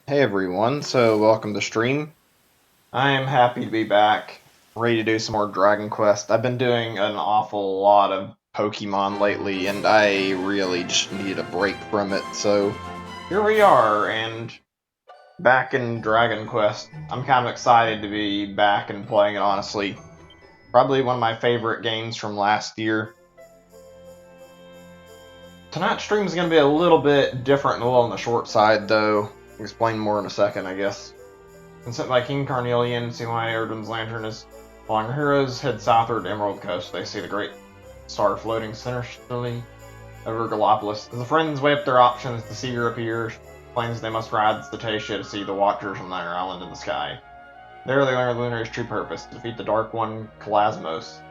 Hey everyone, so welcome to stream. I am happy to be back, ready to do some more Dragon Quest. I've been doing an awful lot of Pokemon lately, and I really just needed a break from it, so here we are, and back in Dragon Quest. I'm kind of excited to be back and playing it, honestly. Probably one of my favorite games from last year. Tonight's stream is going to be a little bit different and a little on the short side, though. I'll explain more in a second, I guess. And sent by King Carnelian, see why Erdwin's lantern is following heroes, head southward to Emerald Coast. They see the great star floating sinisterly over Gallopolis. As the friends weigh up their options, the seer appears, explains they must ride the Cetacea to see the Watchers from their island in the sky. There they learn Lunar's true purpose, to defeat the Dark One, Kalasmos.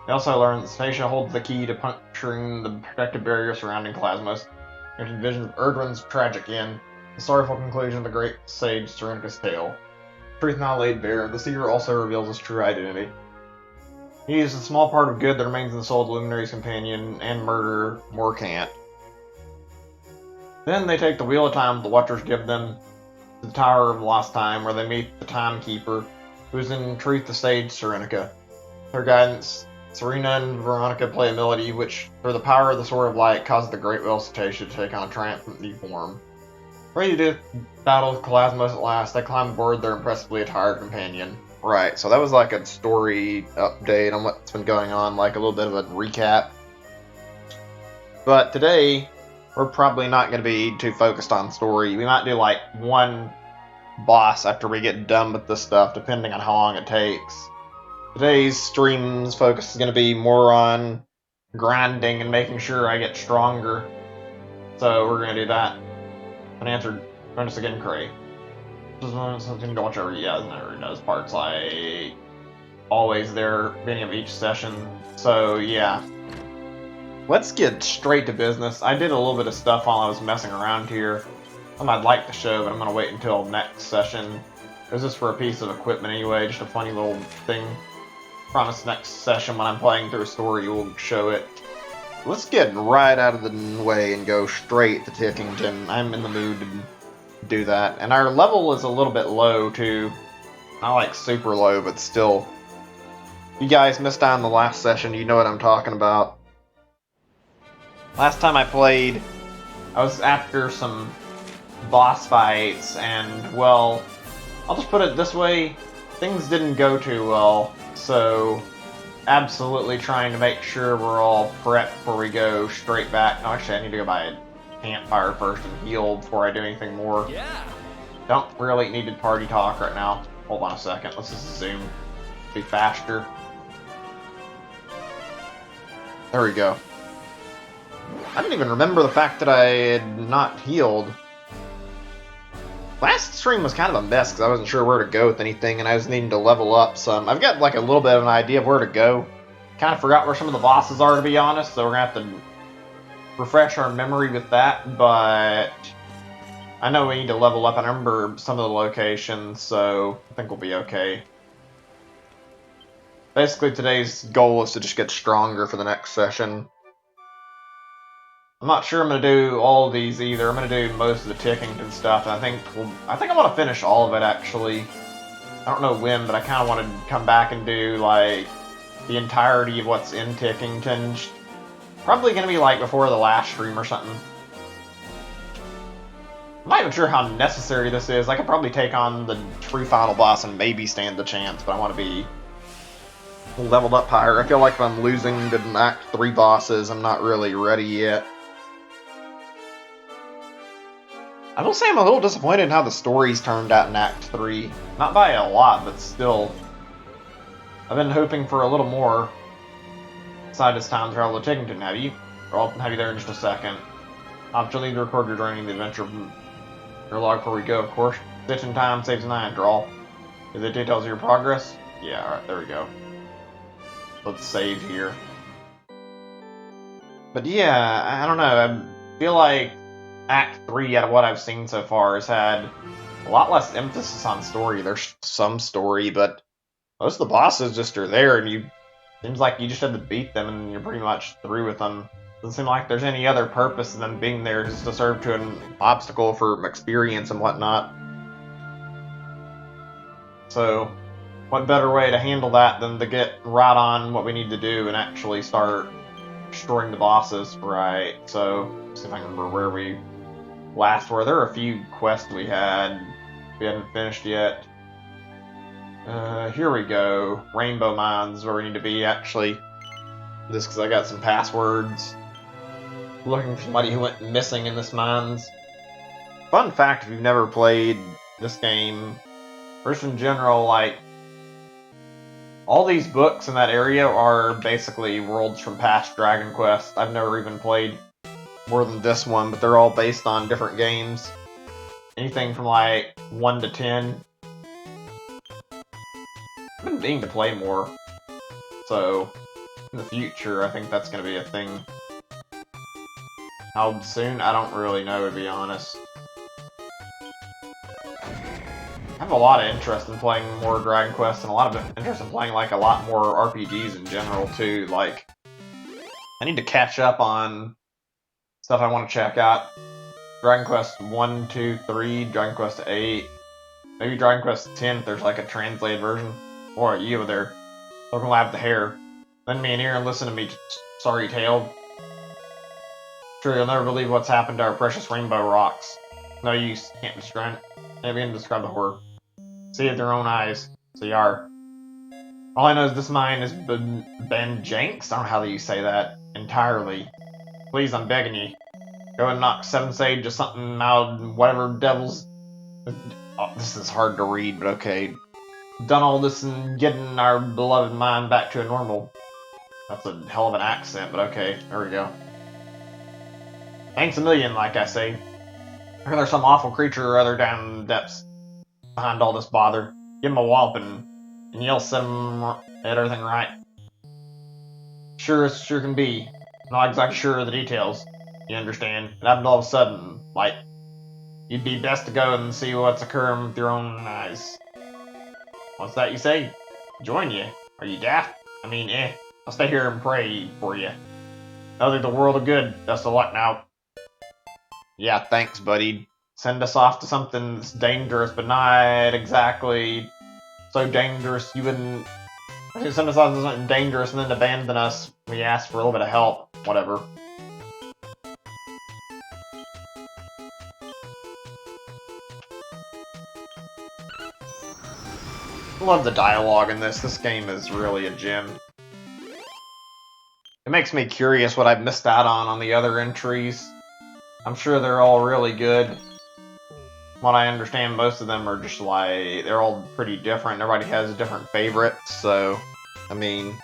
They also learn that Cetacea holds the key to puncturing the protective barrier surrounding Kalasmos, and a vision of Erdwin's tragic end. The sorrowful conclusion of the great sage Serenica's tale. Truth now laid bare, the seer also reveals his true identity. He is a small part of good that remains in the soul of the Luminary's companion and murderer, Morcant. Then they take the Wheel of Time the Watchers give them to the Tower of Lost Time, where they meet the Timekeeper, who is in truth the sage Serenica. Her guidance, Serena and Veronica play a melody which, through the power of the Sword of Light, causes the Great Whale Cetacea to take on a triumphant new form. Ready to battle Kalasmos at last, they climb aboard their impressively attired companion. Right, so that was like a story update on what's been going on, like a little bit of a recap. But today, we're probably not going to be too focused on story. We might do like one boss after we get done with this stuff, depending on how long it takes. Today's stream's focus is going to be more on grinding and making sure I get stronger. So we're going to do that. Unanswered. Bonus again, Cray. Something to watch over. Yeah, it never does parts like always there, beginning of each session. So yeah, let's get straight to business. I did a little bit of stuff while I was messing around here. I'd like to show, but I'm gonna wait until next session. It was just for a piece of equipment anyway, just a funny little thing. Promise next session when I'm playing through a story, we'll show it. Let's get right out of the way and go straight to Tickington. I'm in the mood to do that. And our level is a little bit low, too. Not like super low, but still. You guys missed out on the last session, you know what I'm talking about. Last time I played, I was after some boss fights, and, well, I'll just put it this way, things didn't go too well, so absolutely trying to make sure we're all prepped before we go straight back. No, actually, I need to go buy a campfire first and heal before I do anything more. Yeah. Don't really need to party talk right now. Hold on a second. Let's just zoom. Be faster. There we go. I didn't even remember the fact that I had not healed. Last stream was kind of a mess because I wasn't sure where to go with anything, and I was needing to level up some. I've got like a little bit of an idea of where to go. Kind of forgot where some of the bosses are, to be honest, so we're going to have to refresh our memory with that, but I know we need to level up. I remember some of the locations, so I think we'll be okay. Basically, today's goal is to just get stronger for the next session. I'm not sure I'm going to do all of these either. I'm going to do most of the Tickington stuff, and I think I want to finish all of it, actually. I don't know when, but I kind of want to come back and do, like, the entirety of what's in Tickington. Probably going to be, like, before the last stream or something. I'm not even sure how necessary this is. I could probably take on the true final boss and maybe stand the chance, but I want to be leveled up higher. I feel like if I'm losing to Act 3 bosses, I'm not really ready yet. I will say I'm a little disappointed in how the stories turned out in Act 3. Not by a lot, but still. I've been hoping for a little more. Decide it's time to travel to Tickington, have you? I'll have you there in just a second. Optionally need to record your journey in the adventure from your log before we go, of course. Stitch in time saves an eye after all. Is it details of your progress? Yeah, alright, there we go. Let's save here. But yeah, I don't know, I feel like Act 3, out of what I've seen so far, has had a lot less emphasis on story. There's some story, but most of the bosses just are there, and seems like you just have to beat them, and you're pretty much through with them. Doesn't seem like there's any other purpose than being there just to serve to an obstacle for experience and whatnot. So, what better way to handle that than to get right on what we need to do and actually start destroying the bosses, right? So, see if I can remember where we last were. There were a few quests we hadn't finished yet. Here we go. Rainbow Mines is where we need to be, actually. Just because I got some passwords. Looking for somebody who went missing in this mines. Fun fact, if you've never played this game, or just in general, like, all these books in that area are basically worlds from past Dragon Quest. I've never even played more than this one, but they're all based on different games. Anything from like 1 to 10. I've been meaning to play more. So, in the future, I think that's going to be a thing. How soon? I don't really know, to be honest. I have a lot of interest in playing more Dragon Quest, and a lot of interest in playing like a lot more RPGs in general too. Like, I need to catch up on stuff I want to check out. Dragon Quest 1, 2, 3, Dragon Quest 8, maybe Dragon Quest 10 if there's like a translated version. Or you over there, looking live with the hair. Lend me an ear and listen to me, sorry tale. Sure, you'll never believe what's happened to our precious rainbow rocks. No use, can't describe the horror. See it with their own eyes. So you are. All I know is this mine has been Janks. I don't know how you say that entirely. Please, I'm begging you. Go and knock 7 sage or something out, whatever devils. Oh, this is hard to read, but okay. Done all this and getting our beloved mine back to a normal. That's a hell of an accent, but okay. There we go. Thanks a million, like I say. I reckon there's some awful creature or other down in the depths behind all this bother. Give him a walloping, and you'll set him at everything right. Sure as sure can be. Not exactly sure of the details. You understand? It happened all of a sudden. Like, you'd be best to go and see what's occurring with your own eyes. What's that you say? Join you? Are you daft? I mean, I'll stay here and pray for you. I'll do the world of good. Best of luck now. Yeah, thanks, buddy. Send us off to something that's dangerous, but not exactly so dangerous you wouldn't... Send us off to something dangerous and then abandon us. We ask for a little bit of help. Whatever. I love the dialogue in this. This game is really a gem. It makes me curious what I've missed out on the other entries. I'm sure they're all really good. From what I understand, most of them are just like, they're all pretty different. Everybody has different favorites, so, I mean,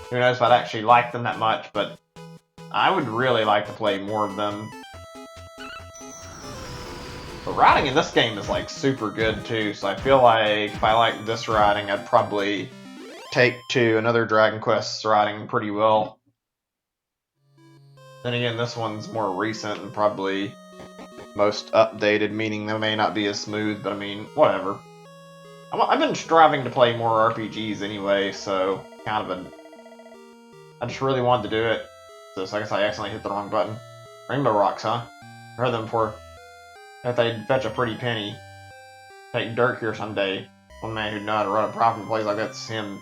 who knows if I'd actually like them that much, but I would really like to play more of them. The writing in this game is like super good too, so I feel like if I liked this writing, I'd probably take to another Dragon Quest writing pretty well. Then again, this one's more recent and probably most updated, meaning they may not be as smooth, but I mean, whatever. I've been striving to play more RPGs anyway, so I just really wanted to do it. So I guess I accidentally hit the wrong button. Rainbow Rocks, huh? I heard them before. I thought they'd fetch a pretty penny. Take dirt here someday. One man who'd know how to run a profitable place like that's him.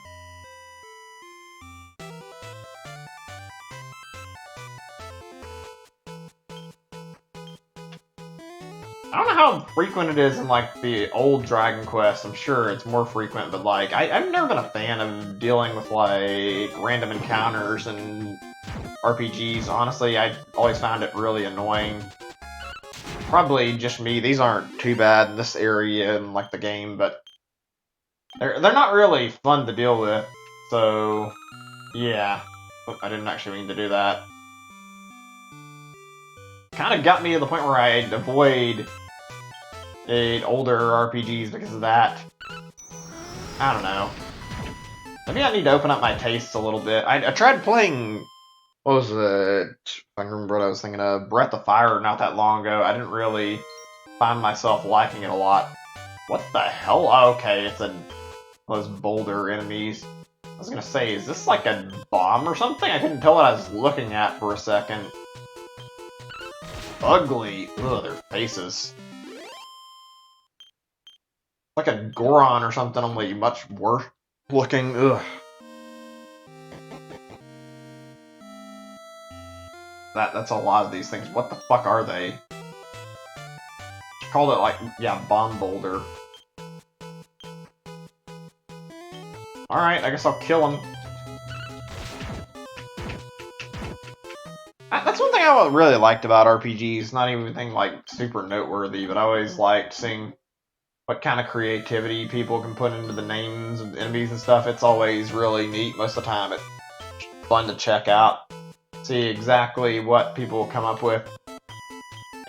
I don't know how frequent it is in like the old Dragon Quest. I'm sure it's more frequent, but like I've never been a fan of dealing with like random encounters and RPGs. Honestly, I always found it really annoying. Probably just me. These aren't too bad in this area in like the game, but they're not really fun to deal with. So yeah, I didn't actually mean to do that. Kind of got me to the point where I'd avoid older RPGs because of that. I don't know. Maybe I need to open up my tastes a little bit. I tried playing, what was it? I can remember what I was thinking of. Breath of Fire not that long ago. I didn't really find myself liking it a lot. What the hell? Oh, okay, it's those boulder enemies. was gonna say, is this like a bomb or something? I couldn't tell what I was looking at for a second. Ugly. Ugh, their faces. Like a Goron or something, only much worse looking. Ugh. That's a lot of these things. What the fuck are they? Called it like, yeah, bomb boulder. Alright, I guess I'll kill him. That's one thing I really liked about RPGs. Not even anything like super noteworthy, but I always liked seeing what kind of creativity people can put into the names of enemies and stuff. It's always really neat. Most of the time it's fun to check out. See exactly what people come up with.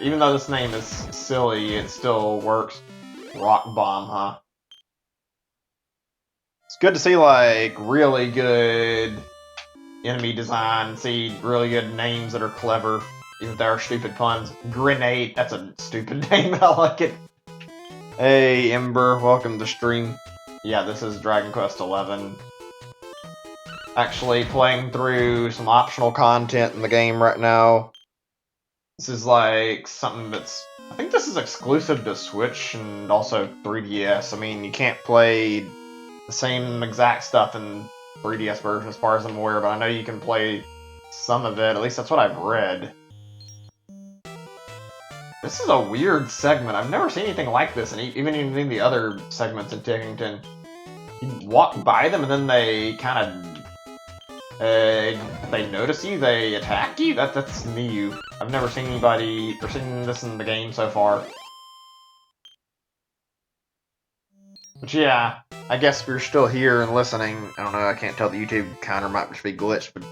Even though this name is silly, it still works. Rock Bomb, huh? It's good to see, like, really good enemy design, see really good names that are clever, even if they are stupid puns. Grenade, that's a stupid name, I like it. Hey, Ember, welcome to stream. Yeah, this is Dragon Quest XI. Actually playing through some optional content in the game right now. This is like something that's... I think this is exclusive to Switch and also 3DS. I mean, you can't play the same exact stuff in 3DS version as far as I'm aware, but I know you can play some of it. At least that's what I've read. This is a weird segment. I've never seen anything like this, and even in the other segments in Tickington. You walk by them and then they kind of... they notice you, they attack you? That's new. I've never seen anybody, or seen this in the game so far. But yeah, I guess if you're still here and listening, I don't know, I can't tell, the YouTube counter might just be glitched, but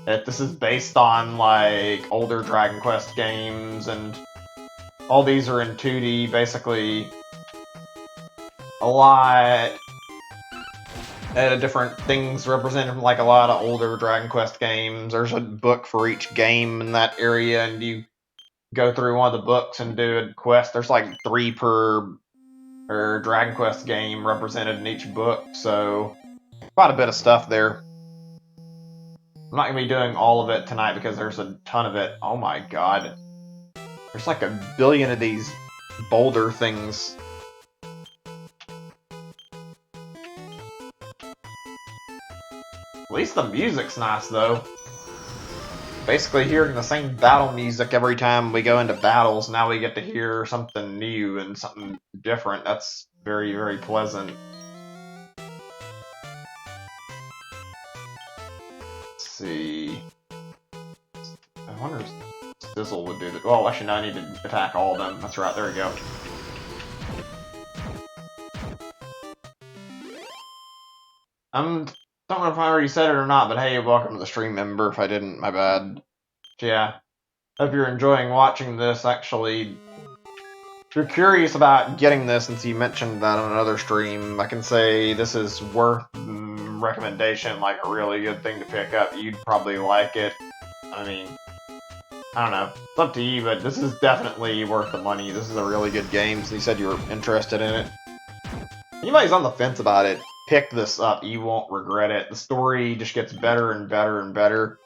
if this is based on, like, older Dragon Quest games, and all these are in 2D, basically a lot different things represented from, like, a lot of older Dragon Quest games. There's a book for each game in that area, and you go through one of the books and do a quest. There's like 3 per Dragon Quest game represented in each book, so quite a bit of stuff there. I'm not going to be doing all of it tonight because there's a ton of it. Oh my god. There's like a billion of these boulder things. At least the music's nice, though. Basically hearing the same battle music every time we go into battles, now we get to hear something new and something different. That's very, very pleasant. Let's see. I wonder if Sizzle would do that. Well, actually, no, I need to attack all of them. That's right, there we go. Don't know if I already said it or not, but hey, welcome to the stream, member. If I didn't, my bad. Yeah. Hope you're enjoying watching this, actually. If you're curious about getting this, since you mentioned that on another stream, I can say this is worth recommendation, like a really good thing to pick up. You'd probably like it. I mean, I don't know. It's up to you, but this is definitely worth the money. This is a really good game, so you said you were interested in it. Anybody's on the fence about it, pick this up. You won't regret it. The story just gets better and better and better.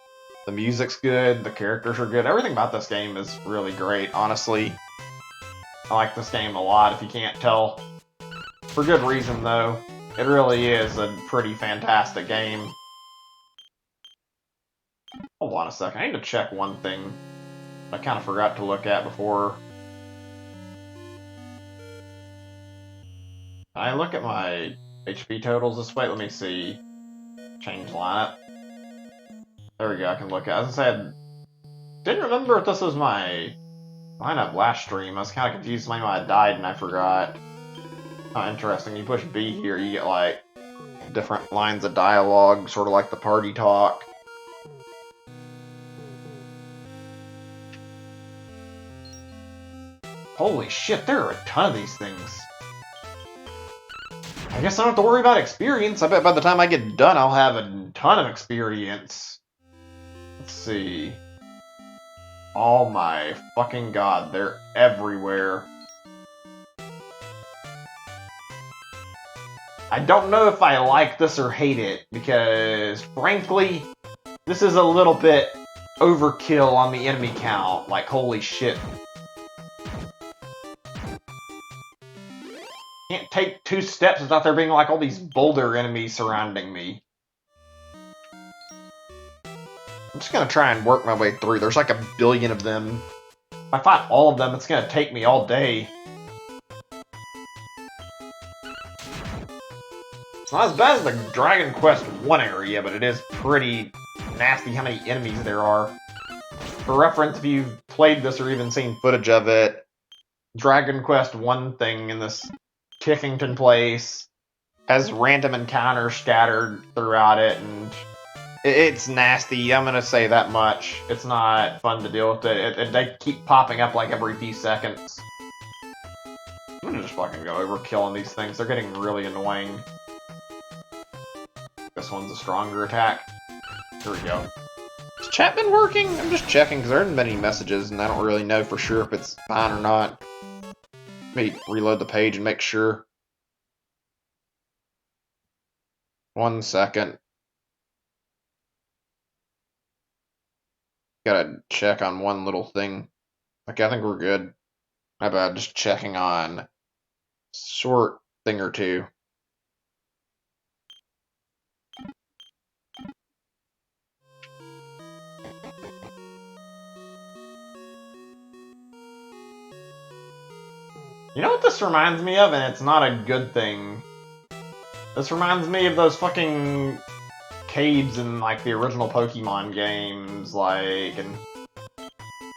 The music's good, the characters are good. Everything about this game is really great, honestly. I like this game a lot, if you can't tell. For good reason, though. It really is a pretty fantastic game. Hold on a second, I need to check one thing I kind of forgot to look at before. Can I look at my HP totals this way? Let me see. Change lineup. There we go, I can look at it. As I said, didn't remember if this was my lineup last stream. I was kind of confused. Maybe I died and I forgot. Oh, interesting. You push B here, you get like different lines of dialogue, sort of like the party talk. Holy shit, there are a ton of these things. I guess I don't have to worry about experience. I bet by the time I get done, I'll have a ton of experience. Let's see. Oh my fucking god, they're everywhere. I don't know if I like this or hate it, because, frankly, this is a little bit overkill on the enemy count. Like, holy shit. Can't take 2 steps without there being, like, all these boulder enemies surrounding me. I'm just gonna try and work my way through. There's like a billion of them. If I fight all of them, it's gonna take me all day. It's not as bad as the Dragon Quest 1 area, but it is pretty nasty how many enemies there are. For reference, if you've played this or even seen footage of it, Dragon Quest 1 thing in this Tickington place has random encounters scattered throughout it, and it's nasty. I'm gonna say that much. It's not fun to deal with it. They keep popping up like every few seconds. I'm gonna just fucking go overkill on these things. They're getting really annoying. This one's a stronger attack. Here we go. Has chat been working? I'm just checking because there aren't many messages and I don't really know for sure if it's fine or not. Let me reload the page and make sure. 1 second. Gotta check on one little thing. Okay, I think we're good. How about just checking on short thing or two? You know what this reminds me of, and it's not a good thing? This reminds me of those fucking caves in, like, the original Pokemon games, like, in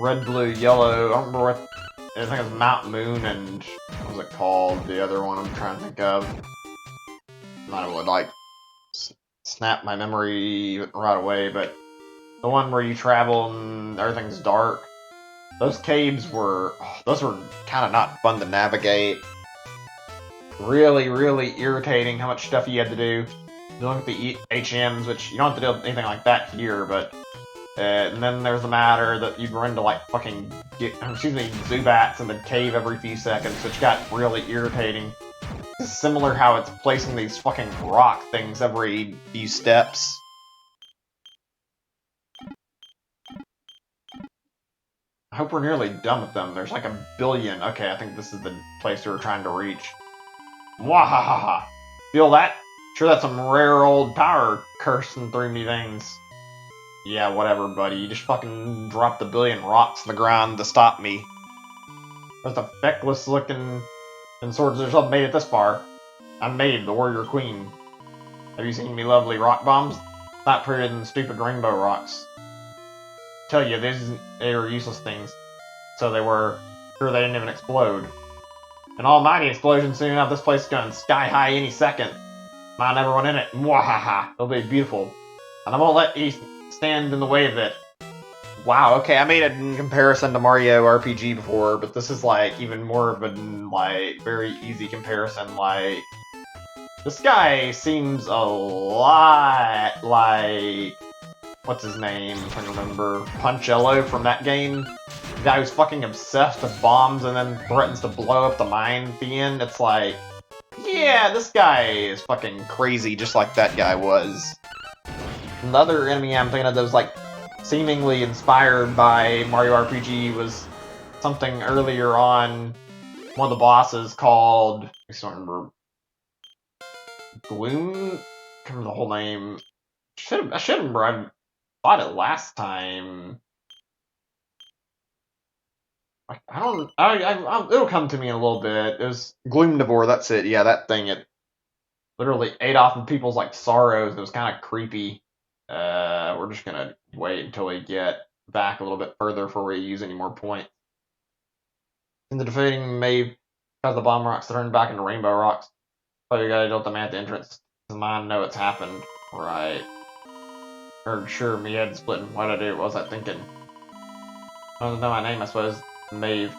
Red, Blue, Yellow. I don't remember what... I think it was Mount Moon and... what was it called? The other one I'm trying to think of. I'm not able to, like, snap my memory right away, but... the one where you travel and everything's dark. Those caves were... those were kind of not fun to navigate. Really, really irritating how much stuff you had to do. Dealing with the HMs, which you don't have to deal with anything like that here, but... and then there's the matter that you'd run to, like, fucking... Zubats in the cave every few seconds, which got really irritating. It's similar how it's placing these fucking rock things every few steps. I hope we're nearly done with them. There's like a billion. Okay, I think this is the place we were trying to reach. Mwahaha! Feel that? Sure, that's some rare old power coursing through me veins. Yeah, whatever, buddy. You just fucking dropped a billion rocks on the ground to stop me. There's the feckless looking and swords yourself made it this far. I'm Maeve, the warrior queen. Have you seen me lovely rock bombs? Not prettier than stupid rainbow rocks. Tell you, they were useless things. So they were. Sure, they didn't even explode. An almighty explosion soon enough. This place is going sky high any second. Mind everyone in it. Mwahaha! It'll be beautiful. And I won't let you stand in the way of it. Wow, okay, I made a comparison to Mario RPG before, but this is like even more of a like very easy comparison. Like, this guy seems a lot like, what's his name? I'm trying to remember. Punchello from that game. The guy who's fucking obsessed with bombs and then threatens to blow up the mine at the end. It's like, yeah, this guy is fucking crazy, just like that guy was. And the other enemy I'm thinking of that was like seemingly inspired by Mario RPG was something earlier on. One of the bosses called, I don't remember, Gloom. I can't remember the whole name. I should remember. I bought it last time. I don't. It'll come to me in a little bit. It was Gloomnivore. That's it. Yeah, that thing. It literally ate off of people's like sorrows. It was kind of creepy. We're just gonna wait until we get back a little bit further before we use any more points. In the defeating Maeve, cause the bomb rocks turn back into rainbow rocks. So you gotta deal with them at the entrance. The mind know it's happened. Right. Or sure, me head splitting. What'd I do? What was I thinking? I don't know my name, I suppose. Maeve.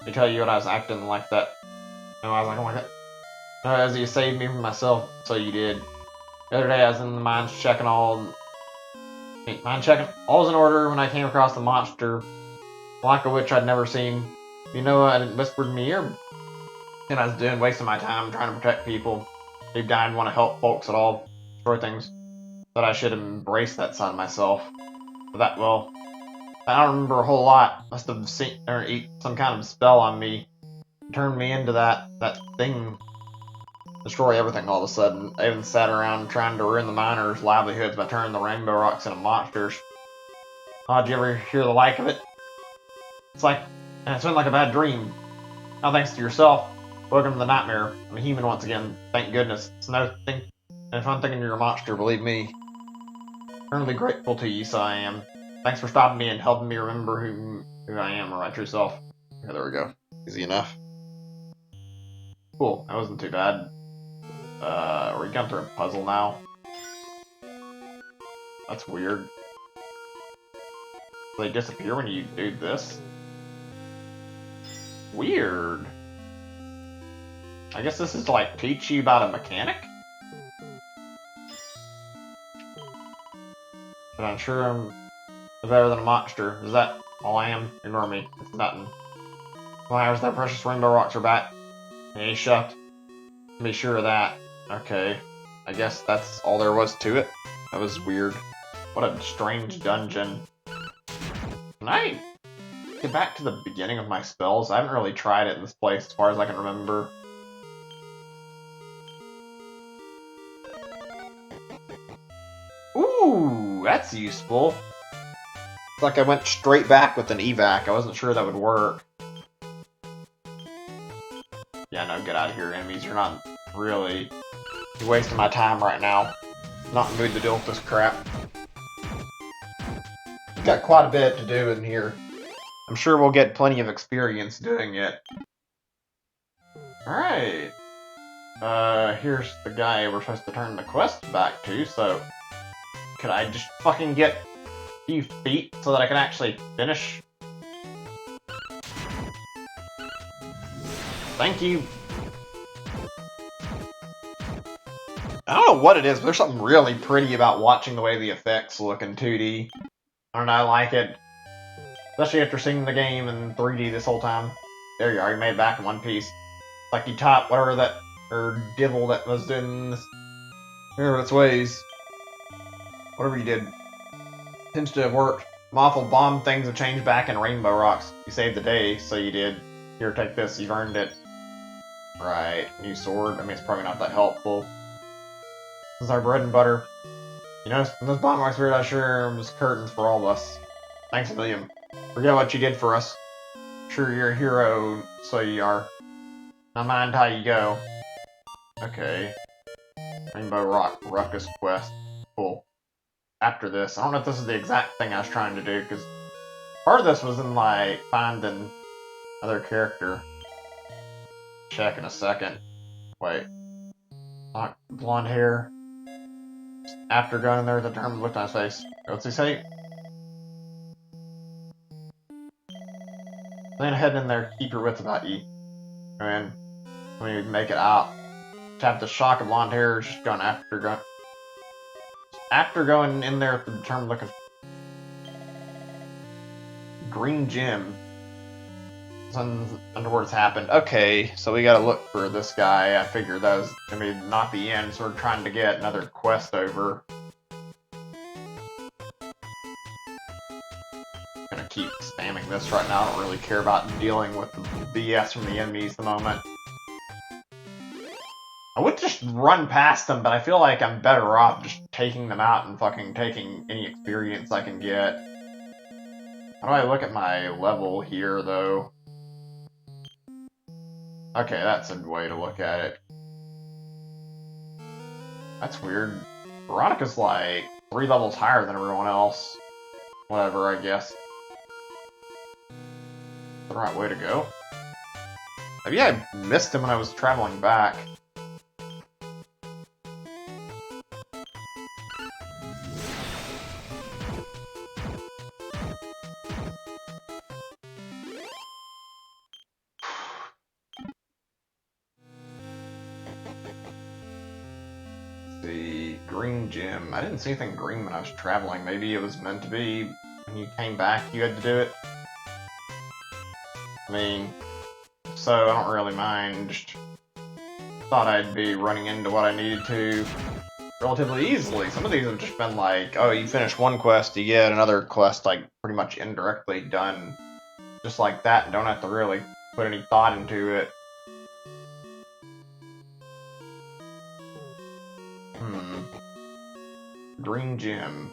They tell you what I was acting like that. And I was like, oh my god. As you saved me from myself, so you did. The other day I was in the mines checking all... Mine checking. All was in order when I came across the monster. Like a witch I'd never seen. You know what it whispered in my ear? And I was doing, wasting my time trying to protect people. deep down I didn't want to help folks at all, destroy things. That I should embrace that side of myself. But that, well, I don't remember a whole lot. Must have seen or eat some kind of spell on me, turned me into that thing, destroy everything all of a sudden. I even sat around trying to ruin the miners' livelihoods by turning the rainbow rocks into monsters. Oh, did you ever hear the like of it? It's like, and it's been like a bad dream. Now, thanks to yourself, welcome to the nightmare. I'm a human once again, thank goodness. It's no thing, and if I'm thinking you're a monster, believe me, eternally grateful to you, so I am. Thanks for stopping me and helping me remember who I am, my true self. Okay, there we go. Easy enough. Cool, that wasn't too bad. Are we going through a puzzle now? That's weird. They disappear when you do this? Weird. I guess this is to, like, teach you about a mechanic? But I'm sure I'm better than a monster. Is that all I am? Ignore me. It's nothing. Why, their precious rainbow rocks are back. Hey, shucked. Be sure of that. Okay. I guess that's all there was to it. That was weird. What a strange dungeon. Can I get back to the beginning of my spells? I haven't really tried it in this place as far as I can remember. Ooh, that's useful. It's like I went straight back with an evac. I wasn't sure that would work. Yeah, no, get out of here, enemies. You're not really... You're wasting my time right now. I'm not in the mood to deal with this crap. We've got quite a bit to do in here. I'm sure we'll get plenty of experience doing it. Alright. Here's the guy we're supposed to turn the quest back to, so... Could I just fucking get a few feet so that I can actually finish? Thank you. I don't know what it is, but there's something really pretty about watching the way the effects look in 2D. I don't know, I like it. Especially after seeing the game in 3D this whole time. There you are, you made it back in one piece. Like you taught whatever that, or divil that was doing this, whatever its ways. Whatever you did. Seems to have worked. Awful bomb things have changed back in rainbow rocks. You saved the day, so you did. Here, take this, you've earned it. Right, new sword. I mean, it's probably not that helpful. This is our bread and butter. You know, when those bomb rocks were, I sure was curtains for all of us. Thanks a million. Forget what you did for us. Sure, you're a hero, so you are. Not mind how you go. Okay. Rainbow Rock Ruckus Quest. Cool. After this, I don't know if this is the exact thing I was trying to do, because part of this was in, like, finding another character. Check in a second. Wait. Not blonde hair. After going in there, the term looked on his face. What's he say? Then head in there, keep your wits about you. And when you make it out, tap the shock of blonde hair, just going after going in there, the term looking green gem. Underwords happened. Okay, so we gotta look for this guy. I figured that was gonna be not the end, so we're trying to get another quest over. I'm gonna keep spamming this right now. I don't really care about dealing with the BS from the enemies at the moment. I would just run past them, but I feel like I'm better off just taking them out and fucking taking any experience I can get. How do I look at my level here, though? Okay, that's a way to look at it. That's weird. Veronica's like 3 levels higher than everyone else. Whatever, I guess. The right way to go. Maybe I missed him when I was traveling back. The green gem. I didn't see anything green when I was traveling. Maybe it was meant to be when you came back you had to do it. I mean, so I don't really mind. Just thought I'd be running into what I needed to relatively easily. Some of these have just been like, oh, you finish one quest, you get another quest like pretty much indirectly done just like that and don't have to really put any thought into it. Green gem.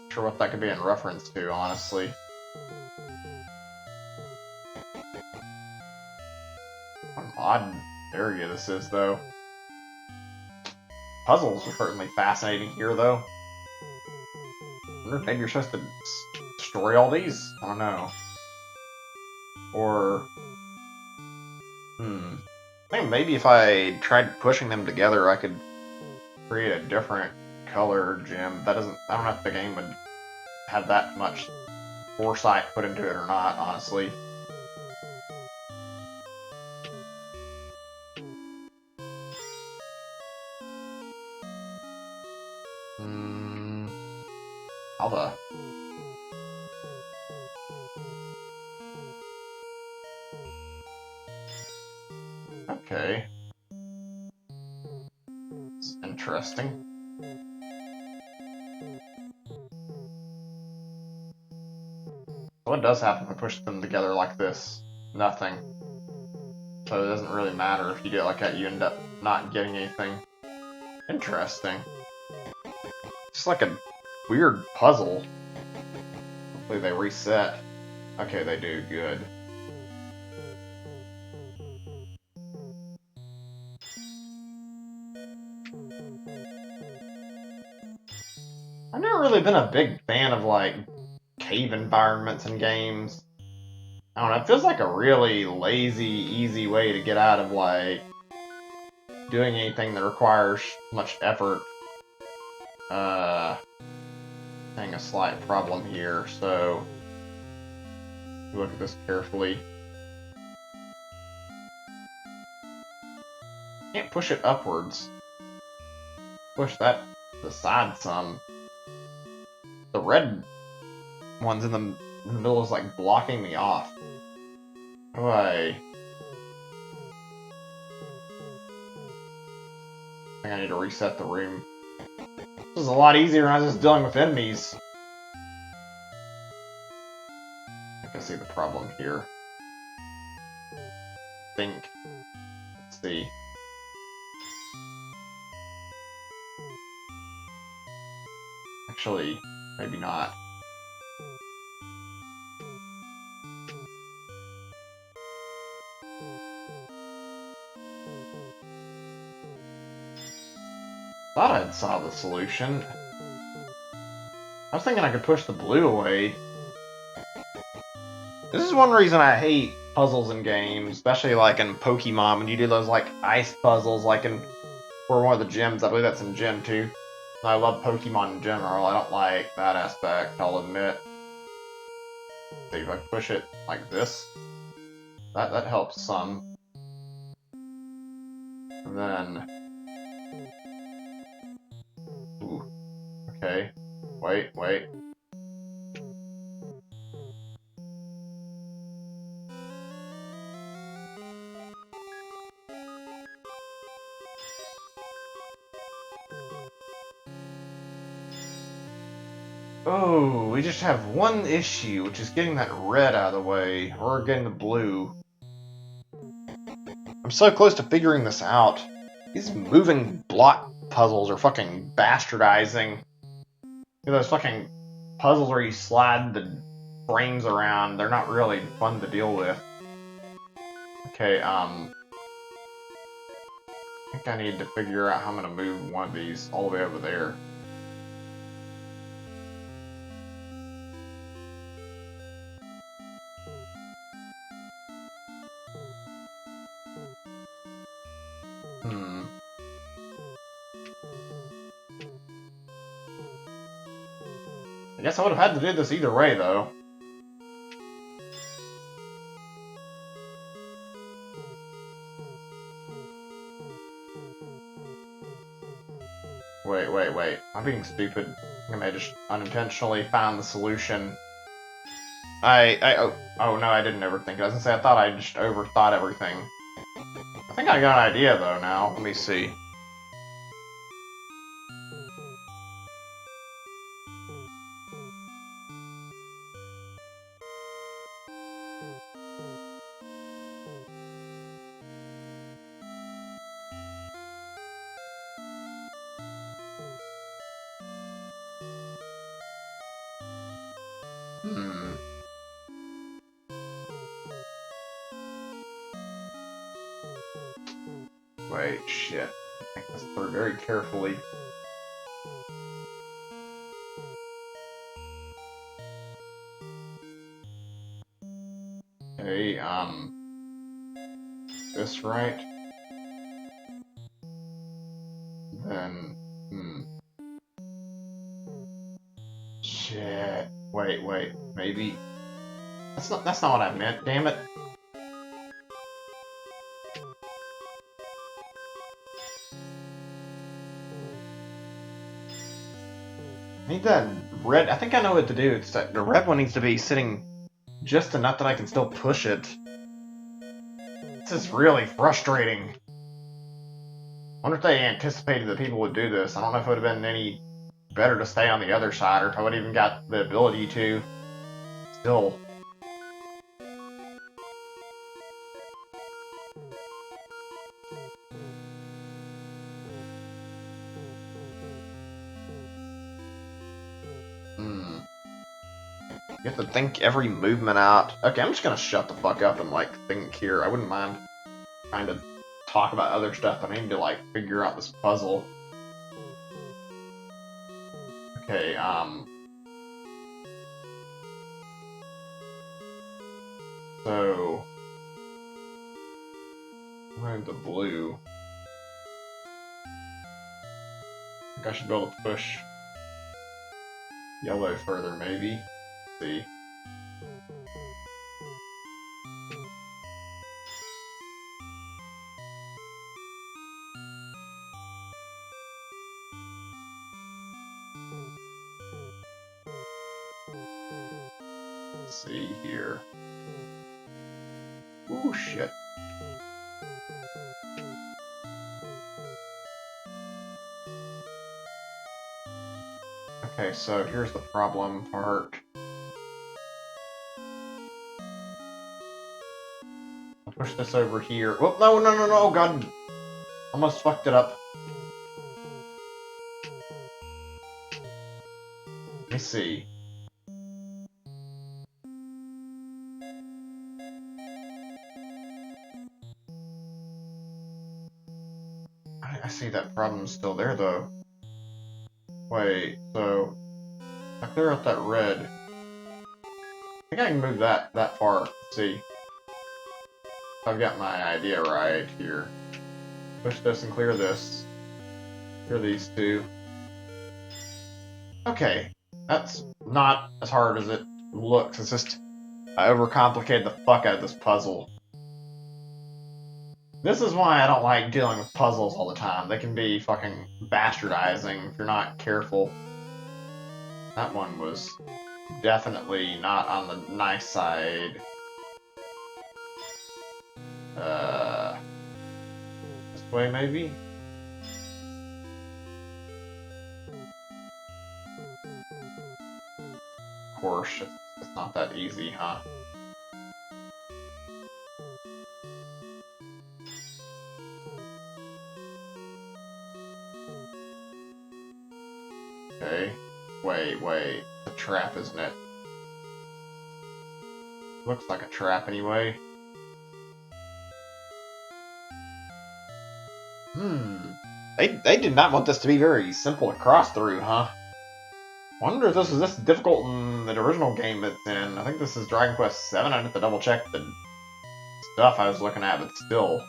Not sure what that could be in reference to, honestly. What an odd area this is, though. Puzzles are certainly fascinating here, though. I wonder if maybe you're supposed to destroy all these? I don't know. Or... I think maybe if I tried pushing them together, I could create a different color gem. That doesn't... I don't know if the game would have that much foresight put into it or not, honestly. Alva. Okay. It's interesting. What does happen if I push them together like this? Nothing. So it doesn't really matter if you do it like that, you end up not getting anything. Interesting. Just like a weird puzzle. Hopefully they reset. Okay, they do. Good. I've never really been a big fan of, like, cave environments in games. I don't know, it feels like a really lazy, easy way to get out of, like, doing anything that requires much effort. Having a slight problem here, so look at this carefully. Can't push it upwards. Push that to the side some. The red ones in the middle is like blocking me off. How do I think I need to reset the room. This is a lot easier when I was just dealing with enemies. I think I see the problem here. Let's see. Actually, maybe not. Thought I'd saw the solution. I was thinking I could push the blue away. This is one reason I hate puzzles in games, especially like in Pokemon, when you do those like ice puzzles, like in for one of the gyms. I believe that's in Gen 2. I love Pokemon in general. I don't like that aspect, I'll admit. See if I push it like this. That helps some. And then... Ooh. Okay. Wait. Oh, we just have one issue, which is getting that red out of the way, or getting the blue. I'm so close to figuring this out. These moving block puzzles are fucking bastardizing. You know, those fucking puzzles where you slide the frames around, they're not really fun to deal with. Okay, I think I need to figure out how I'm gonna move one of these all the way over there. I guess I would have had to do this either way, though. Wait. I'm being stupid. I may just unintentionally found the solution. Oh no, I didn't overthink it. I was gonna say, I thought I just overthought everything. I think I got an idea though now. Let me see. Hmm. Wait, shit. Think this through very carefully. Okay, this right? Then, shit. Wait, maybe. That's not what I meant, damn it. I need that red, I think I know what to do. It's that the red one needs to be sitting just enough that I can still push it. This is really frustrating. I wonder if they anticipated that people would do this. I don't know if it would have been any better to stay on the other side, or if I would have even got the ability to. Still. You have to think every movement out. Okay, I'm just gonna shut the fuck up and, like, think here. I wouldn't mind trying to talk about other stuff, but I need to, like, figure out this puzzle. Okay, so... I'm the blue. I think I should be able to push yellow further, maybe. Let's see. Let's see here. Ooh, shit. Okay, so here's the problem part. I'll push this over here. Oh, no, God. Almost fucked it up. Let me see. I see that problem's still there, though. Wait, so... I clear out that red. I think I can move that far. Let's see. If I've got my idea right here. Push this and clear this. Clear these two. Okay. That's not as hard as it looks. It's just... I overcomplicated the fuck out of this puzzle. This is why I don't like dealing with puzzles all the time. They can be fucking bastardizing if you're not careful. That one was definitely not on the nice side. This way maybe? Of course, it's not that easy, huh? Okay. Wait. A trap, isn't it? Looks like a trap anyway. They did not want this to be very simple to cross through, huh? Wonder if this was this difficult in the original game it's in. I think this is Dragon Quest VII. I'd have to double check the stuff I was looking at, but still.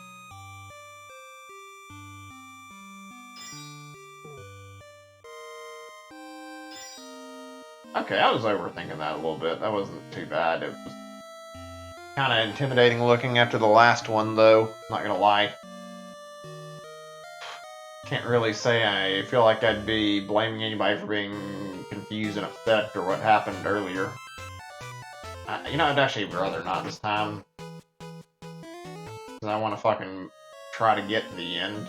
Okay, I was overthinking that a little bit. That wasn't too bad. It was kind of intimidating looking after the last one, though. Not gonna lie. Can't really say I feel like I'd be blaming anybody for being confused and upset or what happened earlier. You know, I'd actually rather not this time. Because I want to fucking try to get to the end.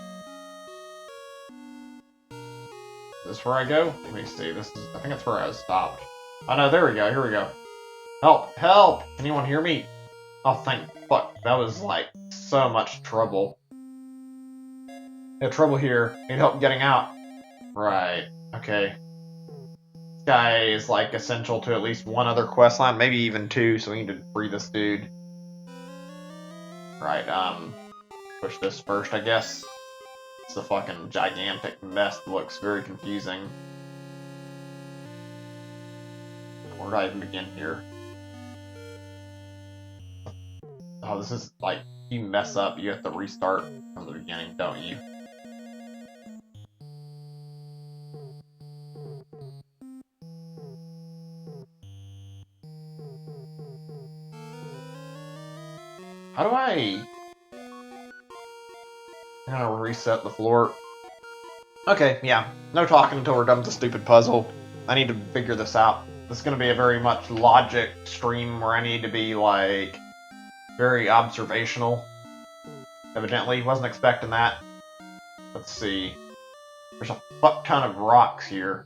Is this where I go? Let me see. This is. I think that's where I was stopped. Oh no, there we go. Here we go. Help! Help! Anyone hear me? Oh, thank fuck. That was like so much trouble. Trouble here. Need help getting out. Right. Okay. This guy is like essential to at least one other quest line, maybe even two, so we need to free this dude. Right, push this first, I guess. It's a fucking gigantic mess that looks very confusing. Where do I even begin here? Oh, this is like, you mess up, you have to restart from the beginning, don't you? How do I... I'm gonna reset the floor. Okay, yeah. No talking until we're done with the stupid puzzle. I need to figure this out. This is gonna be a very much logic stream where I need to be, like, very observational. Evidently, wasn't expecting that. Let's see. There's a fuck ton of rocks here.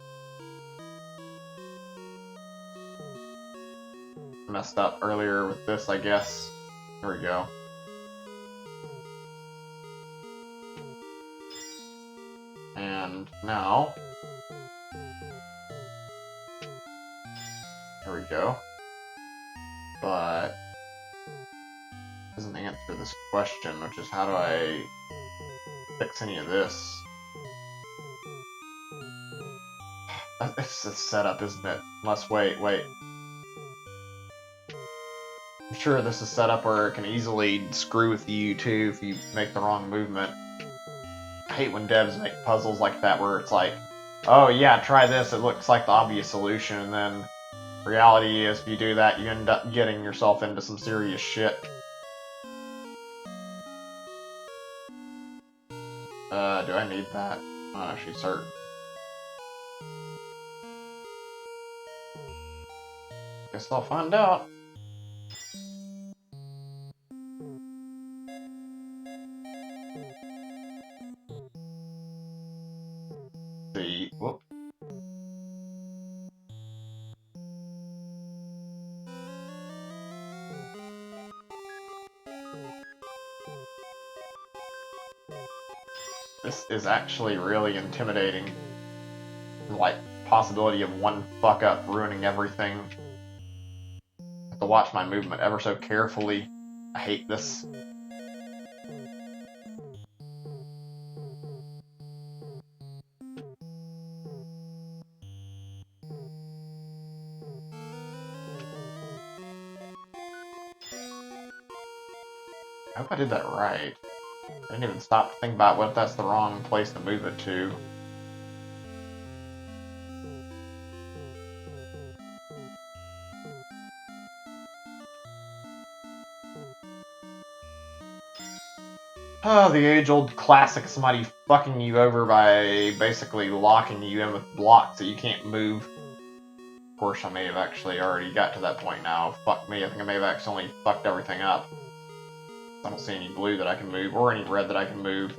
Messed up earlier with this, I guess. There we go. And now... There we go. But... doesn't answer this question, which is how do I fix any of this? It's a setup, isn't it? Unless, wait. I'm sure this is set up where it can easily screw with you, too, if you make the wrong movement. I hate when devs make puzzles like that where it's like, oh yeah, try this, it looks like the obvious solution, and then reality is if you do that, you end up getting yourself into some serious shit. Do I need that? I'm not actually certain. Guess I'll find out. See, whoop. This is actually really intimidating. Like, possibility of one fuck up ruining everything. I have to watch my movement ever so carefully. I hate this. I hope I did that right. I didn't even stop to think about what if that's the wrong place to move it to. Oh, the age-old classic of somebody fucking you over by basically locking you in with blocks that you can't move. Of course, I may have actually already got to that point now. Fuck me, I think I may have accidentally fucked everything up. I don't see any blue that I can move, or any red that I can move.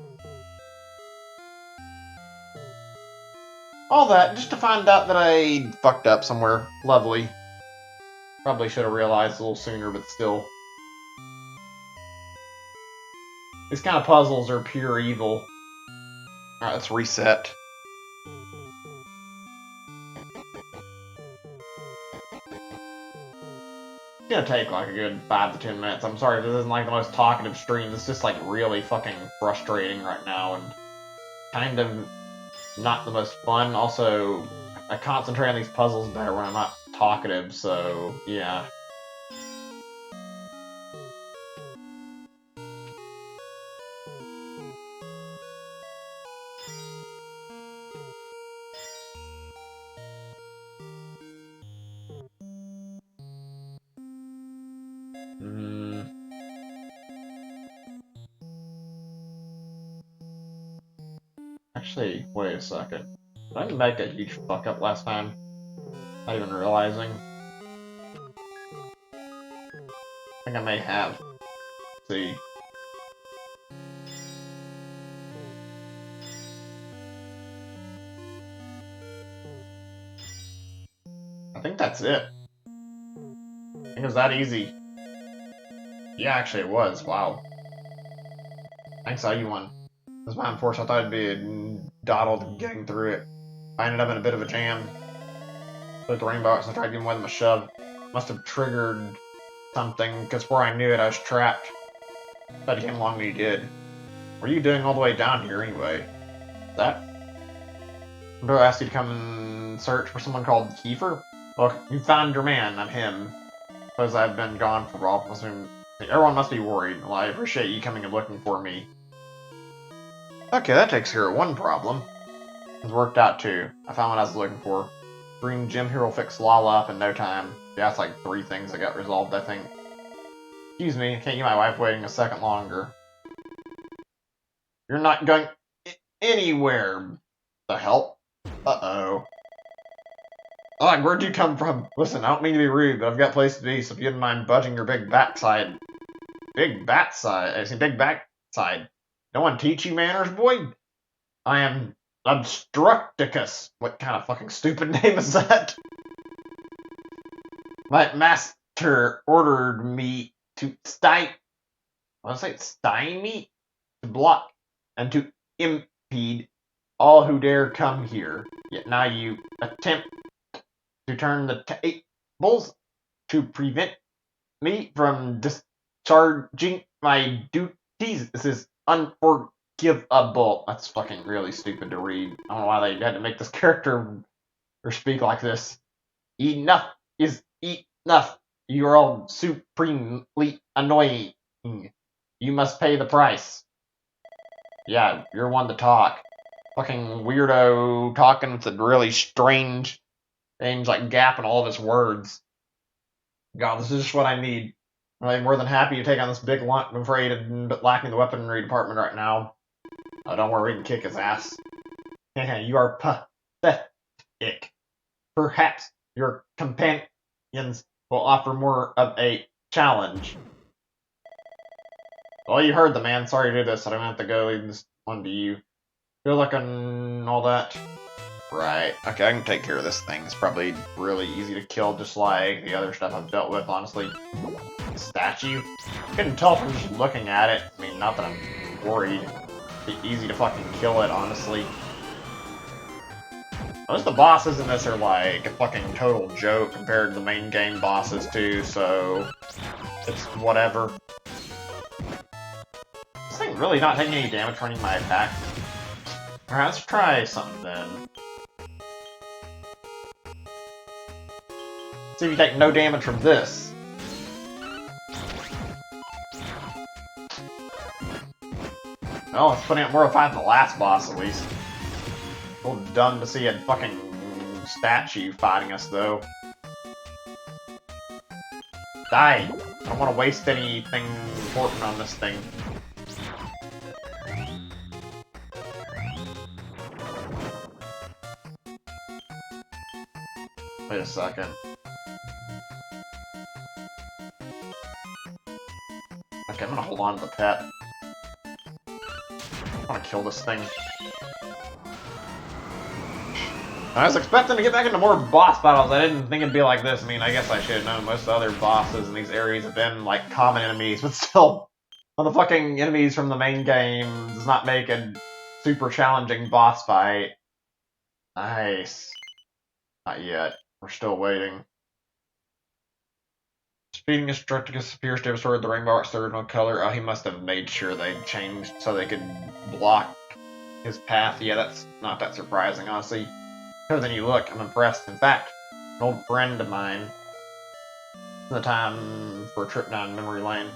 All that, just to find out that I fucked up somewhere. Lovely. Probably should have realized a little sooner, but still. These kind of puzzles are pure evil. Alright, let's reset. It's gonna take like a good 5 to 10 minutes. I'm sorry if this isn't like the most talkative stream. It's just like really fucking frustrating right now and kind of not the most fun. Also, I concentrate on these puzzles better when I'm not talkative, so yeah. Actually, wait a second. Did I make a huge fuck up last time? Not even realizing. think I may have. Let's see. I think that's it. I think it was that easy. Yeah, actually it was. Wow. Thanks, I you won. That's my unfortunate. I thought it'd be dawdled getting through it. I ended up in a bit of a jam. With the rainbow box and tried giving with him a shove. Must have triggered something, because before I knew it, I was trapped. But he came along when he did. What are you doing all the way down here anyway? That? Bro asked you to come and search for someone called Kiefer? Look, you found your man, not him. Because I've been gone for a while. Everyone must be worried. Well, I appreciate you coming and looking for me. Okay, that takes care of one problem. It's worked out too. I found what I was looking for. Green Gym here will fix Lala up in no time. Yeah, that's like 3 things that got resolved, I think. Excuse me, I can't get my wife waiting a second longer. You're not going anywhere. The hell? Uh-oh. Oh, where'd you come from? Listen, I don't mean to be rude, but I've got a place to be, so if you didn't mind budging your big backside. Big backside? I see, big backside. No one teach you manners, boy? I am Obstructicus. What kind of fucking stupid name is that? My master ordered me to stymie? To block and to impede all who dare come here. Yet now you attempt to turn the tables to prevent me from discharging my duties. This is unforgivable. That's fucking really stupid to read. I don't know why they had to make this character or speak like this. Enough is enough. You're all supremely annoying. You must pay the price. Yeah, you're one to talk. Fucking weirdo talking with a really strange like gap in all of his words. God, this is just what I need. I'm more than happy to take on this big lump. I'm afraid of lacking the weaponry department right now. Oh, don't worry, we can kick his ass. You are pathetic. Perhaps your companions will offer more of a challenge. Well, you heard the man. Sorry to do this. I don't have to go leave this one to you. Good luck on all that. Right. Okay, I can take care of this thing. It's probably really easy to kill, just like the other stuff I've dealt with, honestly. The statue. Couldn't tell from just looking at it. I mean, not that I'm worried. It'd be easy to fucking kill it, honestly. Most of the bosses in this are like a fucking total joke compared to the main game bosses too, so it's whatever. This thing really not taking any damage from any of my attacks. Alright, let's try something then. See if you take no damage from this. Well, let's put in more of a fight than the last boss at least. A little dumb to see a fucking statue fighting us though. Die! I don't want to waste anything important on this thing. Wait a second. Okay, I'm gonna hold on to the pet. I wanna kill this thing. I was expecting to get back into more boss battles. I didn't think it'd be like this. I mean, I guess I should have known most of the other bosses in these areas have been, like, common enemies, but still, motherfucking enemies from the main game does not make a super challenging boss fight. Nice. Not yet. We're still waiting. Speeding Instructicus appears to have restored the rainbow art's original color. Oh, he must have made sure they changed so they could block his path. Yeah, that's not that surprising, honestly. Better than you look, I'm impressed. In fact, an old friend of mine, the time for a trip down memory lane.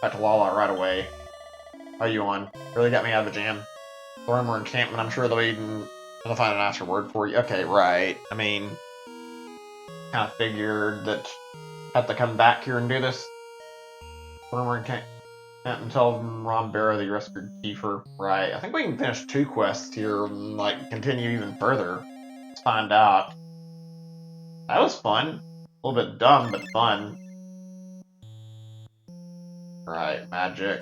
Back to Lala right away. How you on? Really got me out of the jam. Thornmore encampment, I'm sure they'll find an nicer word for you. Okay, right. I mean, kind of figured that I have to come back here and do this. Thornmore encampment until Ron Barrow that you rescued Kiefer. Right. I think we can finish 2 quests here and, like, continue even further. Let's find out. That was fun. A little bit dumb, but fun. Right, magic.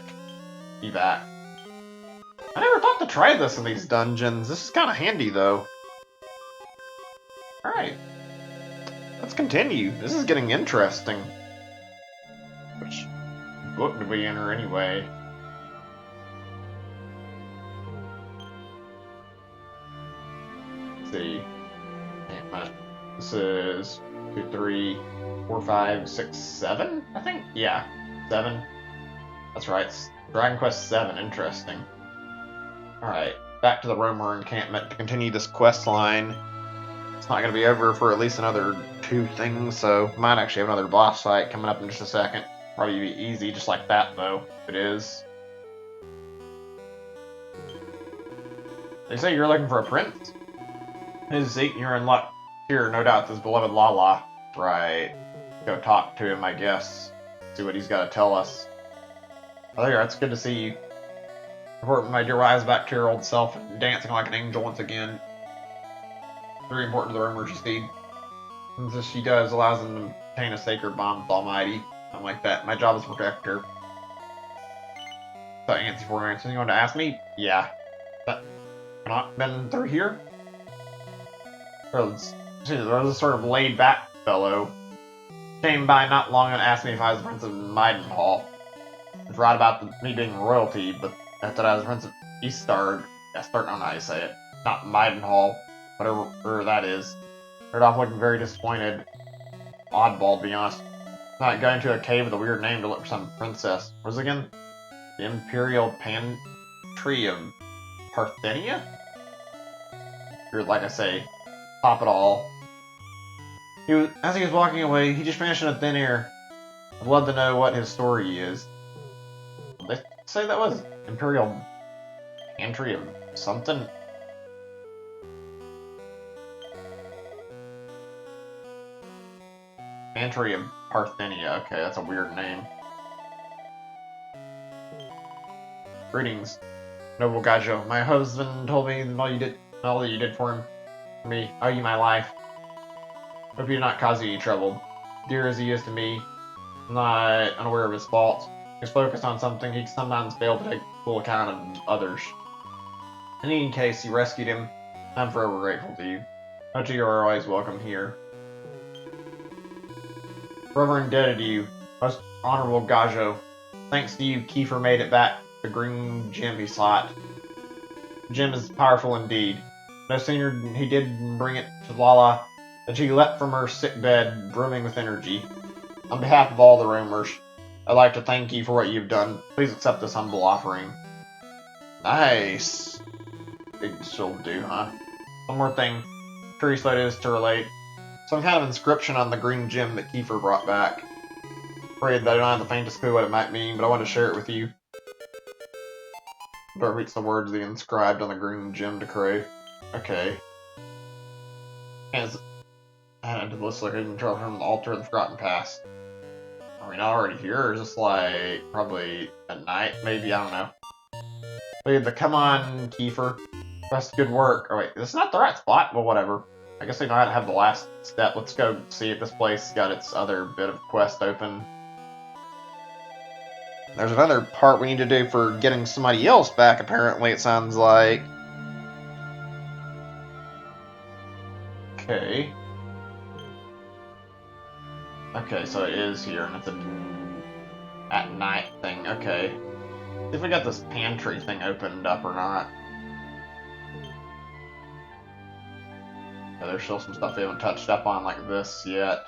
Evac. I never thought to try this in these dungeons. This is kind of handy, though. Alright. Let's continue. This is getting interesting. Which book did we enter anyway? Let's see. This is 2, 3, 4, 5, 6, 7, I think? Yeah, 7. That's right. It's Dragon Quest 7. Interesting. Alright, back to the Roamer encampment to continue this quest line. It's not going to be over for at least another 2 things, so might actually have another boss fight coming up in just a second. Probably be easy, just like that, though. If it is. They say you're looking for a prince? His seat, you're in luck. Here, no doubt, this beloved Lala. Right. Go talk to him, I guess. See what he's got to tell us. Oh, there, it's good to see you. Report my dear rise back to your old self, dancing like an angel once again. Very important to the rumors you see. And this she does allows them to obtain a sacred bond with Almighty. Something like that. My job is to protect her. So Antsy for anything you want to ask me? Yeah. But not been through here? There was a sort of laid back fellow. Came by not long and asked me if I was the Prince of Maidenhall. It's right about me being royalty, but I thought I was the Prince of Eastard. I don't know how you say it. Not Maidenhall. Whatever that is. Started off looking very disappointed. Oddball, to be honest. Not going to a cave with a weird name to look for some princess. What was it again? The Imperial Pantry of Parthenia? Or, like I say, top it all. As he was walking away, he just vanished into thin air. I'd love to know what his story is. They say that was Imperial Pantry of something? Pantry of Parthenia. Okay, that's a weird name. Greetings, noble Gajo. My husband told me all that you did for me. Owe you my life. Hope you did not cause you any trouble. Dear as he is to me, I'm not unaware of his faults. He's focused on something. He sometimes failed to take full account of others. In any case, you rescued him. I'm forever grateful to you. Know you are always welcome here. Forever indebted to you, most honorable Gajo. Thanks to you, Kiefer made it back the green gem he sought. The gem is powerful indeed. No sooner he did bring it to Lala than she leapt from her sick bed, brimming with energy. On behalf of all the roamers, I'd like to thank you for what you've done. Please accept this humble offering. Nice. Big she'll do, huh? One more thing. Curious that is to relate. Some kind of inscription on the green gem that Kiefer brought back. Afraid that I don't have the faintest clue what it might mean, but I want to share it with you. Don't reach the words the inscribed on the green gem decree. Okay. And to this looking from the altar of the forgotten past. Are we not already here, or is this like probably at night? Maybe, I don't know. But come on, Kiefer. Best good work. Oh wait, this is not the right spot? Well, whatever. I guess we know how to have the last step. Let's go see if this place got its other bit of quest open. There's another part we need to do for getting somebody else back, apparently, it sounds like. Okay. Okay, so it is here, and it's a at night thing. Okay. See if we got this pantry thing opened up or not. Yeah, there's still some stuff we haven't touched up on like this yet.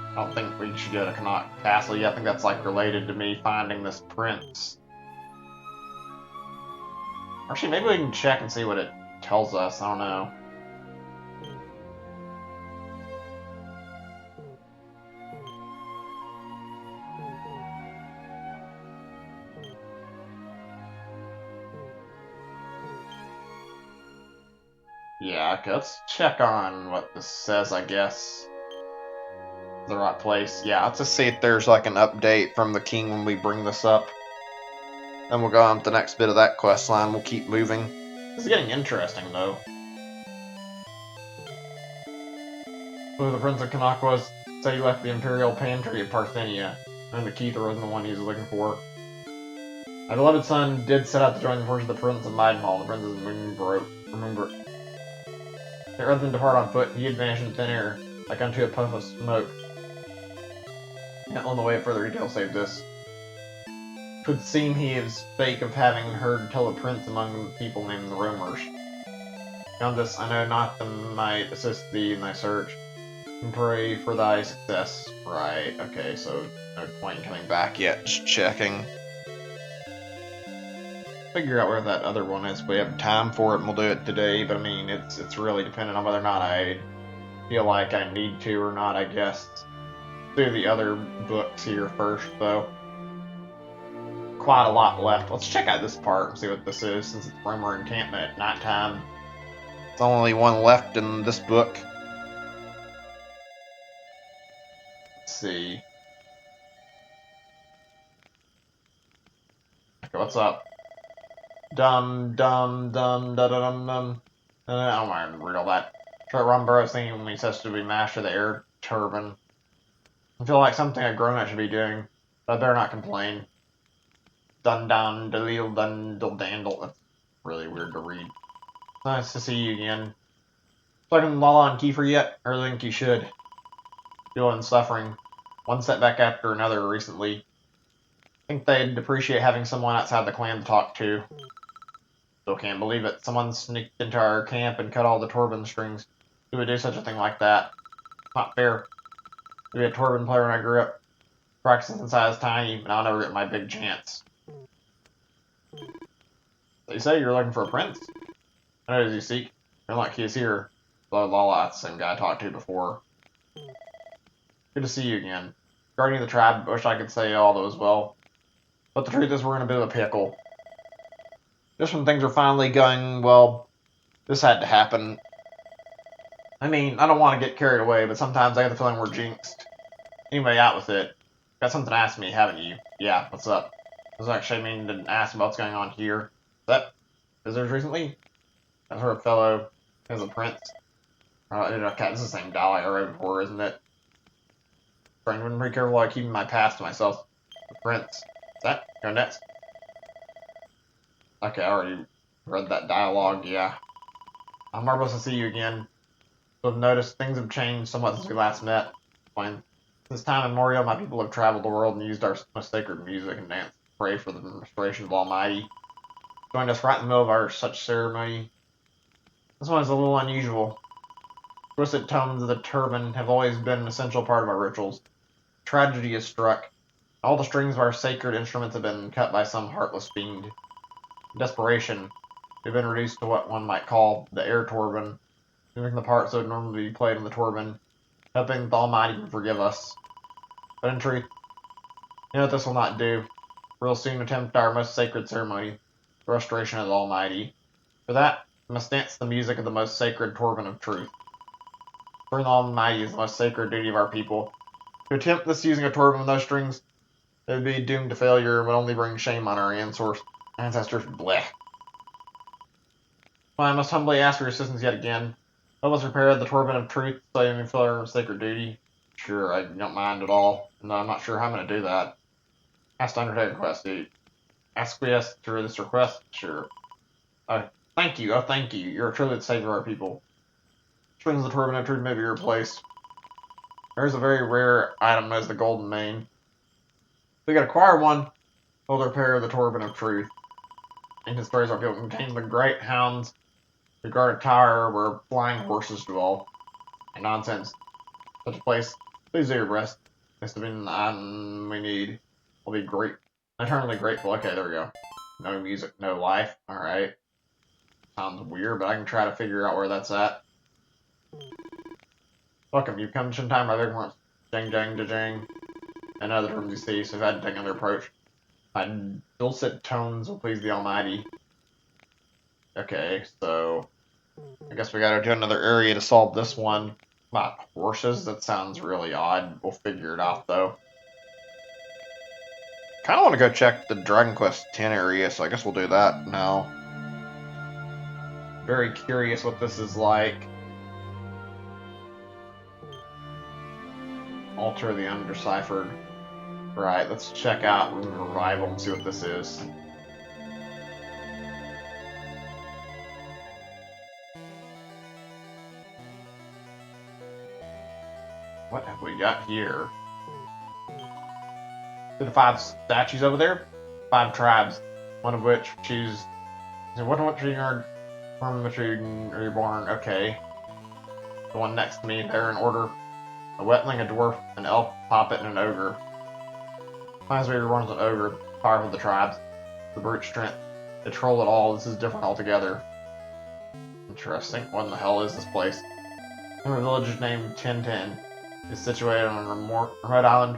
I don't think we should go to Connaught Castle yet. I think that's like related to me finding this prince. Actually, maybe we can check and see what it tells us. I don't know. Yeah, okay, let's check on what this says, I guess. The right place. Yeah, let's just see if there's like an update from the king when we bring this up. Then we'll go on to the next bit of that quest line. We'll keep moving. This is getting interesting, though. Who the Prince of Connaught was, say he left the Imperial Pantry at Parthenia. And the Keith wasn't the one he was looking for. My beloved son did set out to join the forces of the Prince of Maidenhall. The Prince's moon broke. Remember, rather than depart on foot, he had vanished in thin air, like unto a puff of smoke. Yet on the way further detail save this. 'Twould seem he was spake of having heard tell a prince among the people named the Roamers. Beyond this, I know not that might assist thee in thy search, and pray for thy success. Right, okay, so no point in coming back yet, just checking. Figure out where that other one is. If we have time for it, and we'll do it today, but I mean, it's really dependent on whether or not I feel like I need to or not, I guess. Do the other books here first, though. Quite a lot left. Let's check out this part and see what this is, since it's Rumor Encampment at nighttime. There's only one left in this book. Let's see. Okay, what's up? Dum dum dum da da dum dum. I don't want to read all that. Try Ron Burroughs thinking when he says to be master of the air turbine. I feel like something a grown-up should be doing, but I better not complain. Dun dun daleel dun dil dandle. That's really weird to read. Nice to see you again. Talking Lala and Kiefer yet? I really think you should. Feeling suffering. One setback after another recently. I think they'd appreciate having someone outside the clan to talk to. Still can't believe it. Someone sneaked into our camp and cut all the Torben strings. Who would do such a thing like that? Not fair. To be a Torben player when I grew up. Practicing since I was tiny, but I'll never get my big chance. So you say you're looking for a prince? I know you seek. You're like he is here. Lala, that's the same guy I talked to before. Good to see you again. Regarding the tribe, I wish I could say all those well. But the truth is we're in a bit of a pickle. Just when things are finally going, well, this had to happen. I mean, I don't want to get carried away, but sometimes I get the feeling we're jinxed. Anyway, out with it. Got something to ask me, haven't you? Yeah, what's up? I was actually meaning to ask about what's going on here. That visitors recently? I've heard a fellow as a prince. Okay, this is the same dialogue I read before, isn't it? I've been pretty careful about keeping my past to myself. The prince. That? Go next. Okay, I already read that dialogue, yeah. I'm marvelous to see you again. So I've noticed things have changed somewhat since we last met. Fine. Since time immemorial, my people have traveled the world and used our most sacred music and dance to pray for the restoration of Almighty. Joined us right in the middle of our such ceremony. This one is a little unusual. Twisted tones of the turban have always been an essential part of our rituals. Tragedy has struck. All the strings of our sacred instruments have been cut by some heartless fiend. In desperation, we've been reduced to what one might call the air torban, moving the parts that would normally be played on the torban, hoping the Almighty can forgive us. But in truth, you know what this will not do. We'll soon attempt our most sacred ceremony, the restoration of the Almighty. For that, we must dance the music of the most sacred torban of truth. Serving the Almighty is the most sacred duty of our people. To attempt this using a torban with no strings, it would be doomed to failure and would only bring shame on our ancestors. Blech. Well, I must humbly ask for your assistance yet again. Help us repair the torban of truth so you may fulfill our sacred duty. Sure, I don't mind at all. No, I'm not sure how I'm going to do that. Ask to undertake a request, dude. Ask us through this request? Sure. Thank you. Oh, thank you. You're truly the savior of our people. Strings of the torban of truth may be replaced. There's a very rare item known as the golden mane. If we could acquire one, we'll repair the torban of truth. Ancient stories are people contain the great hounds who guard a tower where flying horses dwell. And nonsense. Such a place, please do your best. Must have been the item we need. We'll be great. Eternally grateful. Okay, there we go. No music, no life. Alright. Sounds weird, but I can try to figure out where that's at. Welcome, you've come to time by big once. Jang jang da jang. And other terms you see, so I've had to take another approach. My dulcet tones will please the Almighty. Okay, so I guess we gotta do another area to solve this one. About horses? That sounds really odd. We'll figure it out though. Kinda wanna go check the Dragon Quest X area, so I guess we'll do that now. Very curious what this is like. Altar of the Undeciphered. Right, let's check out Revival and see what this is. What have we got here? See the 5 statues over there? 5 tribes, one of which choose. What tree are from the tree are you born? Okay. The one next to me, they're in order: a wetling, a dwarf, an elf, poppet, and an ogre. Reminds me you're born as an ogre, powerful of the tribes, the brute strength. They troll it all. This is different altogether. Interesting. What in the hell is this place? A village named Tickington is situated on a remote island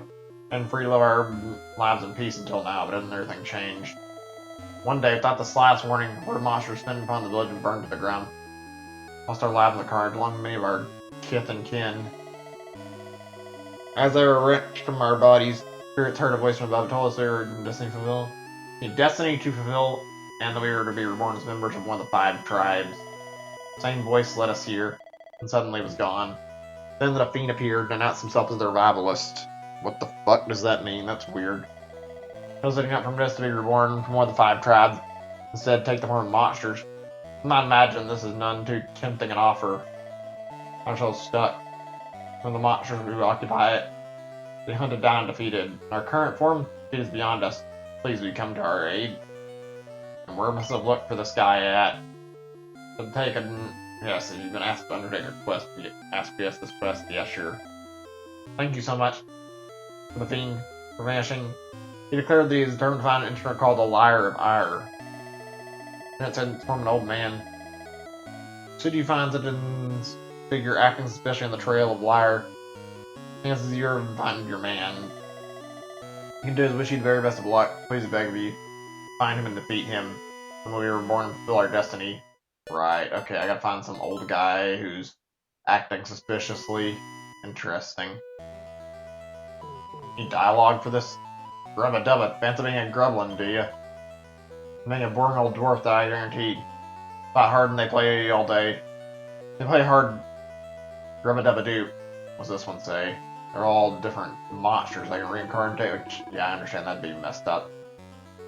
and free to live our lives in peace until now, but then everything changed. One day, without the slightest warning, horde monsters descended upon the village and burned to the ground. Lost our lives in the carnage, along with many of our kith and kin. As they were wrenched from our bodies, spirits heard a voice from above, told us they were destiny to fulfill, and that we were to be reborn as members of one of the 5 tribes. The same voice led us here, and suddenly was gone. Then the fiend appeared and announced himself as the revivalist. What the fuck does that mean? That's weird. Those that not permit us to be reborn from one of the 5 tribes, instead take the form of monsters. I'm not imagining this is none too tempting an offer. I'm so stuck. When the monsters who occupy it, they hunted down and defeated. Our current form is beyond us. Please will you come to our aid? And where must I look for this guy at? To take a... Yes, if you've been asked to undertake a quest, ask yes this quest, yeah, sure. Thank you so much for the fiend for vanishing. He declared that he is determined to find an instrument called the Lyre of Ire. And it said from an old man. Should you find that in figure acting suspicious on the trail of Lyre, chances you're finding your man. You can do is wish you the very best of luck. Please beg of you, find him and defeat him. When we were born and fulfill our destiny. Right, okay, I gotta find some old guy who's acting suspiciously. Interesting. Any dialogue for this? Grubba dubba, fancy being a grublin, do ya? Being a boring old dwarf that I guaranteed. Fight hard and they play all day. They play hard. Grubba dubba doo. What's this one say? They're all different monsters they can reincarnate, which, yeah, I understand that'd be messed up.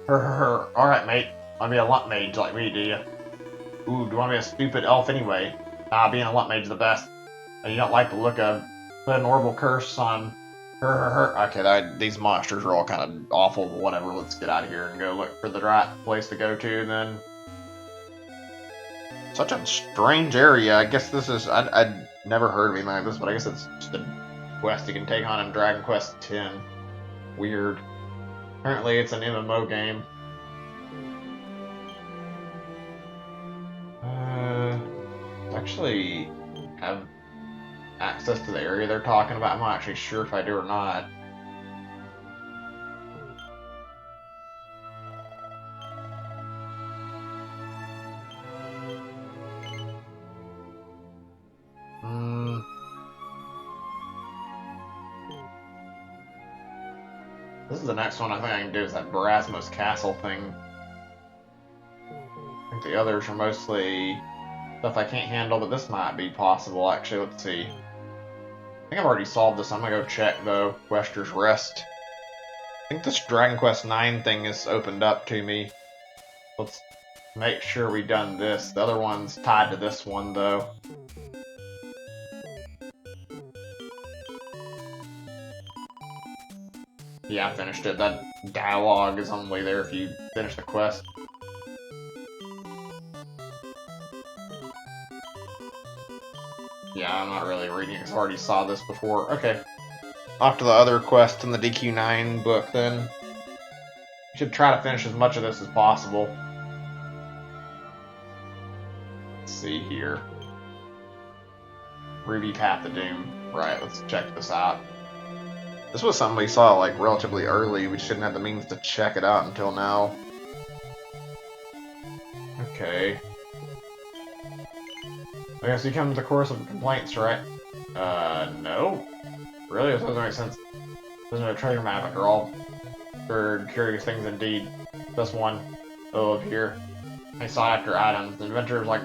Alright, mate. Wanna be a lump mage like me, do ya? Ooh, do you want to be a stupid elf anyway? Nah, being a lump mage is the best. You don't like the look of. Put an orbital curse on. Okay, these monsters are all kind of awful, but whatever. Let's get out of here and go look for the right place to go to, then. Such a strange area. I guess this is. I'd never heard of anything like this, but I guess it's just a quest you can take on in Dragon Quest X. Weird. Apparently, it's an MMO game. Actually have access to the area they're talking about. I'm not actually sure if I do or not. This is the next one I think I can do is that Barasmus Castle thing. I think the others are mostly stuff I can't handle, but this might be possible, actually. Let's see. I think I've already solved this. I'm gonna go check, though. Quester's Rest. I think this Dragon Quest IX thing is opened up to me. Let's make sure we've done this. The other one's tied to this one, though. Yeah, I finished it. That dialogue is only there if you finish the quest. Yeah, I'm not really reading it because I already saw this before. Okay. Off to the other quest in the DQ9 book, then. Should try to finish as much of this as possible. Let's see here. Ruby Path of Doom. Right, let's check this out. This was something we saw, like, relatively early. We just didn't have the means to check it out until now. Okay. I guess you come to the course of complaints, right? No. Really? This doesn't make sense. There's no treasure map after all. For curious things indeed. This one. Oh, here. I sought after items. The adventurers like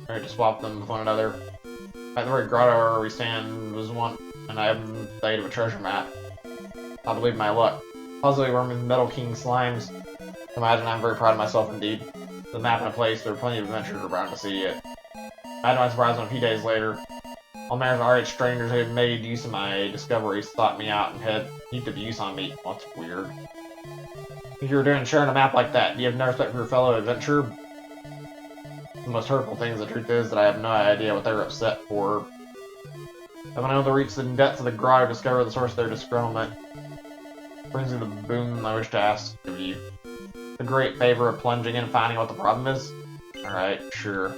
to swap them with one another. At the very grotto where we stand was one, and I haven't played of a treasure map. I believe my luck. puzzly worm Metal King slimes. Imagine I'm very proud of myself indeed. The map in a place, there are plenty of adventures around to see it. Imagine my surprise when a few days later, all manner of RH strangers who had made use of my discoveries sought me out and had heaped abuse on me. Well, that's weird. If you were doing sharing a map like that, do you have no respect for your fellow adventurer? The most hurtful thing is the truth is that I have no idea what they were upset for. I've been able to reach the depths of the grotto to discover the source of their disgruntlement. Brings me the boon I wish to ask of you. The great favor of plunging in and finding out what the problem is? Alright, sure.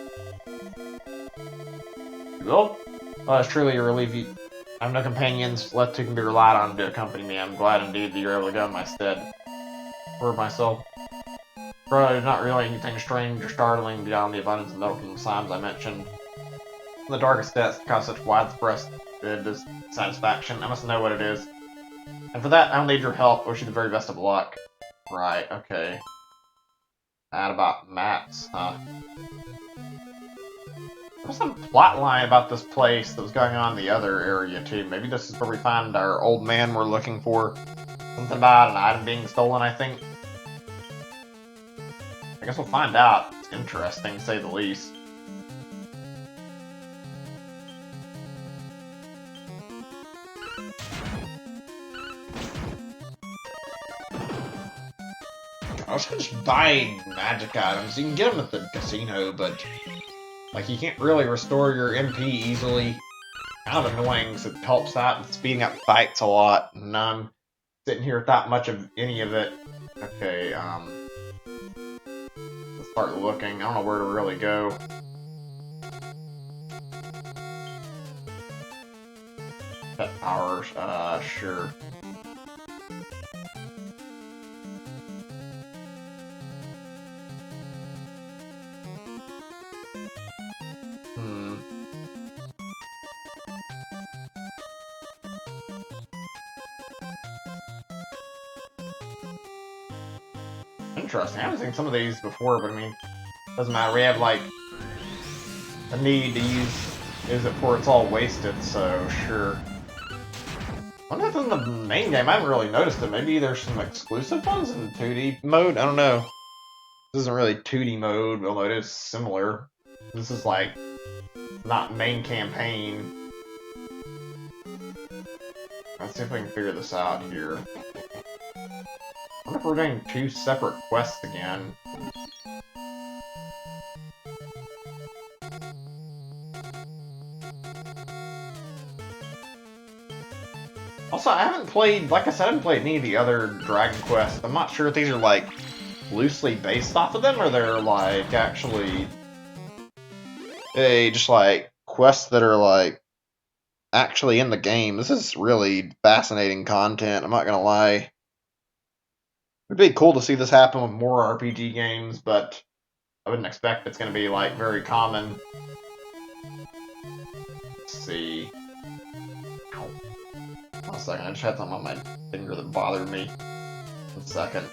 You will? Well, it's truly a relief. I have no companions left who can be relied on to accompany me. I'm glad indeed that you're able to go in my stead. For myself. Probably not really anything strange or startling beyond the abundance of Metal King slimes I mentioned. In the darkest depths cause such widespread dissatisfaction. I must know what it is. And for that, I'll need your help. I wish you the very best of luck. Right, okay. That about maps, huh? There's some plot line about this place that was going on in the other area, too. Maybe this is where we find our old man we're looking for. Something about an item being stolen, I think. I guess we'll find out. It's interesting, to say the least. I was gonna just buy magic items. You can get them at the casino, but like you can't really restore your MP easily. Kind of annoying because it helps out with speeding up fights a lot. And I'm sitting here without much of any of it. Okay, let's start looking. I don't know where to really go. Pet powers, sure. Interesting. I haven't seen some of these before, but I mean, doesn't matter. We have like a need to use it before it's all wasted, so sure. I wonder if in the main game I haven't really noticed it. Maybe there's some exclusive ones in 2D mode. I don't know. This isn't really 2D mode, although it is similar. This is like not main campaign. Let's see if we can figure this out here. I wonder if we're doing 2 separate quests again. Also, I haven't played, like I said, I haven't played any of the other Dragon Quests. I'm not sure if these are, like, loosely based off of them, or they're, like, actually... just, like, quests that are, like, actually in the game. This is really fascinating content, I'm not gonna lie. It'd be cool to see this happen with more RPG games, but I wouldn't expect it's going to be, like, very common. Let's see. Ow. One second, I just had something on my finger that bothered me. 1 second.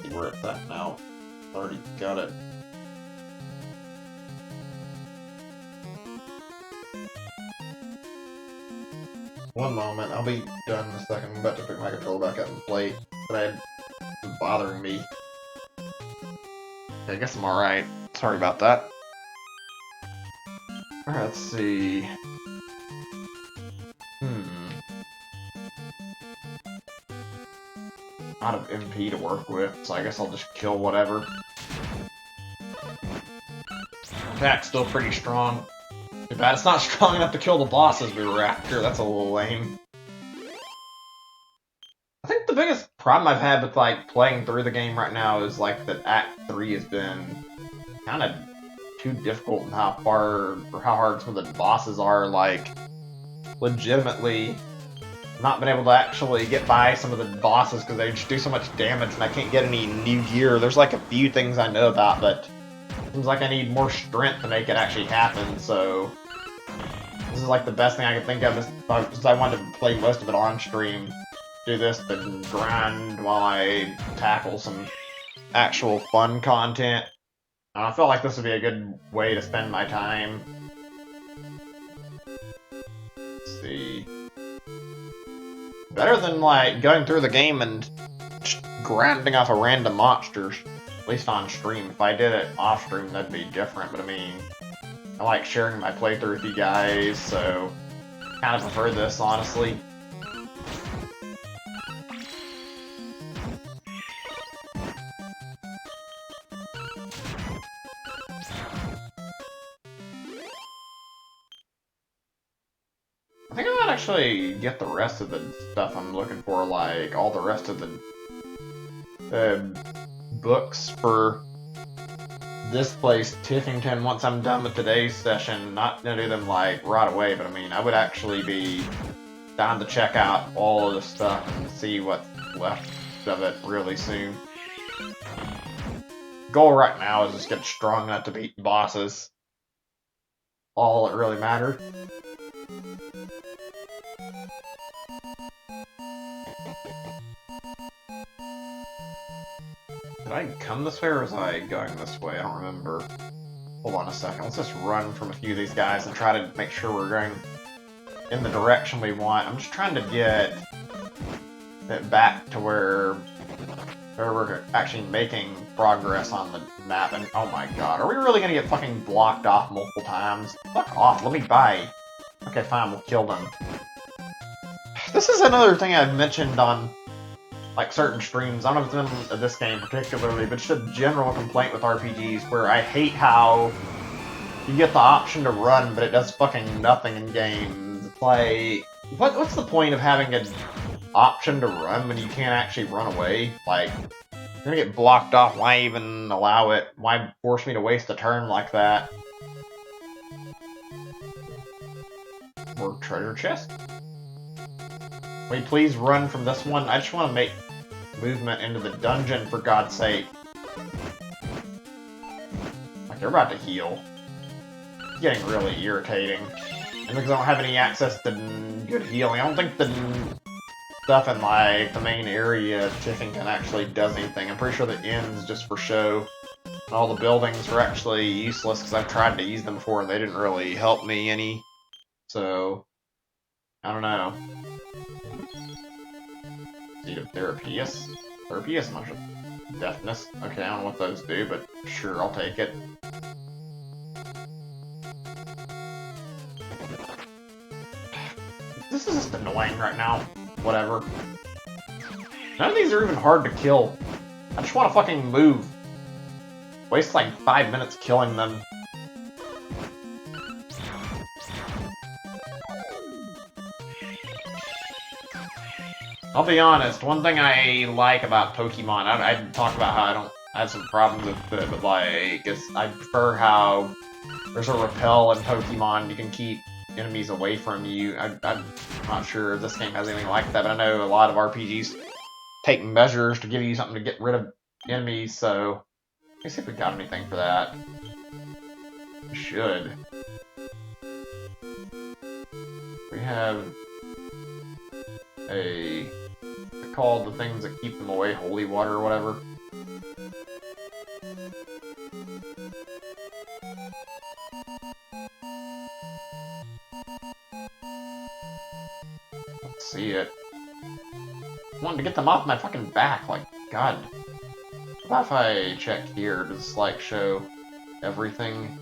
See where it's at now. Already got it. One moment, I'll be done in a second. I'm about to pick my controller back up and play. But it's bothering me. Okay, I guess I'm alright. Sorry about that. Alright, let's see. Out of MP to work with, so I guess I'll just kill whatever. Attack's still pretty strong. Too bad it's not strong enough to kill the bosses we were after. That's a little lame. I think the biggest problem I've had with, like, playing through the game right now is, like, that Act 3 has been kind of too difficult and how hard some of the bosses are, like, legitimately not been able to actually get by some of the bosses because they just do so much damage and I can't get any new gear. There's, like, a few things I know about, but it seems like I need more strength to make it actually happen, so this is, like, the best thing I can think of is because I wanted to play most of it on stream. Do this, then grind while I tackle some actual fun content. I felt like this would be a good way to spend my time. Let's see. Better than, like, going through the game and just grinding off a random monsters. At least on stream. If I did it off stream, that'd be different, but I mean, I like sharing my playthrough with you guys, so kind of prefer this, honestly. I think I might actually get the rest of the stuff I'm looking for, like all the rest of the books for this place, Tickington, once I'm done with today's session. Not gonna do them like right away, but I mean, I would actually be down to check out all of the stuff and see what's left of it really soon. Goal right now is just get strong enough to beat bosses. All that really matters. Did I come this way or was I going this way? I don't remember. Hold on a second. Let's just run from a few of these guys and try to make sure we're going in the direction we want. I'm just trying to get it back to where we're actually making progress on the map. And oh my god, are we really gonna get fucking blocked off multiple times? Fuck off, let me by. Okay, fine, we'll kill them. This is another thing I've mentioned on like certain streams. I don't know if it's been this game particularly, but just a general complaint with RPGs where I hate how you get the option to run, but it does fucking nothing in games. It's like, what's the point of having an option to run when you can't actually run away? Like, you're gonna get blocked off, why even allow it? Why force me to waste a turn like that? More treasure chest? Will you please run from this one? I just want to make movement into the dungeon, for God's sake. Like, they're about to heal. It's getting really irritating. And because I don't have any access to good healing, I don't think the stuff in, like, the main area of Tickington actually does anything. I'm pretty sure the inn's just for show. And all the buildings are actually useless, because I've tried to use them before and they didn't really help me any. So, I don't know. Seed of Therapius? Therapius, much of deafness. Okay, I don't know what those do, but sure, I'll take it. This is just annoying right now. Whatever. None of these are even hard to kill. I just want to fucking move. Waste like 5 minutes killing them. I'll be honest, one thing I like about Pokemon, I talk about how I have some problems with it, but like, I prefer how there's a repel in Pokemon, you can keep enemies away from you. I'm not sure if this game has anything like that, but I know a lot of RPGs take measures to give you something to get rid of enemies, so let me see if we got anything for that. We should. We have a... called the things that keep them away, holy water or whatever. Let's see it. I wanted to get them off my fucking back, like, god. What if I check here? Does this, like, show everything?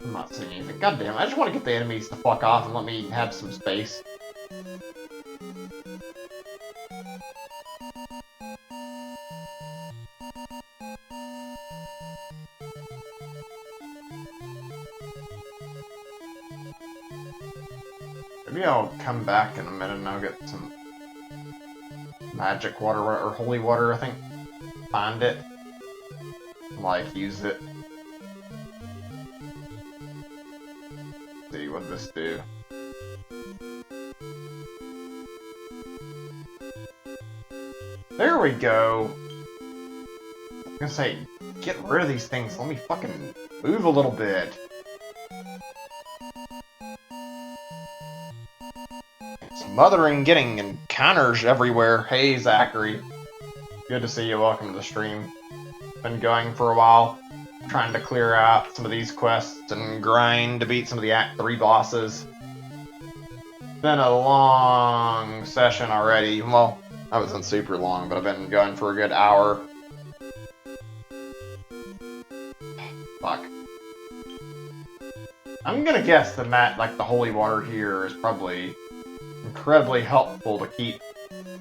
I'm not seeing anything. God damn, I just want to get the enemies to fuck off and let me have some space. Maybe I'll come back in a minute and I'll get some magic water, or holy water, I think. Find it. Like, use it. See what this do. There we go. I'm gonna say, get rid of these things. Let me fucking move a little bit. Smothering getting encounters everywhere. Hey, Zachary. Good to see you. Welcome to the stream. Been going for a while, trying to clear out some of these quests and grind to beat some of the Act 3 bosses. Been a long session already. Well, I wasn't super long, but I've been going for a good hour. Fuck. I'm gonna guess that like the holy water here is probably incredibly helpful to keep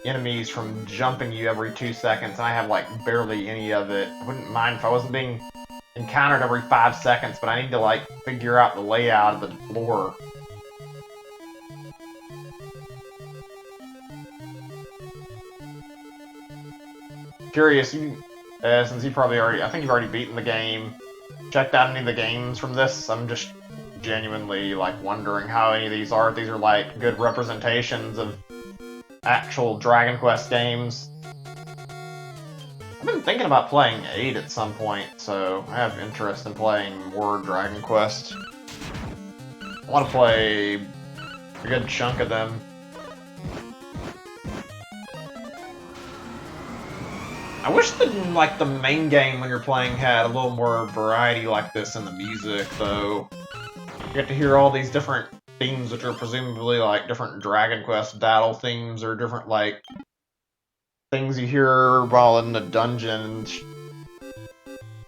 enemies from jumping you every 2 seconds, and I have like barely any of it. I wouldn't mind if I wasn't being encountered every 5 seconds, but I need to like figure out the layout of the floor. Curious, since you probably already, I think you've already beaten the game, checked out any of the games from this. I'm just genuinely like wondering how any of these are. If these are like good representations of actual Dragon Quest games. I've been thinking about playing 8 at some point, so I have interest in playing more Dragon Quest. I want to play a good chunk of them. I wish that like the main game when you're playing had a little more variety like this in the music, though. You get to hear all these different themes, which are presumably like different Dragon Quest battle themes or different like things you hear while in the dungeon.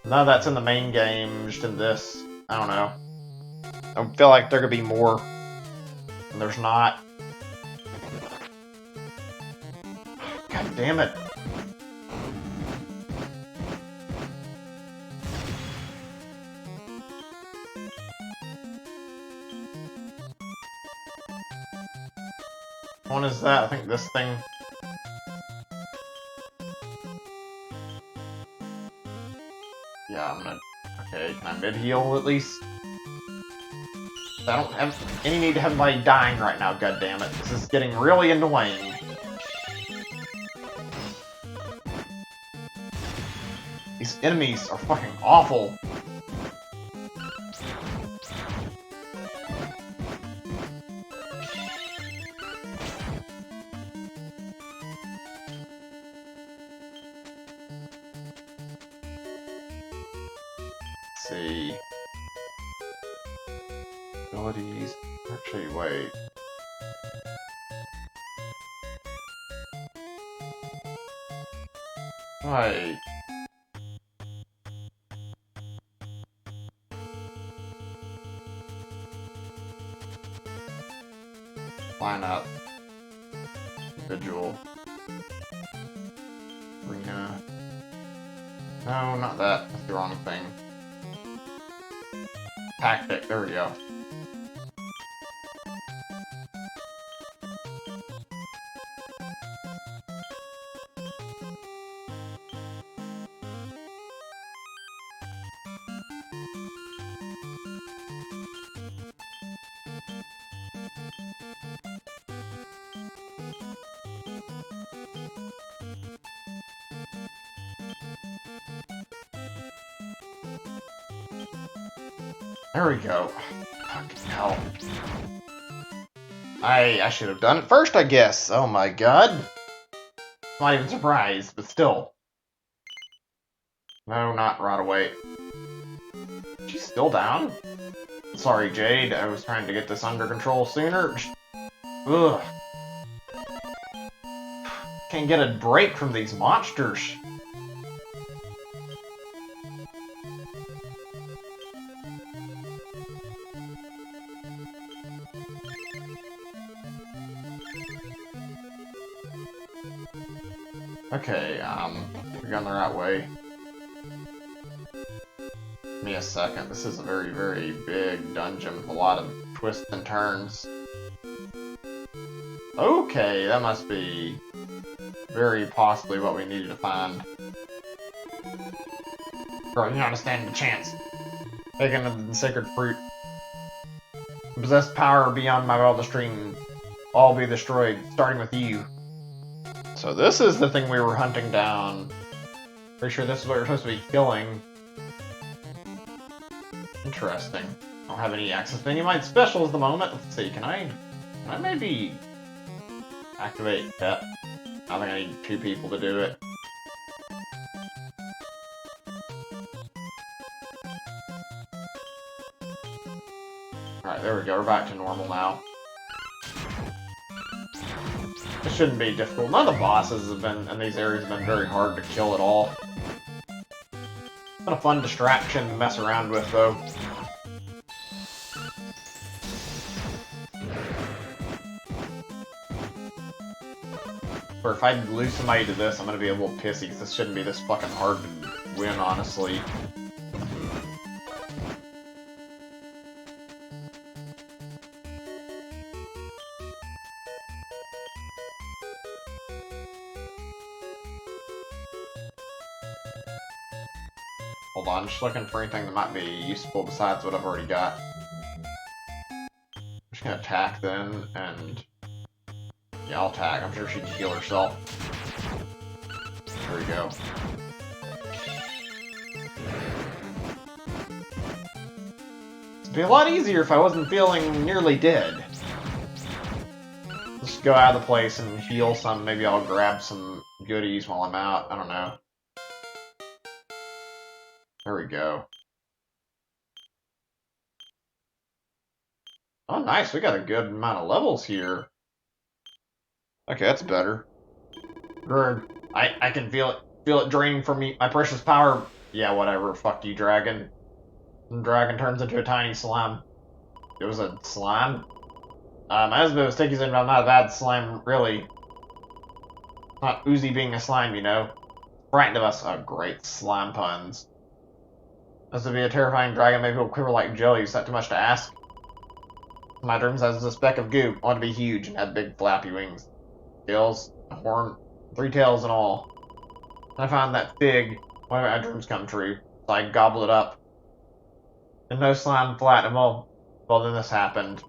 None of that's in the main game, just in this. I don't know. I feel like there could be more, and there's not. God damn it. One is that, I think this thing. Yeah, I'm gonna... Okay, can I mid-heal at least? I don't have any need to have anybody dying right now, goddammit. This is getting really annoying. These enemies are fucking awful. See. Abilities. Actually, wait. Wait. Line up. Individual. Arena. No, not that. That's the wrong thing. Tactic, there we go. There we go. Fucking hell. I should have done it first, I guess. Oh my god. I'm not even surprised, but still. No, not right away. She's still down? Sorry, Jade. I was trying to get this under control sooner. Ugh. Can't get a break from these monsters. Okay, we're going the right way. Give me a second. This is a very, very big dungeon with a lot of twists and turns. Okay, that must be very possibly what we needed to find. Bro, you're not standing a chance. Taking the sacred fruit. Possess power beyond my wildest dreams. All be destroyed, starting with you. So this is the thing we were hunting down. Pretty sure this is what we're supposed to be killing. Interesting. I don't have any access to any of my specials at the moment. Let's see, can I maybe Activate pet. I think I need 2 people to do it. Alright, there we go. We're back to normal now. It shouldn't be difficult. None of the bosses have been in these areas have been very hard to kill at all. It's been a fun distraction to mess around with, though. Or if I lose somebody to this, I'm gonna be a little pissy, because this shouldn't be this fucking hard to win, honestly. Hold on, just looking for anything that might be useful besides what I've already got. I'm just gonna attack then, and... yeah, I'll attack. I'm sure she can heal herself. There we go. It'd be a lot easier if I wasn't feeling nearly dead. Just go out of the place and heal some. Maybe I'll grab some goodies while I'm out. I don't know. There we go. Oh, nice. We got a good amount of levels here. Okay, that's better. Good. I can feel it. Feel it draining from me. My precious power. Yeah, whatever. Fuck you, dragon. And dragon turns into a tiny slime. It was a slime? My husband was Tickington, but I'm not a bad slime, really. Not Uzi being a slime, you know. Frightened of us. Oh, great. Slime puns. This would be a terrifying dragon, maybe it'll quiver like jelly. Is that too much to ask? My dreams has a speck of goo. I want to be huge and have big flappy wings. Tails, a horn, 3 tails in all. I found that fig. One of my dreams come true. So I gobbled it up. And no slime flat. And well, then this happened.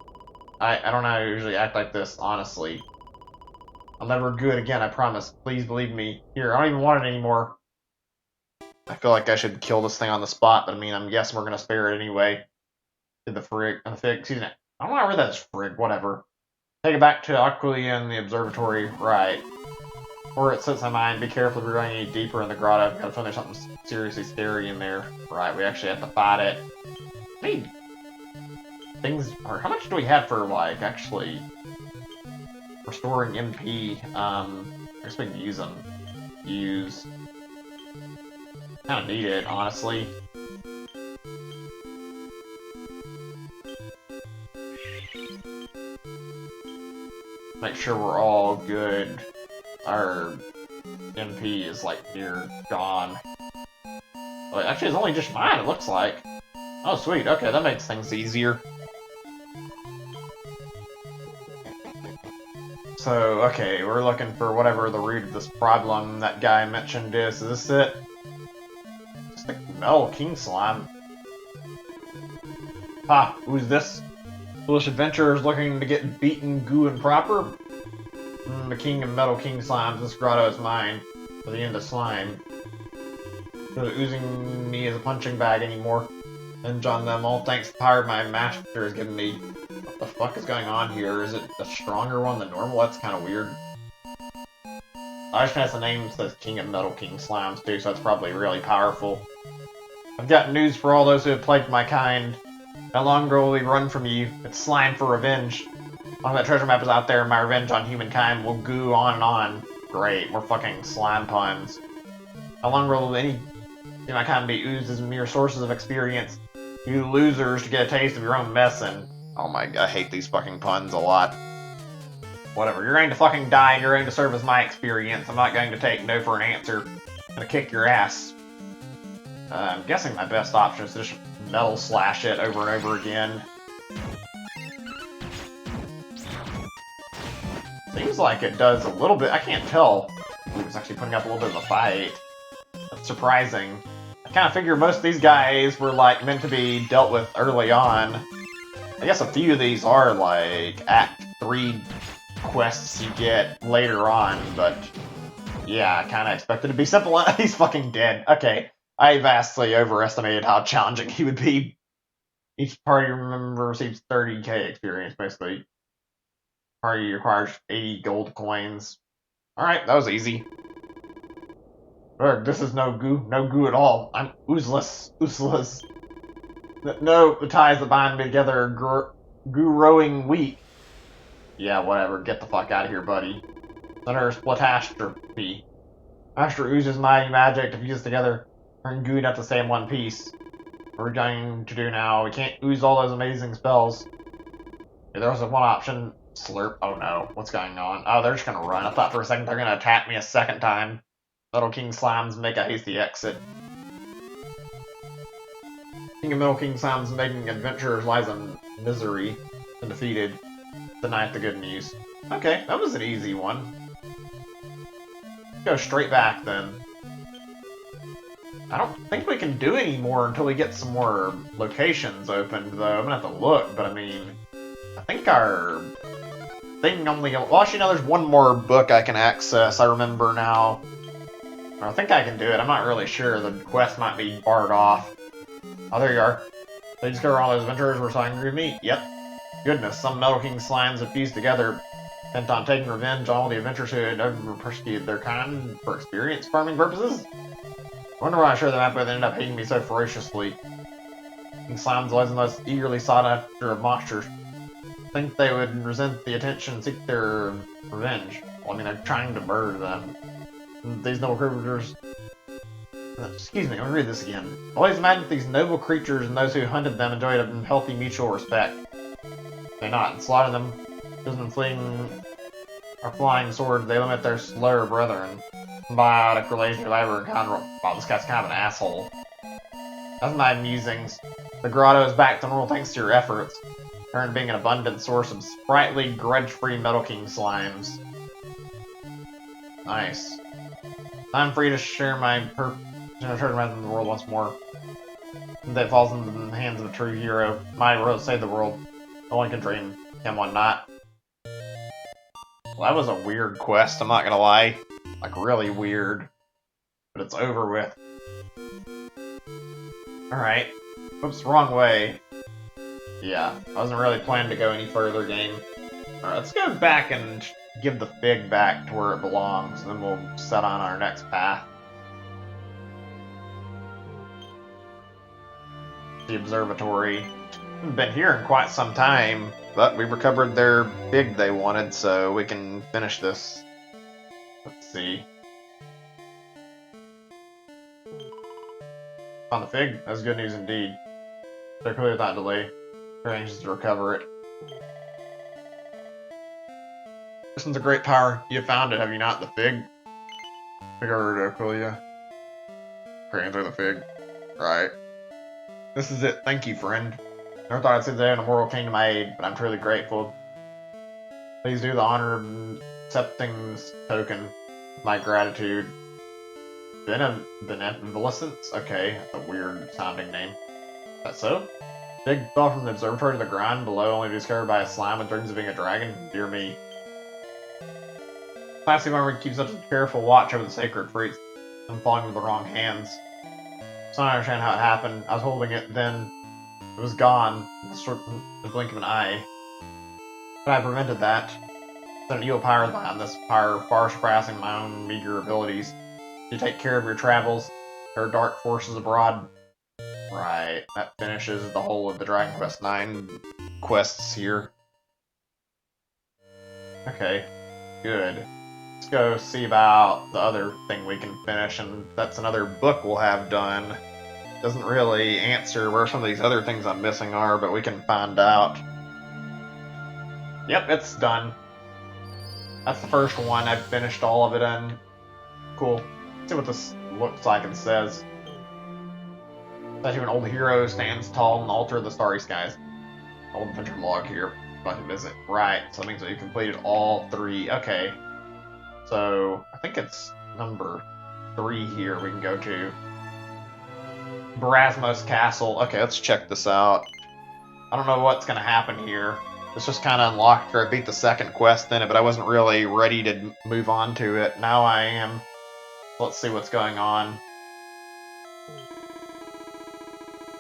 I don't know how to usually act like this, honestly. I'll never do it again, I promise. Please believe me. Here, I don't even want it anymore. I feel like I should kill this thing on the spot, but I mean, I'm guessing we're gonna spare it anyway. Did the frig, excuse me. I don't know where that is, frig, whatever. Take it back to Aquila in the observatory, right. Or it slips my mind, be careful if you're going any deeper in the grotto. I've got a feeling there's something seriously scary in there. Right, we actually have to fight it. Hey, things are, how much do we have for, like, actually restoring MP? I guess we can use them. Use. Kind of need it, honestly. Make sure we're all good. Our MP is like near gone. Well, actually, it's only just mine, it looks like. Oh, sweet. Okay, that makes things easier. So, okay, we're looking for whatever the root of this problem that guy mentioned is. Is this it? It's the Metal King Slime. Ha! Who's this? Foolish adventurers looking to get beaten goo and proper? The king of Metal King Slimes, this grotto is mine. For the end of slime. Not oozing me as a punching bag anymore. And on them, all thanks to the power my master has given me. What the fuck is going on here? Is it a stronger one than normal? That's kind of weird. I just has the name says King of Metal King Slimes too, so it's probably really powerful. I've got news for all those who have plagued my kind. How long will we run from you? It's slime for revenge. Long that treasure map is out there, my revenge on humankind will goo on and on. Great, we're fucking slime puns. How long will any humankind be oozed as mere sources of experience? You losers to get a taste of your own medicine. Oh my god, I hate these fucking puns a lot. Whatever, you're going to fucking die and you're going to serve as my experience. I'm not going to take no for an answer. I'm gonna kick your ass. I'm guessing my best option is to just metal slash it over and over again. Seems like it does a little bit. I can't tell. Ooh, it's actually putting up a little bit of a fight. That's surprising. I kind of figure most of these guys were like meant to be dealt with early on. I guess a few of these are like Act 3 quests you get later on, but yeah, I kind of expected it to be simple. He's fucking dead. Okay, I vastly overestimated how challenging he would be. Each party member receives 30k experience, basically. Party requires 80 gold coins. Alright, that was easy. Berg, this is no goo at all. I'm oozless. No, the ties that bind me together are goo-rowing weak. Yeah, whatever, get the fuck out of here, buddy. Center Splatastrophe. Master oozes mighty magic to fuse together, turn goo not to stay in one piece. What we're going to do now, we can't ooze all those amazing spells. If there was one option, slurp. Oh no, what's going on? Oh, they're just gonna run. I thought for a second they're gonna attack me a second time. Metal King Slimes make a hasty exit. King of Metal King Slimes making adventurers lies in misery and defeated. Tonight the good news. Okay, that was an easy one. Go straight back then. I don't think we can do any more until we get some more locations opened, though. I'm gonna have to look, but I mean, I think our thing only. Well, actually, no, there's one more book I can access. I remember now. I think I can do it. I'm not really sure. The quest might be barred off. Oh, there you are. They discover all those adventurers were so angry with me. Yep. Goodness, some Metal King slimes have fused together, bent on taking revenge on all the adventurers who had ever persecuted their kind for experience farming purposes. I wonder why I shared the map, but they ended up hating me so ferociously. King slimes always the most eagerly sought after of monsters. Think they would resent the attention and seek their revenge. Well, I mean, they're trying to murder them. These noble creatures. Excuse me, let me read this again. Always imagined these noble creatures and those who hunted them enjoyed a healthy mutual respect. They not slaughter them. Because in fleeing or flying sword, they limit their slower brethren. Symbiotic relation if I ever encounter. Wow, this guy's kind of an asshole. That's my musings. The grotto is back to normal thanks to your efforts. Turn being an abundant source of sprightly, grudge-free Metal King slimes. Nice. I'm free to share my return in the world once more. That falls into the hands of a true hero. My world save the world. No one can dream. Him one not. Well, that was a weird quest, I'm not gonna lie. Like, really weird. But it's over with. Alright. Oops, wrong way. Yeah, I wasn't really planning to go any further, game. Alright, let's go back and give the fig back to where it belongs, and then we'll set on our next path. The observatory. Haven't been here in quite some time, but we recovered their fig they wanted, so we can finish this. Let's see. On the fig, that's good news indeed. They're clearly without delay. They're anxious to recover it. This one's a great power. You have found it, have you not? The fig? Figure Aquilia. Answer the fig. Right. This is it. Thank you, friend. Never thought I'd sit there in a mortal came to my aid, but I'm truly grateful. Please do the honor of accepting this token of my gratitude. Benevolence? Okay, that's a weird sounding name. Is that so? Dig fell from the observatory to the ground below, only to be discovered by a slime with dreams of being a dragon? Dear me. Classy memory keeps such a careful watch over the sacred fruits. I'm falling into the wrong hands. So I don't understand how it happened. I was holding it, then it was gone in the blink of an eye. But I prevented that. There's an evil power behind this power, far surpassing my own meager abilities. You take care of your travels. There are dark forces abroad. Right, that finishes the whole of the Dragon Quest IX quests here. Okay, good. Let's go see about the other thing we can finish, and that's another book we'll have done. Doesn't really answer where some of these other things I'm missing are, but we can find out. Yep, it's done. That's the first one. I've finished all of it in. Cool. Let's see what this looks like and says. Statue of an old hero stands tall on the altar of the starry skies. Old adventure log here. About to visit. Right, so that means that you completed all 3. Okay. So, I think it's number 3 here we can go to. Barasmos Castle. Okay, let's check this out. I don't know what's going to happen here. This just kind of unlocked or I beat the second quest in it, but I wasn't really ready to move on to it. Now I am. Let's see what's going on.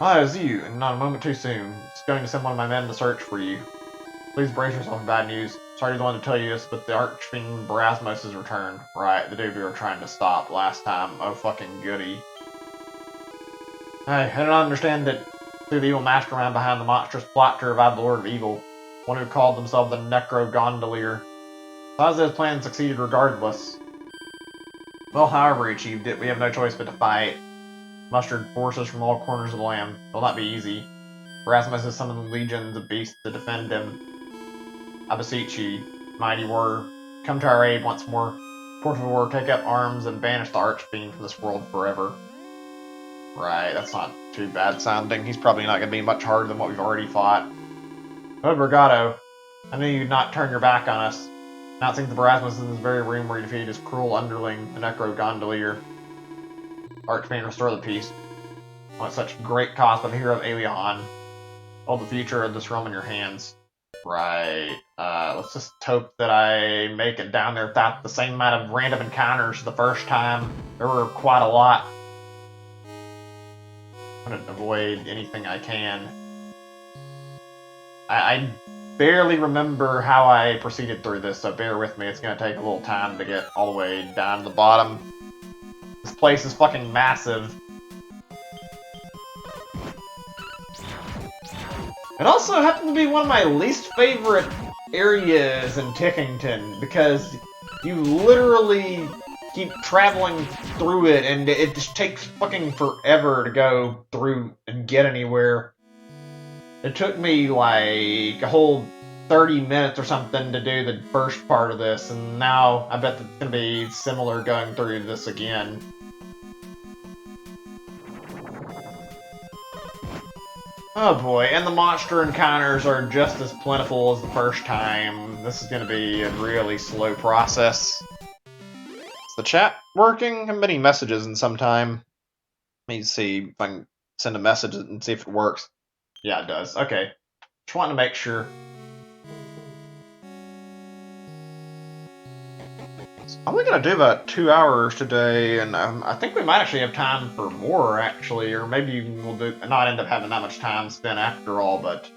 Ah, it was you, and not a moment too soon. Just going to send one of my men to search for you. Please brace yourself for bad news. Sorry to be the one to tell you this, but the Archfiend Barasmos has returned. Right, the dude we were trying to stop last time. Oh, fucking goody. I don't understand that through the evil mastermind behind the monstrous plot to revive the Lord of Evil, one who called themselves the Necro-Gondolier. His plan succeeded regardless. Well, however he achieved it, we have no choice but to fight. Mustered forces from all corners of the land. It will not be easy. Erasmus has summoned legions of beasts to defend him. I beseech ye, mighty warrior, come to our aid once more. Por favor, take up arms and banish the Archfiend from this world forever. Right, that's not too bad sounding. He's probably not going to be much harder than what we've already fought. Oh, Brigado, I knew you'd not turn your back on us. Announcing the Barasmus in this very room where he defeated his cruel underling, the Necro-Gondolier. Archfiend, restore the peace. On such great cost by the hero of Aelion. Hold the future of this realm in your hands. Right. Let's just hope that I make it down there without the same amount of random encounters the first time. There were quite a lot. I'm gonna avoid anything I can. I barely remember how I proceeded through this, so bear with me. It's gonna take a little time to get all the way down to the bottom. This place is fucking massive. It also happened to be one of my least favorite areas in Tickington, because you literally keep traveling through it, and it just takes fucking forever to go through and get anywhere. It took me like a whole 30 minutes or something to do the first part of this, and now I bet it's gonna be similar going through this again. Oh boy, and the monster encounters are just as plentiful as the first time. This is going to be a really slow process. Is the chat working? I haven't been any messages in some time. Let me see if I can send a message and see if it works. Yeah, it does. Okay. Just wanting to make sure. I'm only going to do about 2 hours today, and I think we might actually have time for more, actually, or maybe we'll not end up having that much time spent after all, but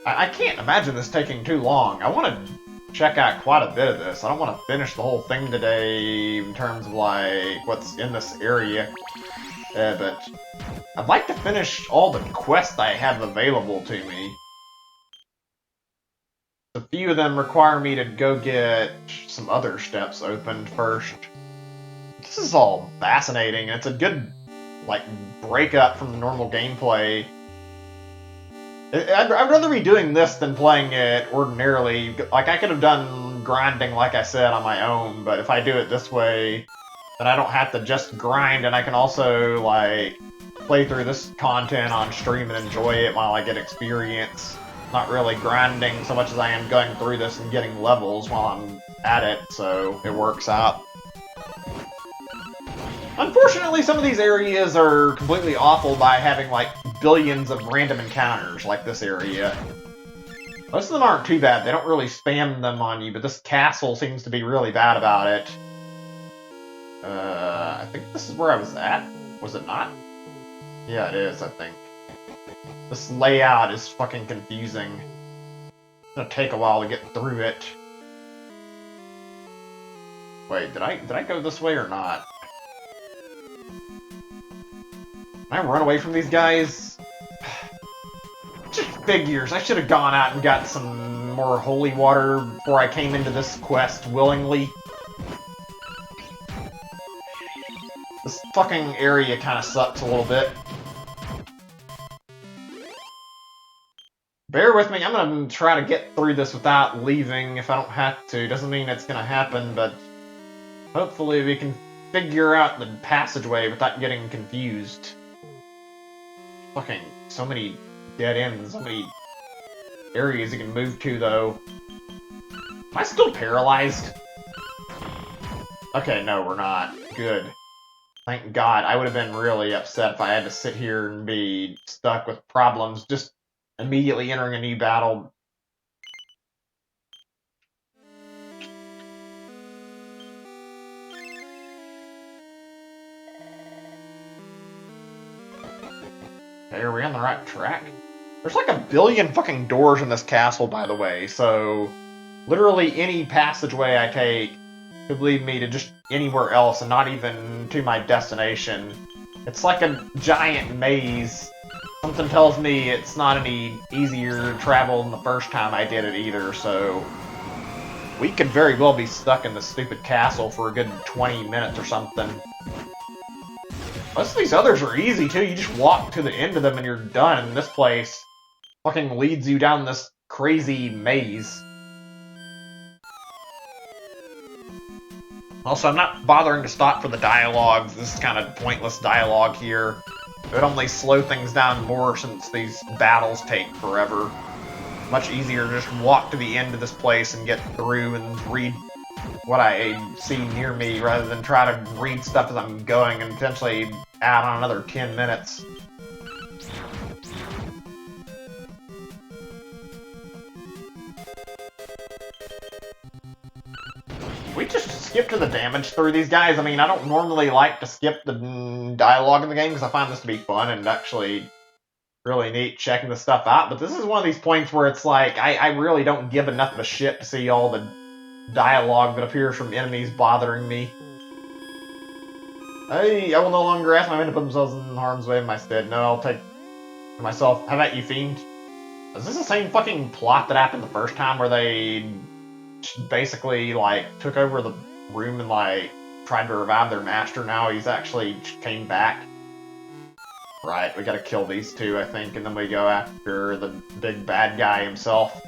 I can't imagine this taking too long. I want to check out quite a bit of this. I don't want to finish the whole thing today in terms of, like, what's in this area, but I'd like to finish all the quests I have available to me. A few of them require me to go get some other steps opened first. This is all fascinating, and it's a good, like, breakup from the normal gameplay. I'd rather be doing this than playing it ordinarily. Like, I could have done grinding, like I said, on my own, but if I do it this way, then I don't have to just grind, and I can also, like, play through this content on stream and enjoy it while I get experience. Not really grinding so much as I am going through this and getting levels while I'm at it, so it works out. Unfortunately, some of these areas are completely awful by having, like, billions of random encounters, like this area. Most of them aren't too bad. They don't really spam them on you, but this castle seems to be really bad about it. I think this is where I was at. Was it not? Yeah, it is, I think. This layout is fucking confusing. It's gonna take a while to get through it. Wait, did I go this way or not? Can I run away from these guys? Just figures. I should have gone out and got some more holy water before I came into this quest willingly. This fucking area kind of sucks a little bit. Bear with me, I'm gonna try to get through this without leaving if I don't have to. Doesn't mean it's gonna happen, but hopefully we can figure out the passageway without getting confused. Fucking so many dead ends, so many areas you can move to, though. Am I still paralyzed? Okay, no, we're not. Good. Thank God. I would have been really upset if I had to sit here and be stuck with problems just immediately entering a new battle. Okay, are we on the right track? There's like a billion fucking doors in this castle, by the way, so literally any passageway I take could lead me to just anywhere else and not even to my destination. It's like a giant maze. Something tells me it's not any easier to travel than the first time I did it either, so we could very well be stuck in this stupid castle for a good 20 minutes or something. Most of these others are easy too, you just walk to the end of them and you're done, and this place fucking leads you down this crazy maze. Also, I'm not bothering to stop for the dialogue. This is kind of pointless dialogue here. It would only slow things down more since these battles take forever. Much easier to just walk to the end of this place and get through and read what I see near me rather than try to read stuff as I'm going and potentially add on another 10 minutes. We just skip to the damage through these guys. I mean, I don't normally like to skip the dialogue in the game because I find this to be fun and actually really neat checking the stuff out, but this is one of these points where it's like, I really don't give enough of a shit to see all the dialogue that appears from enemies bothering me. Hey, I will no longer ask my men to put themselves in harm's way in my stead. No, I'll take myself. How about you, fiend? Is this the same fucking plot that happened the first time where they basically, like, took over the room and, like, tried to revive their master? Now he's actually came back. Right, we gotta kill these two, I think, and then we go after the big bad guy himself.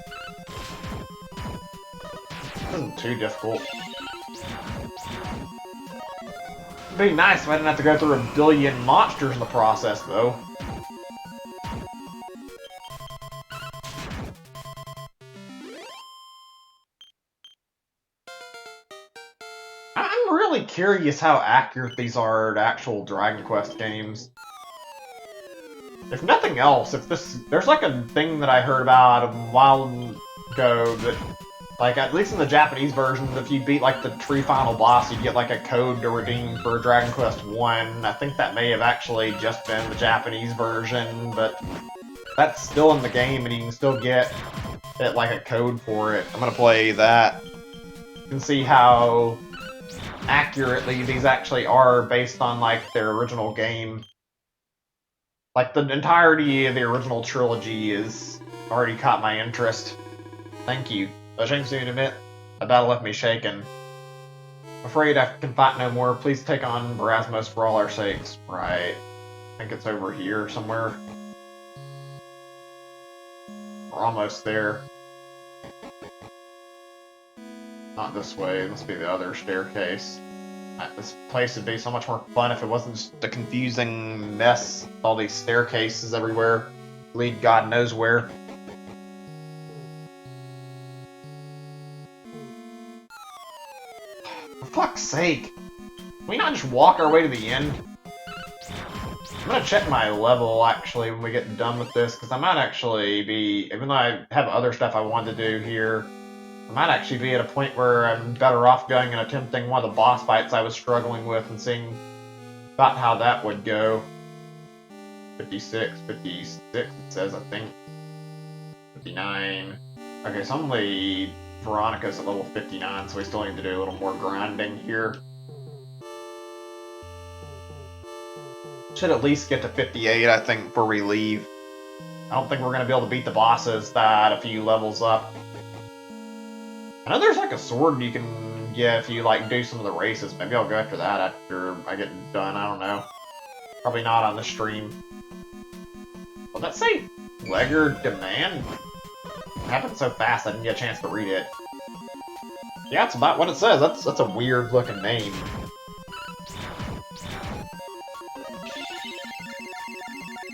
This isn't too difficult. It'd be nice if I didn't have to go through a billion monsters in the process, though. I'm really curious how accurate these are to actual Dragon Quest games. If nothing else, if there's like a thing that I heard about a while ago that, like, at least in the Japanese version, if you beat like the tree final boss, you'd get like a code to redeem for Dragon Quest 1. I think that may have actually just been the Japanese version, but that's still in the game and you can still get it like a code for it. I'm gonna play that. You can see how accurately these actually are based on like their original game. Like, the entirety of the original trilogy is already caught my interest. Thank you. But shame to admit, the battle left me shaken. I'm afraid I can fight no more. Please take on Barasmos for all our sakes. Right. I think it's over here somewhere. We're almost there. Not this way. It must be the other staircase. This place would be so much more fun if it wasn't just a confusing mess. All these staircases everywhere. Lead God knows where. For fuck's sake. Can we not just walk our way to the end? I'm gonna check my level, actually, when we get done with this, because I might actually be, even though I have other stuff I want to do here, I might actually be at a point where I'm better off going and attempting one of the boss fights I was struggling with and seeing about how that would go. 56, it says, I think. 59. Okay, so only Veronica's at level 59, so we still need to do a little more grinding here. Should at least get to 58, I think, before we leave. I don't think we're going to be able to beat the bosses that a few levels up. I know there's like a sword you can get if you like do some of the races. Maybe I'll go after that after I get done. I don't know. Probably not on the stream. Will that say Legger Demand? It happened so fast I didn't get a chance to read it. Yeah, that's about what it says. That's a weird looking name.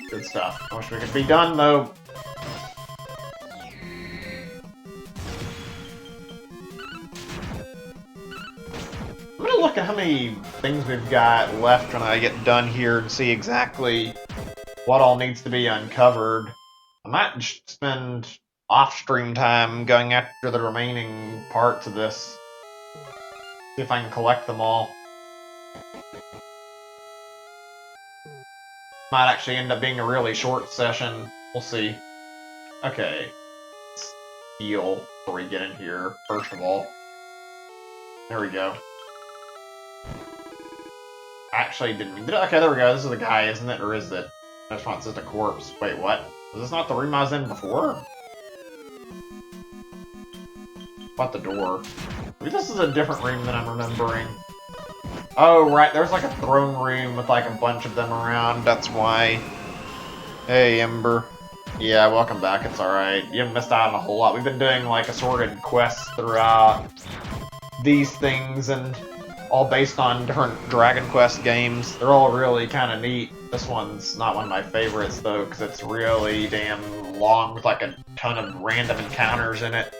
Good stuff. I wish we could be done though. I'm gonna look at how many things we've got left when I get done here and see exactly what all needs to be uncovered. I might just spend off-stream time going after the remaining parts of this. See if I can collect them all. Might actually end up being a really short session. We'll see. Okay. Let's heal before we get in here, first of all. There we go. Actually, didn't mean to. Okay, there we go. This is the guy, isn't it? Or is it? I just want just a corpse. Wait, what? Was this not the room I was in before? What the door? Maybe this is a different room than I'm remembering. Oh, right. There's like a throne room with like a bunch of them around. That's why. Hey, Ember. Yeah, welcome back. It's alright. You haven't missed out on a whole lot. We've been doing like assorted quests throughout these things and all based on different Dragon Quest games. They're all really kind of neat. This one's not one of my favorites though, because it's really damn long with like a ton of random encounters in it.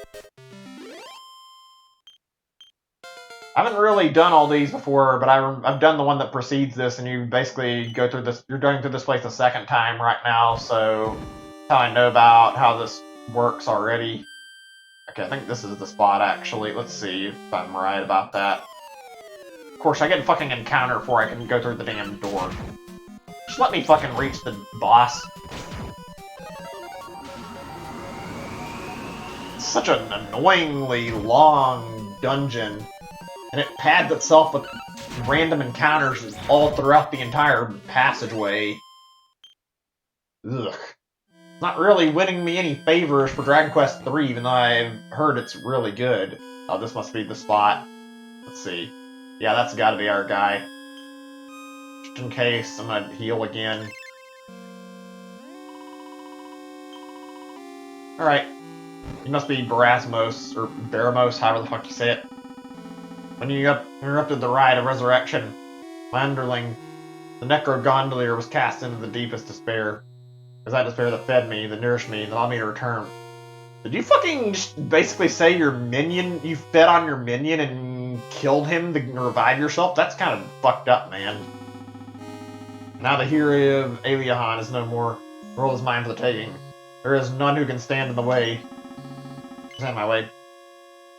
I haven't really done all these before, but I've done the one that precedes this, and you basically go through this. You're going through this place the second time right now, so that's how I know about how this works already. Okay, I think this is the spot actually. Let's see if I'm right about that. Of course, I get a fucking encounter before I can go through the damn door. Just let me fucking reach the boss. It's such an annoyingly long dungeon. And it pads itself with random encounters all throughout the entire passageway. Ugh. Not really winning me any favors for Dragon Quest III, even though I've heard it's really good. Oh, this must be the spot. Let's see. Yeah, that's gotta be our guy. Just in case, I'm gonna heal again. Alright. You must be Barasmos, or Baramos, however the fuck you say it. When you interrupted the rite of resurrection, my underling, the Necrogondolier, was cast into the deepest despair. It was that despair that fed me, that nourished me, that allowed me to return. Did you fucking just basically say your minion, you fed on your minion and killed him to revive yourself? That's kind of fucked up, man. Now the hero of Aliahan is no more. The world is mine for the taking. There is none who can stand in the way. Stand in my way.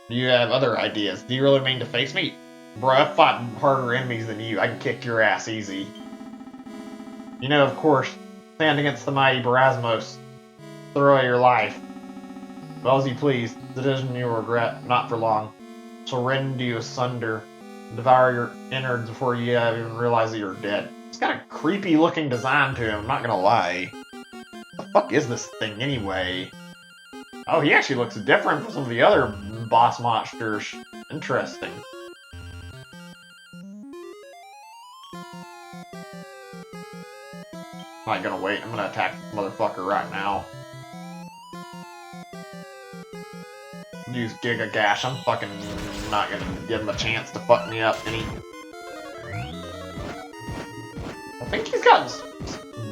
Do you have other ideas? Do you really mean to face me? Bro, I've fought harder enemies than you. I can kick your ass easy. You know, of course, stand against the mighty Barasmos. Throw away your life. Well, as you please. The decision you will regret, not for long. Shall rend you asunder, and devour your innards before you even realize that you're dead. It's got a creepy looking design to him, I'm not gonna lie. What the fuck is this thing anyway? Oh, he actually looks different from some of the other boss monsters. Interesting. I'm not gonna wait. I'm gonna attack this motherfucker right now. Use Giga Gash. I'm fucking not gonna give him a chance to fuck me up any. I think he's got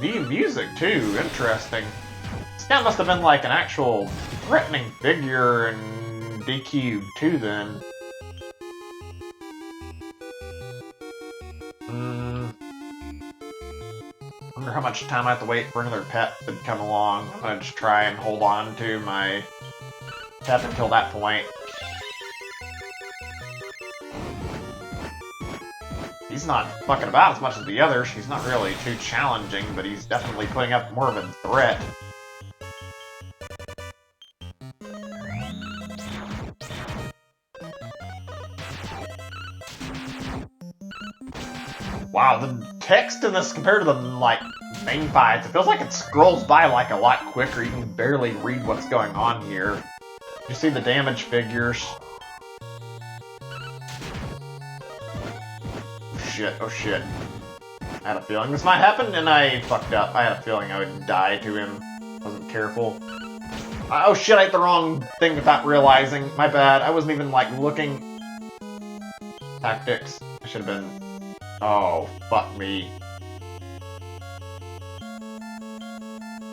new music too. Interesting. This guy must have been like an actual threatening figure in DQ too then. Wonder how much time I have to wait for another pet to come along. I'm gonna just try and hold on to my pet until that point. He's not fucking about as much as the others. He's not really too challenging, but he's definitely putting up more of a threat. Wow, the text in this compared to the, like, main fights, it feels like it scrolls by, like, a lot quicker. You can barely read what's going on here. You see the damage figures. Oh shit. I had a feeling this might happen, and I fucked up. I had a feeling I would die to him. Wasn't careful. Oh shit, I hit the wrong thing without realizing. My bad. I wasn't even, like, looking. Tactics. I should have been... Oh, fuck me.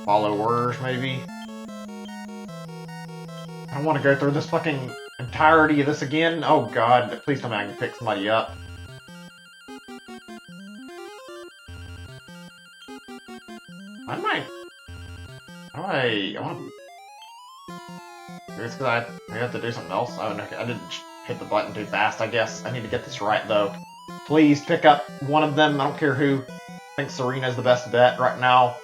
Follow orders, maybe? I don't want to go through this fucking entirety of this again. Oh god, please tell me I can pick somebody up. Why am I... I want to... Maybe it's because I have to do something else. Oh, no, I didn't hit the button too fast, I guess. I need to get this right, though. Please pick up one of them. I don't care who. I think Serena's the best bet right now.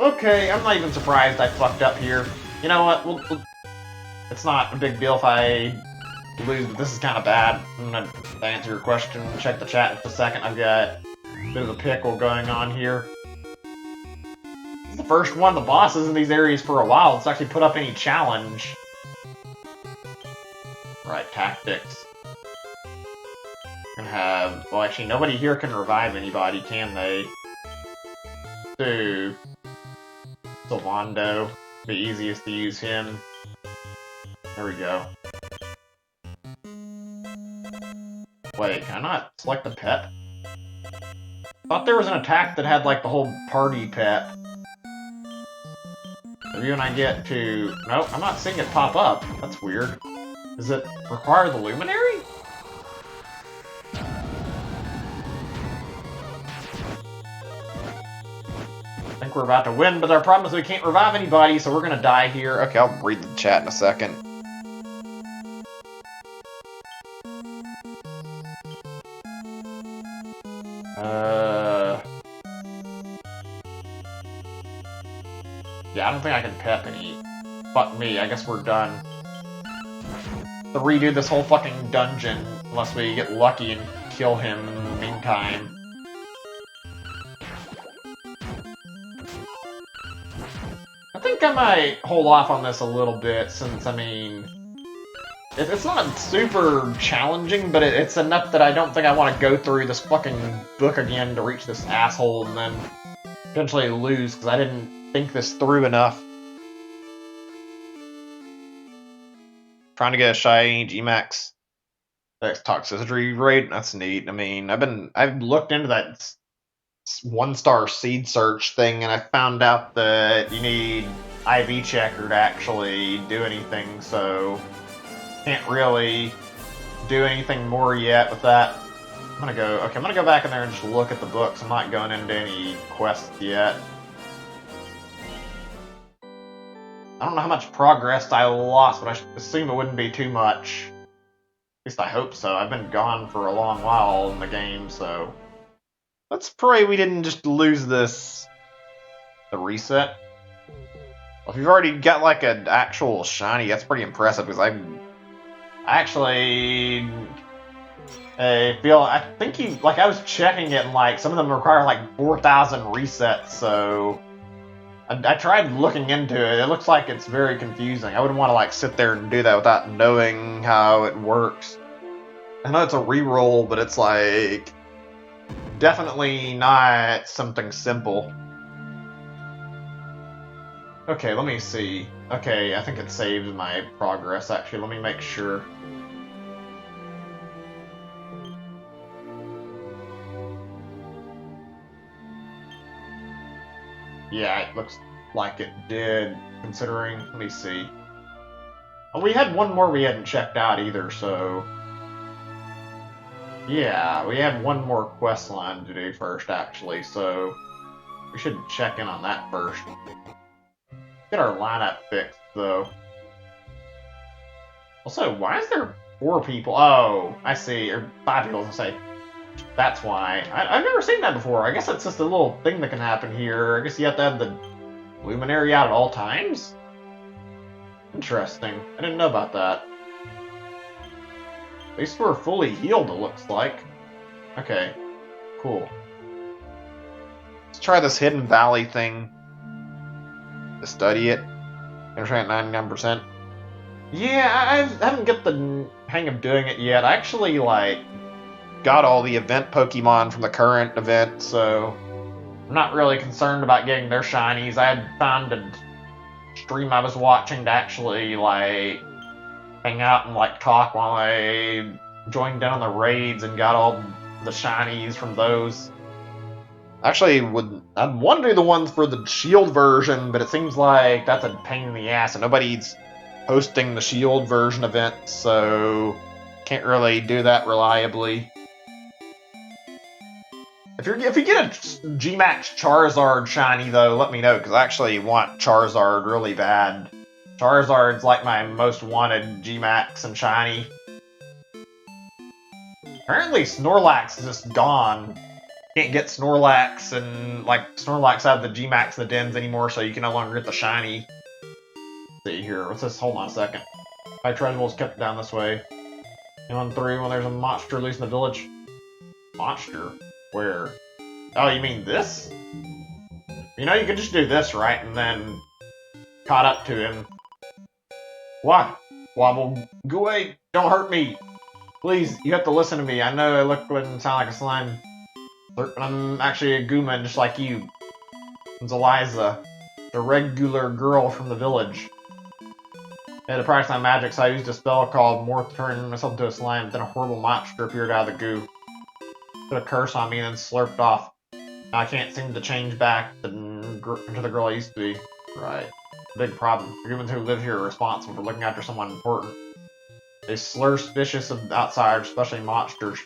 Okay, I'm not even surprised I fucked up here. You know what? It's not a big deal if I lose, but this is kind of bad. I'm gonna answer your question. Check the chat in just a second. I've got a bit of a pickle going on here. This is the first one of the bosses in these areas for a while that's actually put up any challenge. Right, tactics. Gonna have... Well, actually, nobody here can revive anybody, can they? So... Sylvando. The easiest to use him. There we go. Wait, can I not select the pet? Thought there was an attack that had, like, the whole party pet. Maybe when I get to... Nope, I'm not seeing it pop up. That's weird. Does it require the luminary? I think we're about to win, but our problem is we can't revive anybody, so we're gonna die here. Okay, I'll read the chat in a second. Yeah, I don't think I can pet and eat. Fuck me, I guess we're done. To redo this whole fucking dungeon, unless we get lucky and kill him in the meantime. I think I might hold off on this a little bit, since, I mean... It's not super challenging, but it's enough that I don't think I want to go through this fucking book again to reach this asshole and then eventually lose, because I didn't think this through enough. Trying to get a shiny G-Max toxicity rate, that's neat. I mean, I've looked into that 1-star seed search thing, and I found out that you need IV checker to actually do anything, so can't really do anything more yet with that. I'm gonna go back in there and just look at the books. I'm not going into any quests yet. I don't know how much progress I lost, but I assume it wouldn't be too much. At least I hope so. I've been gone for a long while in the game, so... Let's pray we didn't just lose this... The reset. Well, if you've already got, like, an actual shiny, that's pretty impressive, because I actually... I think you... Like, I was checking it, and, like, some of them require, like, 4,000 resets, so... I tried looking into it. It looks like it's very confusing. I wouldn't want to, like, sit there and do that without knowing how it works. I know it's a reroll, but it's, like... Definitely not something simple. Okay, let me see. Okay, I think it saves my progress, actually. Let me make sure. Yeah, it looks like it did, considering... Let me see. Oh, we had one more we hadn't checked out either, so... Yeah, we had one more quest line to do first, actually, so... We should check in on that first. Get our lineup fixed, though. Also, why is there 4 people? Oh, I see. Or 5 people, I say. That's why. I've never seen that before. I guess it's just a little thing that can happen here. I guess you have to have the luminary out at all times? Interesting. I didn't know about that. At least we're fully healed, it looks like. Okay. Cool. Let's try this Hidden Valley thing. To study it. I'm trying at 99%. Yeah, I haven't got the hang of doing it yet. I actually, like... got all the event Pokemon from the current event, so I'm not really concerned about getting their shinies. I had found a stream I was watching to actually, like, hang out and, like, talk while I joined in on the raids and got all the shinies from those. Actually, I'd want to do the ones for the Shield version, but it seems like that's a pain in the ass, and nobody's hosting the Shield version event, so can't really do that reliably. If you get a G-Max Charizard shiny, though, let me know, because I actually want Charizard really bad. Charizard's like my most wanted G-Max and shiny. Apparently Snorlax is just gone. can't get Snorlax, and like Snorlax have the G-Max the dens anymore, so you can no longer get the shiny. Let's see here, what's this? Hold on a second. My treasurables kept down this way. And on 3 when there's a monster loose in the village. Monster? Where? Oh, you mean this? You know, you could just do this, right? And then caught up to him. What? Wobble, go away! Don't hurt me! Please, you have to listen to me. I know I look and sound like a slime, but I'm actually a Gooman just like you. It's Eliza, the regular girl from the village. I had to practice my magic, so I used a spell called Morph, turning myself into a slime. Then a horrible monster appeared out of the goo. Put a curse on me and then slurped off. Now I can't seem to change back into the girl I used to be. Right. Big problem. Humans who live here are responsible for looking after someone important. They slur suspicious of outsiders, especially monsters.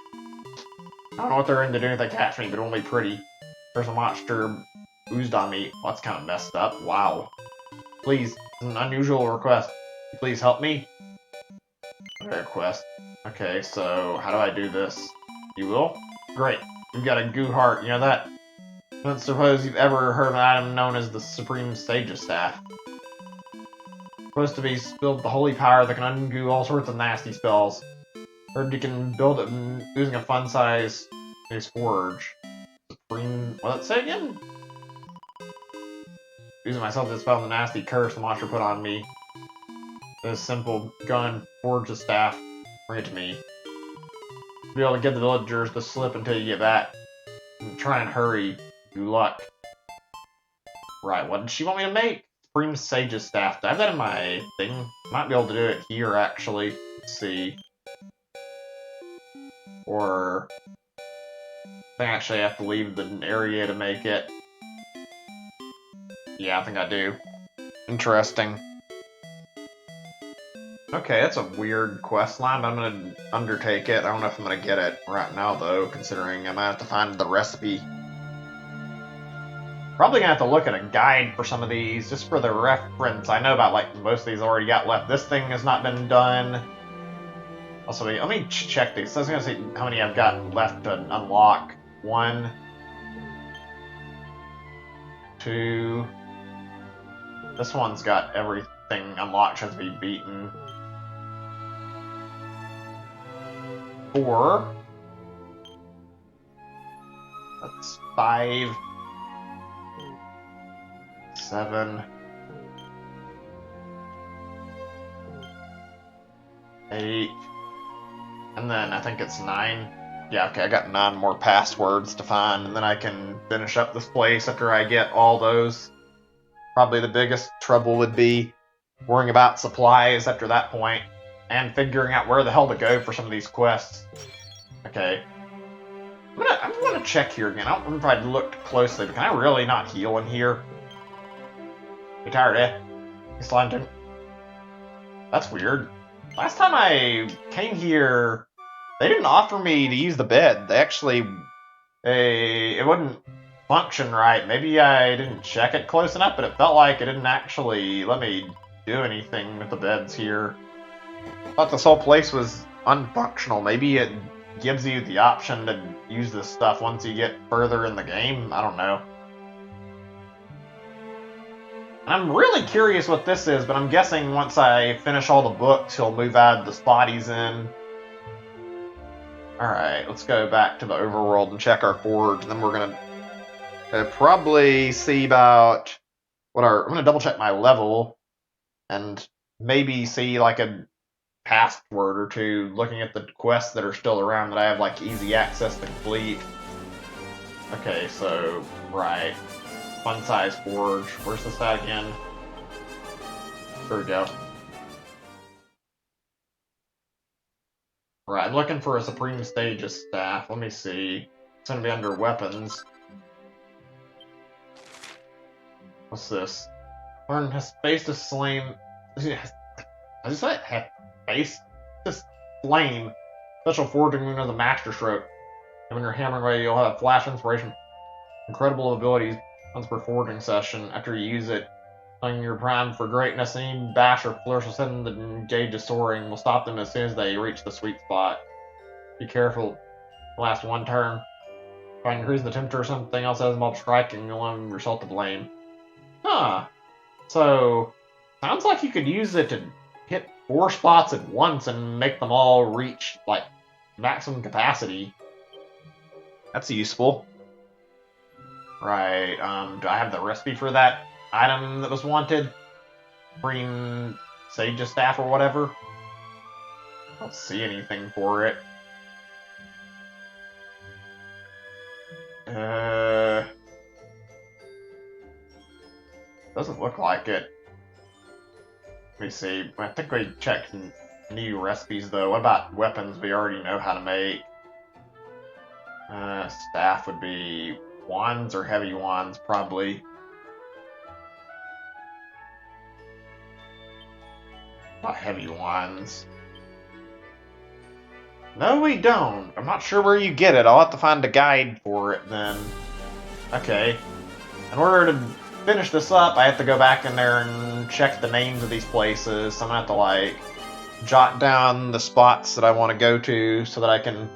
I don't know what they're into doing if they catch me, but it won't be pretty. There's a monster oozed on me. Well, that's kind of messed up. Wow. Please, it's an unusual request. Please help me? Request. Okay, so how do I do this? You will? Great. You've got a goo heart, you know that? I don't suppose you've ever heard of an item known as the Supreme Sage's Staff. It's supposed to be spilled with the holy power that can ungoo all sorts of nasty spells. Heard you can build it using a fun-size forge. Supreme... what did it say again? Using myself to dispel the nasty curse the monster put on me. This simple gun, forge the staff, bring it to me. Be able to get the villagers to slip until you get back. And try and hurry. Good luck. Right, what did she want me to make? Supreme Sage's Staff. Do I have that in my thing? Might be able to do it here, actually. Let's see. Or... I think I actually have to leave the area to make it. Yeah, I think I do. Interesting. Okay, that's a weird quest line, but I'm gonna undertake it. I don't know if I'm gonna get it right now, though, considering I might have to find the recipe. Probably gonna have to look at a guide for some of these, just for the reference. I know about, like, most of these already got left. This thing has not been done. Also, let me check these. So I was gonna see how many I've got left to unlock. 1, 2... This one's got everything unlocked, has to be beaten. 4. That's 5. 7. 8. And then I think it's 9. Yeah, okay, I got 9 more passwords to find, and then I can finish up this place after I get all those. Probably the biggest trouble would be worrying about supplies after that point, and figuring out where the hell to go for some of these quests. Okay. I'm gonna check here again. I don't remember if I looked closely, but can I really not heal in here? You tired, eh? You slime too? That's weird. Last time I came here, they didn't offer me to use the bed. They actually... it wouldn't function right. Maybe I didn't check it close enough, but it felt like it didn't actually let me do anything with the beds here. I thought this whole place was unfunctional. Maybe it gives you the option to use this stuff once you get further in the game. I don't know. I'm really curious what this is, but I'm guessing once I finish all the books, he'll move out the spot he's in. Alright, let's go back to the overworld and check our forge, and then we're gonna probably see about what I'm gonna double check my level, and maybe see like a password or two, looking at the quests that are still around that I have like easy access to complete. Okay, so, right. Fun size forge. Where's this at again? There we go. Right, I'm looking for a Supreme Sage's Staff. Let me see. It's gonna be under weapons. What's this? Learn Hephaestus Flame. Has it say Hephaestus Flame? Special forging moon of the Master Stroke. And when you're hammering away, you'll have flash inspiration. Incredible abilities once per forging session. After you use it, knowing you're primed for greatness, any bash or flourish will send the gauge of soaring. Will stop them as soon as they reach the sweet spot. Be careful. Last 1 turn. If I increase the temperature or something else has multiple striking, you'll have yourself to blame. Huh. So, sounds like you could use it to hit 4 spots at once and make them all reach, like, maximum capacity. That's useful. Right, do I have the recipe for that item that was wanted? Green Sage's Staff or whatever? I don't see anything for it. Doesn't look like it. Let me see. I think we checked new recipes, though. What about weapons we already know how to make? Staff would be wands or heavy wands, probably. Not heavy wands. No, we don't. I'm not sure where you get it. I'll have to find a guide for it, then. Okay. In order to finish this up, I have to go back in there and check the names of these places. So I'm gonna have to, like, jot down the spots that I want to go to so that I can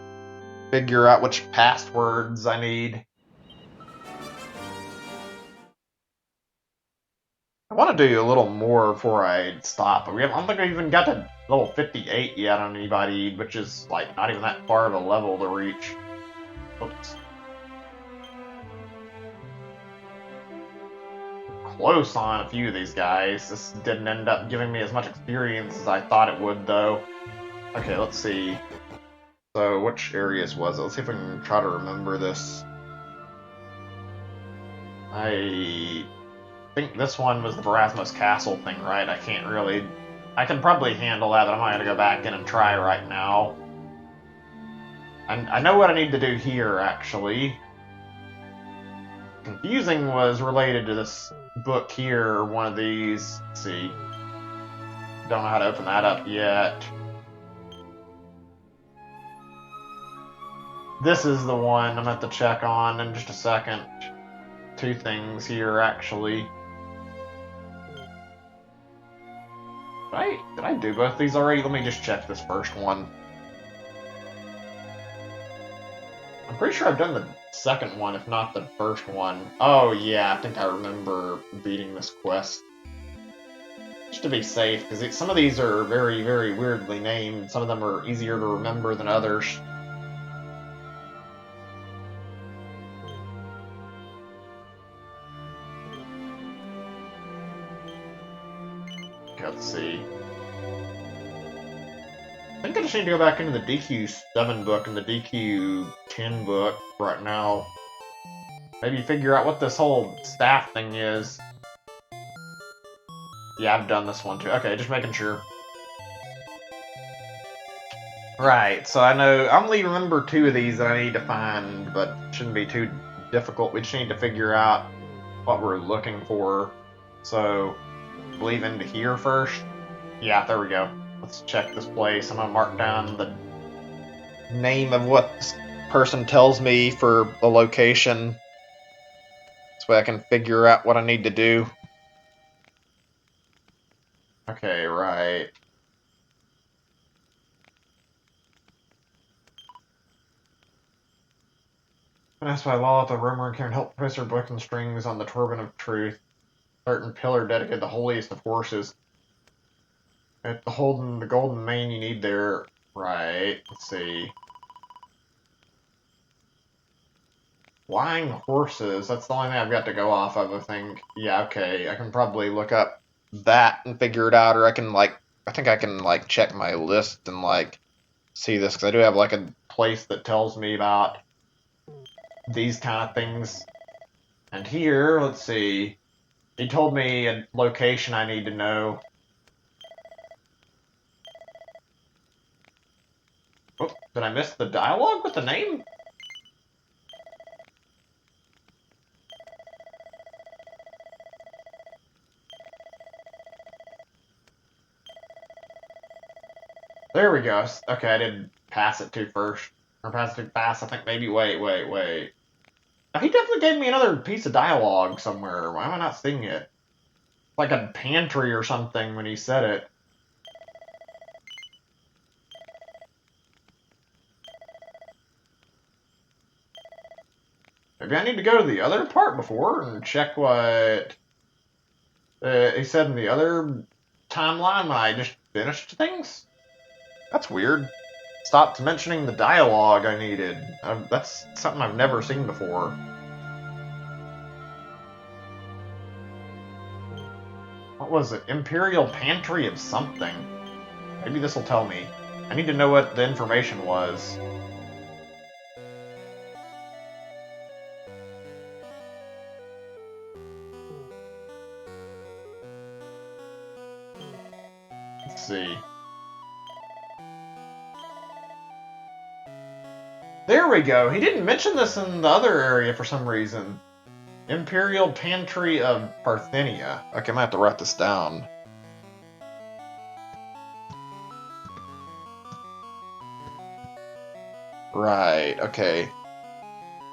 figure out which passwords I need. I want to do a little more before I stop, but I don't think I even got to level 58 yet on anybody, which is, like, not even that far of a level to reach. Oops. Close on a few of these guys. This didn't end up giving me as much experience as I thought it would, though. Okay, let's see. So, which areas was it? Let's see if I can try to remember this. I think this one was the Verasmus Castle thing, right? I can't really... I can probably handle that, but I'm not going to go back in and try right now. And I know what I need to do here, actually. Confusing was related to this book here, one of these. Let's see. Don't know how to open that up yet. This is the one I'm going to have to check on in just a second. 2 things here, actually. Did I do both these already? Let me just check this first one. I'm pretty sure I've done the second one, if not the first one. Oh yeah, I think I remember beating this quest. Just to be safe, because some of these are very, very weirdly named. Some of them are easier to remember than others. Let's see. I think I just need to go back into the DQ7 book and the DQ10 book right now. Maybe figure out what this whole staff thing is. Yeah, I've done this one too. Okay, just making sure. Right, so I know I only remember 2 of these that I need to find, but it shouldn't be too difficult. We just need to figure out what we're looking for. So, I believe into here first. Yeah, there we go. Let's check this place. I'm gonna mark down the name of what this person tells me for the location. This way I can figure out what I need to do. Okay, right. And that's why law the rumor can help Professor Book and strings on the turban of truth. Certain pillar dedicated the holiest of horses. At the golden mane you need there. Right, let's see. Flying horses, that's the only thing I've got to go off of, I think. Yeah, okay, I can probably look up that and figure it out, or I can, like, I think I can, like, check my list and, like, see this, because I do have, like, a place that tells me about these kind of things. And here, let's see, he told me a location I need to know. Oh, did I miss the dialogue with the name? There we go. Okay, I didn't pass it too first. Or pass it too fast, I think maybe. Wait. Oh, he definitely gave me another piece of dialogue somewhere. Why am I not seeing it? Like a pantry or something when he said it. Maybe I need to go to the other part before and check what he said in the other timeline when I just finished things? That's weird. Stopped mentioning the dialogue I needed. That's something I've never seen before. What was it? Imperial Pantry of something. Maybe this will tell me. I need to know what the information was. Let's see. There we go. He didn't mention this in the other area for some reason. Imperial Pantry of Parthenia. Okay, I might have to write this down. Right, okay.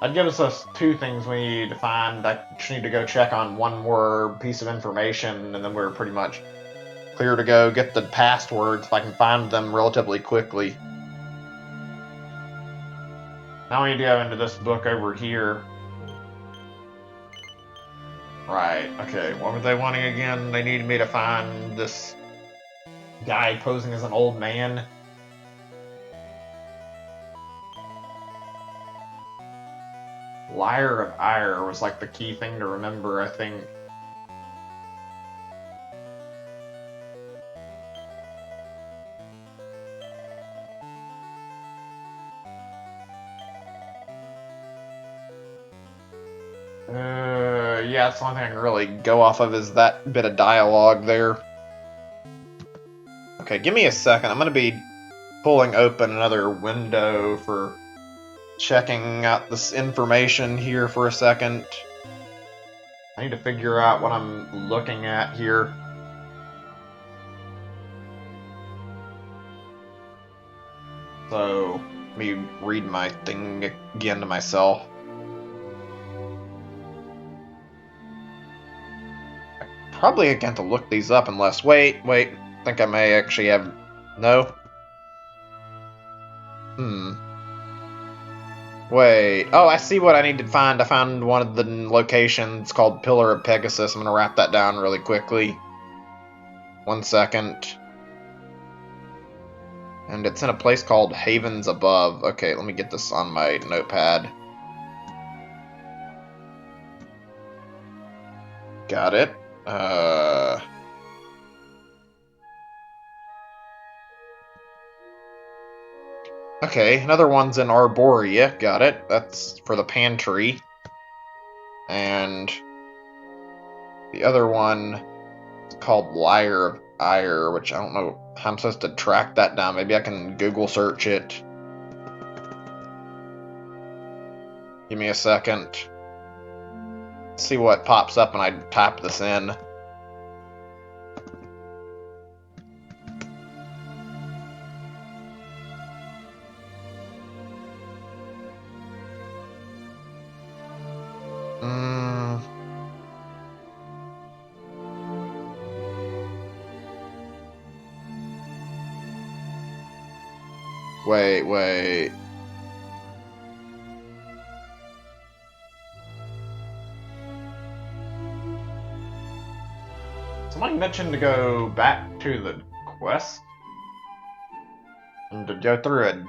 That gives us two things we need to find. I just need to go check on one more piece of information, and then we're pretty much clear to go get the passwords if I can find them relatively quickly. Now we need to go into this book over here. Right, okay. What were they wanting again? They needed me to find this guy posing as an old man. Liar of Ire was like the key thing to remember, I think. Yeah, that's the only thing I can really go off of is that bit of dialogue there. Okay, give me a second. I'm going to be pulling open another window for checking out this information here for a second. I need to figure out what I'm looking at here. So, let me read my thing again to myself. Probably going to look these up unless... Wait. I think I may actually have... No? Wait. Oh, I see what I need to find. I found one of the locations called Pillar of Pegasus. I'm going to wrap that down really quickly. 1 second. And it's in a place called Havens Above. Okay, let me get this on my notepad. Got it. Okay, another one's in Arborea. Got it. That's for the pantry. And the other one is called Liar of Ire, which I don't know how I'm supposed to track that down. Maybe I can Google search it. Give me a second. See what pops up when I type this in. Wait. Somebody mentioned to go back to the quest? And to go through a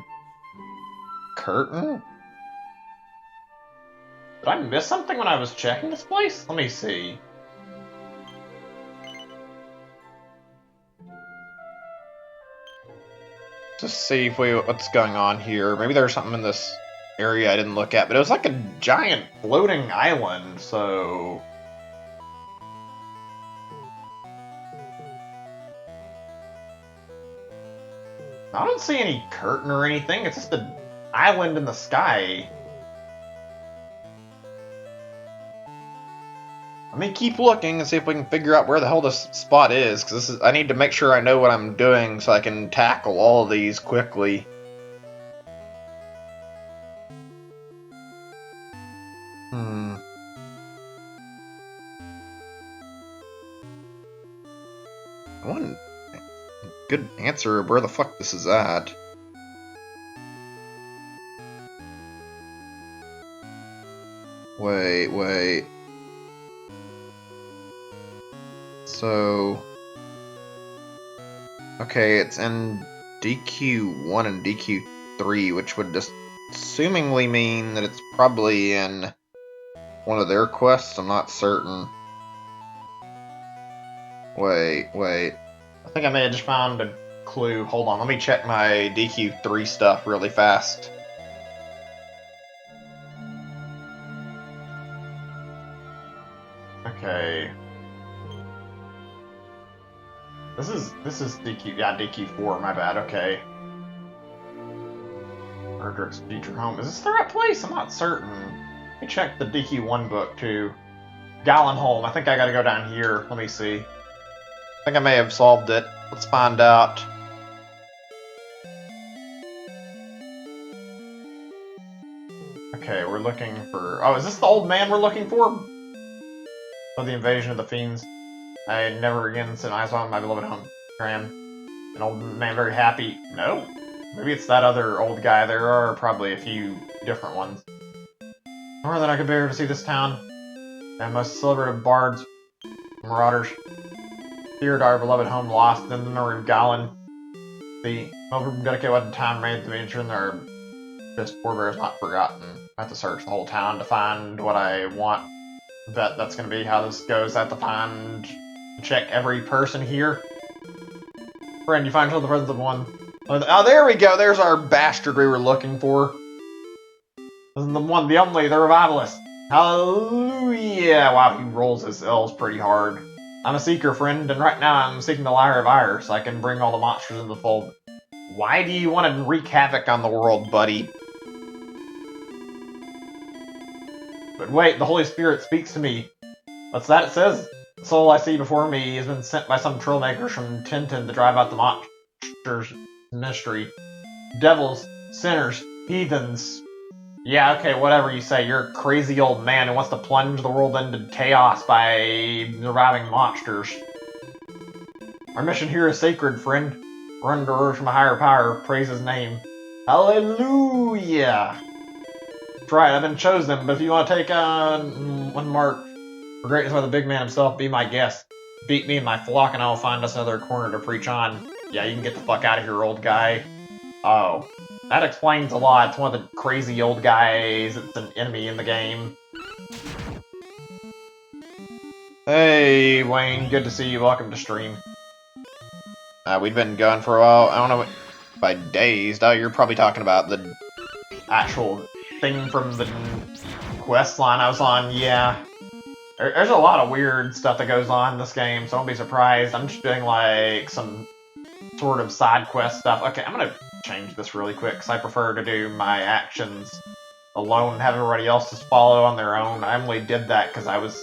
curtain? Did I miss something when I was checking this place? Let me see. Just see what's going on here. Maybe there's something in this area I didn't look at, but it was like a giant floating island, so... I don't see any curtain or anything, it's just an island in the sky. Let me keep looking and see if we can figure out where the hell this spot is, because I need to make sure I know what I'm doing so I can tackle all of these quickly. One good answer of where the fuck this is at. Wait. So... Okay, it's in DQ1 and DQ3, which would just assumingly mean that it's probably in one of their quests. I'm not certain. Wait. I think I may have just found a clue. Hold on, let me check my DQ3 stuff really fast. Okay. This is DQ, yeah, DQ4, my bad, okay. Frederick's future home. Is this the right place? I'm not certain. Let me check the DQ1 book, too. Gallenholm, I think I gotta go down here. Let me see. I think I may have solved it. Let's find out. Okay, we're looking for... Oh, is this the old man we're looking for? For the invasion of the fiends. I never again set eyes on my beloved home. Graham. An old man very happy. No? Maybe it's that other old guy. There are probably a few different ones. More than I could bear to see this town. And most celebrated bards, marauders. Feared our beloved home lost in the memory of Galen. The over dedicate what time made to ensure their best forebears not forgotten. I have to search the whole town to find what I want. Bet that's gonna be how this goes. I have to check every person here. Friend, you find the presence of one. Oh, there we go. There's our bastard we were looking for. This is the one, the only, the revivalist. Hallelujah! Wow, he rolls his L's pretty hard. I'm a seeker, friend, and right now I'm seeking the Lyre of Ire so I can bring all the monsters into the fold. Why do you want to wreak havoc on the world, buddy? But wait, the Holy Spirit speaks to me. What's that it says? The soul I see before me has been sent by some trollmakers from Tickington to drive out the monsters' ministry. Devils, sinners, heathens. Yeah, okay, whatever you say. You're a crazy old man who wants to plunge the world into chaos by reviving monsters. Our mission here is sacred, friend. We're under orders from a higher power. Praise his name. Hallelujah! That's right, I've been chosen, but if you want to take one mark for greatness by the big man himself, be my guest. Beat me and my flock and I will find us another corner to preach on. Yeah, you can get the fuck out of here, old guy. Oh. That explains a lot. It's one of the crazy old guys. It's an enemy in the game. Hey, Wayne. Good to see you. Welcome to stream. We've been going for a while. I don't know if I dazed. Oh, you're probably talking about the actual thing from the quest line I was on. Yeah. There's a lot of weird stuff that goes on in this game, so don't be surprised. I'm just doing, like, some sort of side quest stuff. Okay, I'm gonna change this really quick, because I prefer to do my actions alone and have everybody else just follow on their own. I only did that because I was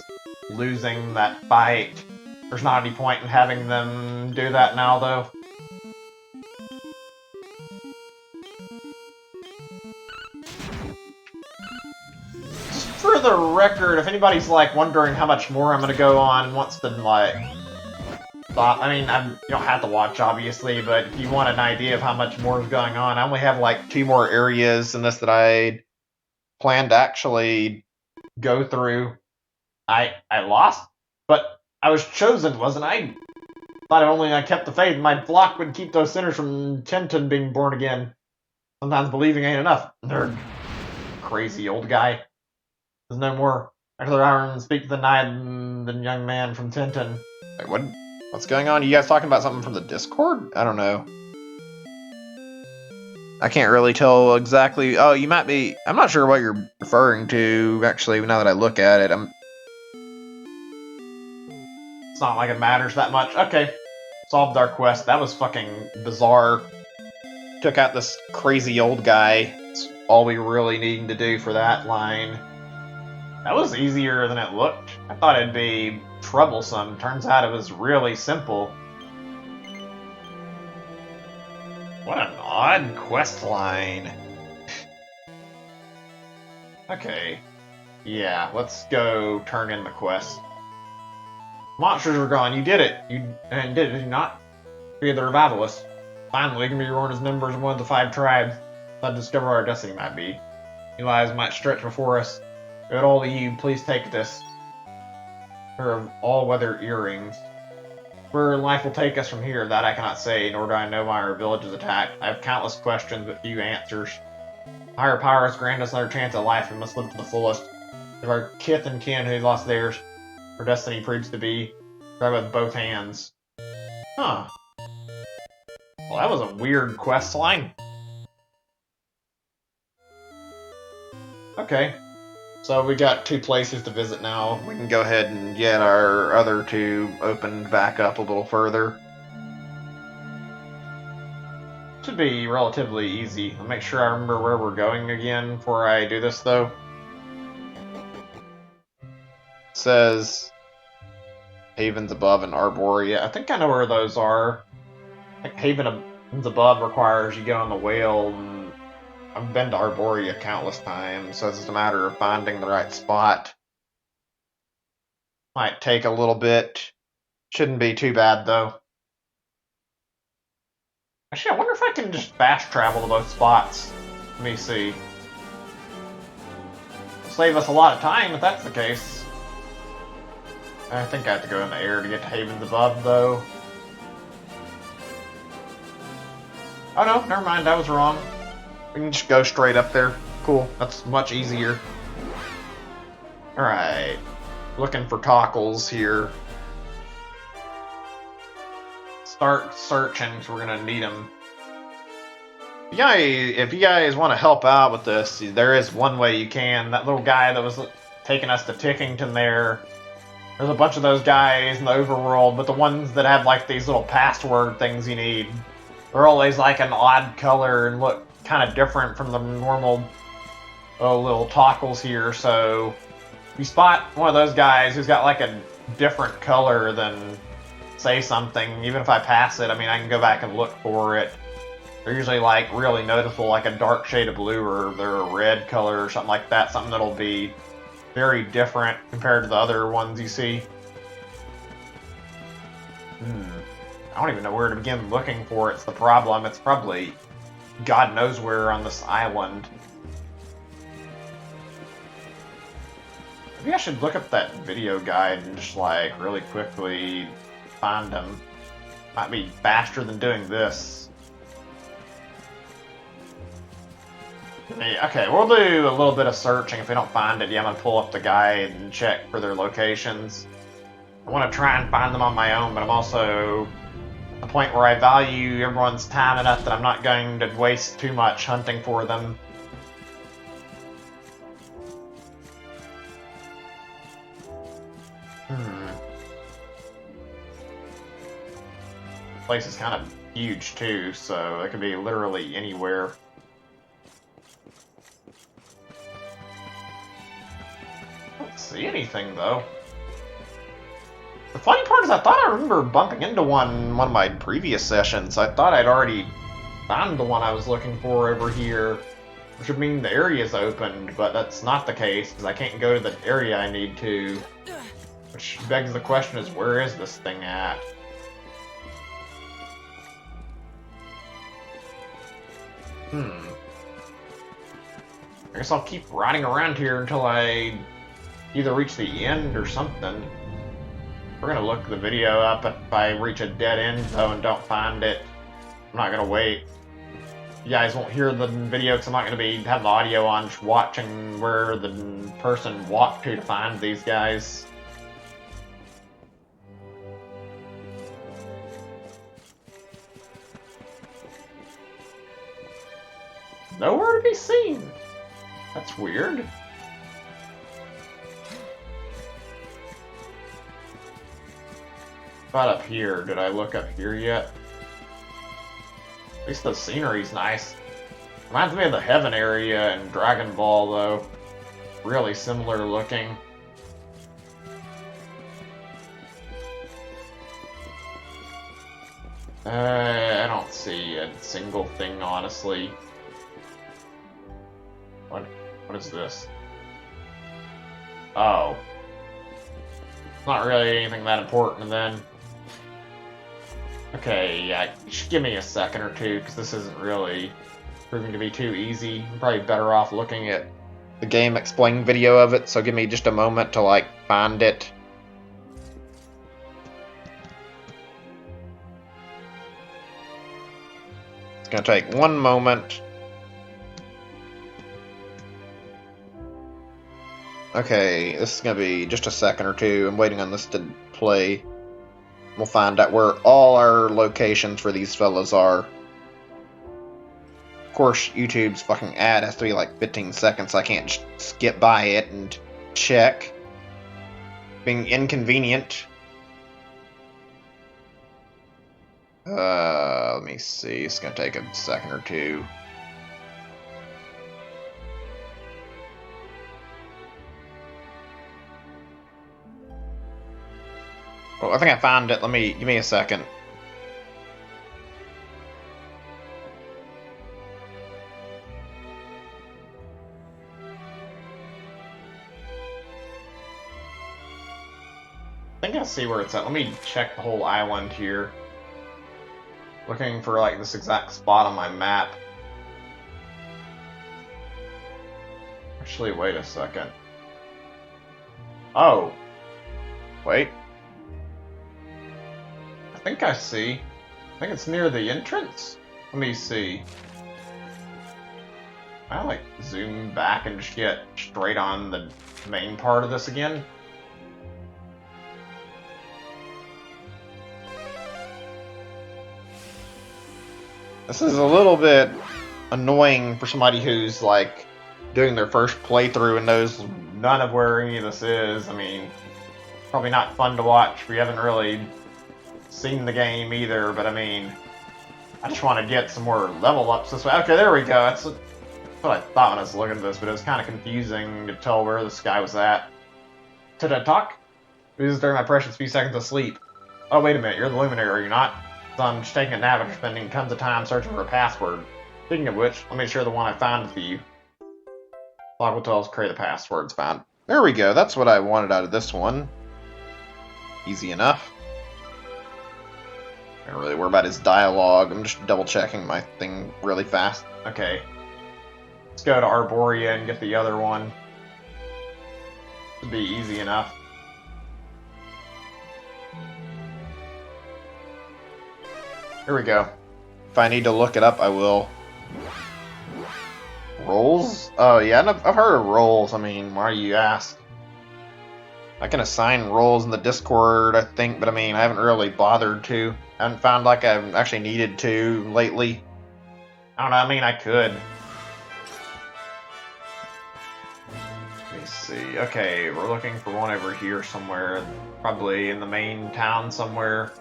losing that fight. There's not any point in having them do that now, though. Just for the record, if anybody's, like, wondering how much more I'm gonna go on, wants to, like... I mean, you don't have to watch, obviously, but if you want an idea of how much more is going on, I only have, like, 2 more areas in this that I planned to actually go through. I lost, but I was chosen, wasn't I? Thought if only I kept the faith, my flock would keep those sinners from Tickington being born again. Sometimes believing ain't enough. Nerd. Crazy old guy. There's no more. Actually, I speak to the young man from Tickington. Wait, what? What's going on? You guys talking about something from the Discord? I don't know. I can't really tell exactly. Oh, you might be. I'm not sure what you're referring to, actually, now that I look at it. It's not like it matters that much. Okay. Solved our quest. That was fucking bizarre. Took out this crazy old guy. That's all we really needed to do for that line. That was easier than it looked. I thought it'd be troublesome. Turns out it was really simple. What an odd quest line. Okay. Yeah, let's go turn in the quest. Monsters are gone. You did it. Did you not? Be the revivalist. Finally, we can be reborn as members of one of the 5 tribes. Let's discover our destiny might be. New lives might stretch before us. Good old you, please take this. Pair of all-weather earrings. Where life will take us from here, that I cannot say, nor do I know why our village is attacked. I have countless questions, but few answers. Higher powers grant us another chance at life, and must live to the fullest. If our kith and kin who lost theirs, our destiny proves to be, grab with both hands. Huh. Well, that was a weird quest line. Okay. So we got 2 places to visit now. We can go ahead and get our other 2 opened back up a little further. Should be relatively easy. I'll make sure I remember where we're going again before I do this, though. It says Havens Above and Arborea. I think I know where those are. I think Havens Above requires you go on the whale, and I've been to Arborea countless times, so it's just a matter of finding the right spot. Might take a little bit. Shouldn't be too bad, though. Actually, I wonder if I can just fast travel to both spots. Let me see. It'll save us a lot of time if that's the case. I think I have to go in the air to get to Havens Above, though. Oh no, never mind, I was wrong. We can just go straight up there. Cool, that's much easier. Alright. Looking for tockles here. Start searching, because we're going to need them. If you guys want to help out with this, there is one way you can. That little guy that was taking us to Tickington there's a bunch of those guys in the overworld, but the ones that have like these little password things you need, they're always like an odd color and look kind of different from the normal little tockles here. So if you spot one of those guys who's got like a different color, then say something. Even if I pass it, I mean, I can go back and look for it. They're usually like really noticeable, like a dark shade of blue, or they're a red color or something like that. Something that'll be very different compared to the other ones you see. I don't even know where to begin looking for it's the problem. It's probably God knows where on this island. Maybe I should look up that video guide and just like really quickly find them. Might be faster than doing this. Okay, we'll do a little bit of searching. If we don't find it, yeah, I'm gonna pull up the guide and check for their locations. I want to try and find them on my own, but I'm also at the point where I value everyone's time enough that I'm not going to waste too much hunting for them. Place is kind of huge too, so it could be literally anywhere. I don't see anything though. The funny part is I thought I remember bumping into one in one of my previous sessions. I thought I'd already found the one I was looking for over here, which would mean the area's opened, but that's not the case because I can't go to the area I need to. Which begs the question is, where is this thing at? I guess I'll keep riding around here until I either reach the end or something. We're gonna look the video up. If I reach a dead end though and don't find it, I'm not gonna wait. You guys won't hear the video because I'm not gonna be having the audio on, just watching where the person walked to find these guys. Nowhere to be seen. That's weird. About up here. Did I look up here yet? At least the scenery's nice. Reminds me of the Heaven area in Dragon Ball, though. Really similar looking. I don't see a single thing, honestly. What is this? Oh. Not really anything that important then. Okay, yeah, just give me a second or two, because this isn't really proving to be too easy. I'm probably better off looking at the game explain video of it, so give me just a moment to like find it. It's gonna take one moment. Okay, this is gonna be just a second or two. I'm waiting on this to play. We'll find out where all our locations for these fellas are. Of course, YouTube's fucking ad has to be like 15 seconds, so I can't just skip by it and check. Being inconvenient. Let me see. It's gonna take a second or two. Oh, I think I found it. Give me a second. I think I see where it's at. Let me check the whole island here. Looking for like this exact spot on my map. Actually, wait a second. Oh. Wait. I think I see. I think it's near the entrance. Let me see. I like zoom back and just get straight on the main part of this again. This is a little bit annoying for somebody who's like doing their first playthrough and knows none of where any of this is. I mean, probably not fun to watch if you haven't really seen the game either, but I mean, I just want to get some more level ups this way. Okay, there we go. That's what I thought when I was looking at this, but it was kind of confusing to tell where this guy was at. Did I talk? This is during my precious few seconds of sleep. Oh, wait a minute, you're the Luminary, are you not? So I'm just taking a nap after spending tons of time searching for a password. Speaking of which, let me share the one I found with you. Log will tell us create the passwords found. There we go, that's what I wanted out of this one. Easy enough. I don't really worry about his dialogue. I'm just double checking my thing really fast. Okay. Let's go to Arborea and get the other one. Should be easy enough. Here we go. If I need to look it up, I will. Roles? Oh, yeah, I've heard of roles. I mean, why you ask? I can assign roles in the Discord, I think, but I mean, I haven't really bothered to. I haven't found like I've actually needed to lately. I don't know, I mean, I could. Let me see. Okay, we're looking for one over here somewhere. Probably in the main town somewhere.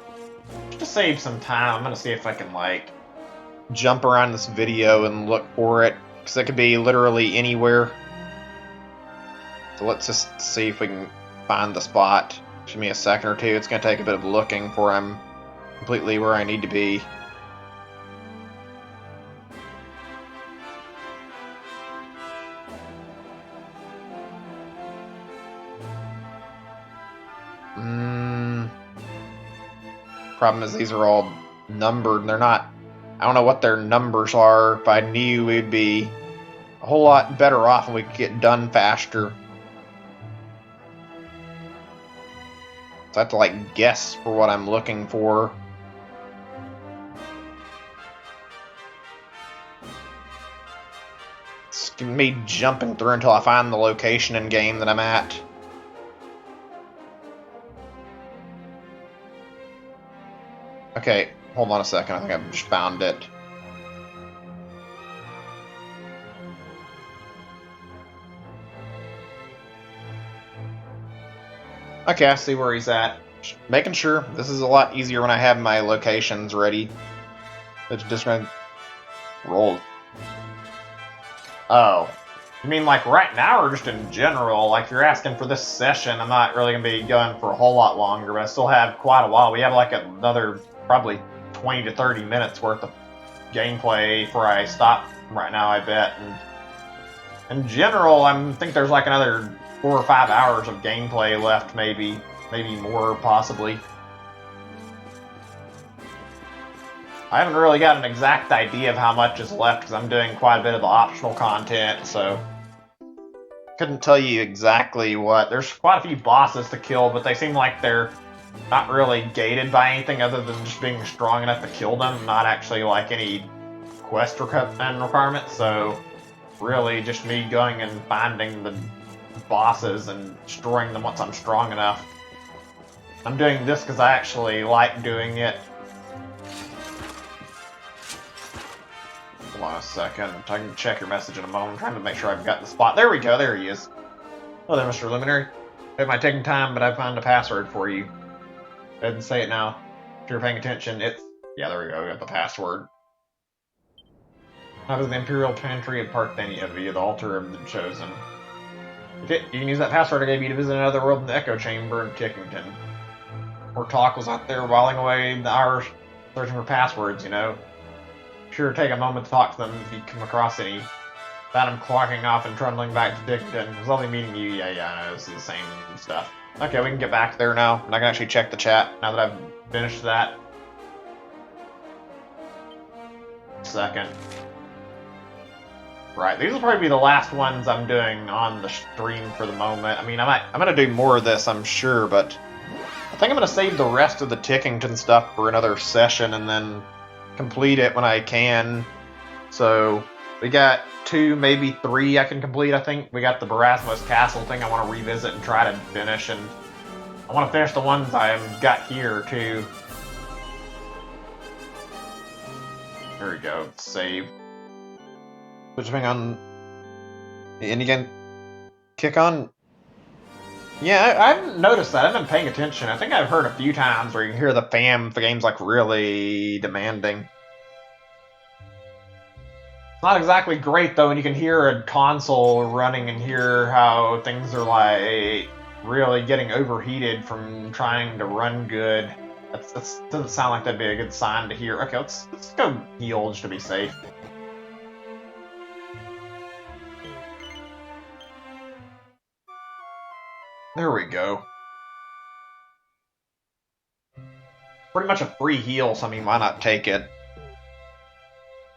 Just to save some time, I'm gonna see if I can, like, jump around this video and look for it. Because it could be literally anywhere. So let's just see if we can find the spot. Give me a second or two. It's going to take a bit of looking before I'm completely where I need to be. Problem is these are all numbered and they're not... I don't know what their numbers are. If I knew, we'd be a whole lot better off and we could get done faster. So I have to, like, guess for what I'm looking for. It's me jumping through until I find the location in game that I'm at. Okay, hold on a second. I think I've just found it. Okay, I see where he's at. Making sure. This is a lot easier when I have my locations ready. It's just gonna roll. Oh. You mean like right now or just in general? Like if you're asking for this session, I'm not really gonna be going for a whole lot longer, but I still have quite a while. We have like another probably 20 to 30 minutes worth of gameplay before I stop right now, I bet. And in general, I think there's like another 4 or 5 hours of gameplay left, maybe more, possibly. I haven't really got an exact idea of how much is left because I'm doing quite a bit of the optional content, so couldn't tell you exactly what. There's quite a few bosses to kill, but they seem like they're not really gated by anything other than just being strong enough to kill them, not actually like any quest requirements. So really just me going and finding the bosses and destroying them once I'm strong enough. I'm doing this because I actually like doing it. Hold on a second. I can check your message in a moment. I'm trying to make sure I've got the spot. There we go. There he is. Hello there, Mr. Luminary. It might take time, but I found a password for you. Go ahead and say it now. If you're paying attention, it's... Yeah, there we go. We got the password. That is the Imperial Pantry at Parthenia via the Altar of the Chosen. Okay, you can use that password I gave you to visit another world in the Echo Chamber in Tickington. Poor Talk was out there whiling away the hours searching for passwords, you know. Sure, take a moment to talk to them if you come across any. Without him clocking off and trundling back to Tickington. It was lovely meeting you. Yeah, I know, this is the same stuff. Okay, we can get back there now. And I can actually check the chat now that I've finished that. Second. Right, these will probably be the last ones I'm doing on the stream for the moment. I mean, I'm gonna do more of this, I'm sure, but I think I'm gonna save the rest of the Tickington stuff for another session and then complete it when I can. So we got 2, maybe 3 I can complete, I think. We got the Barasmus Castle thing I want to revisit and try to finish, and I want to finish the ones I've got here, too. There we go, save. Switching on the indie game kick on. Yeah, I haven't noticed that. I've been paying attention. I think I've heard a few times where you can hear the fam if the game's like really demanding. It's not exactly great though when you can hear a console running and hear how things are like really getting overheated from trying to run good. That doesn't sound like that'd be a good sign to hear. Okay, let's go heal just to be safe. There we go. Pretty much a free heal, so I mean, why not take it?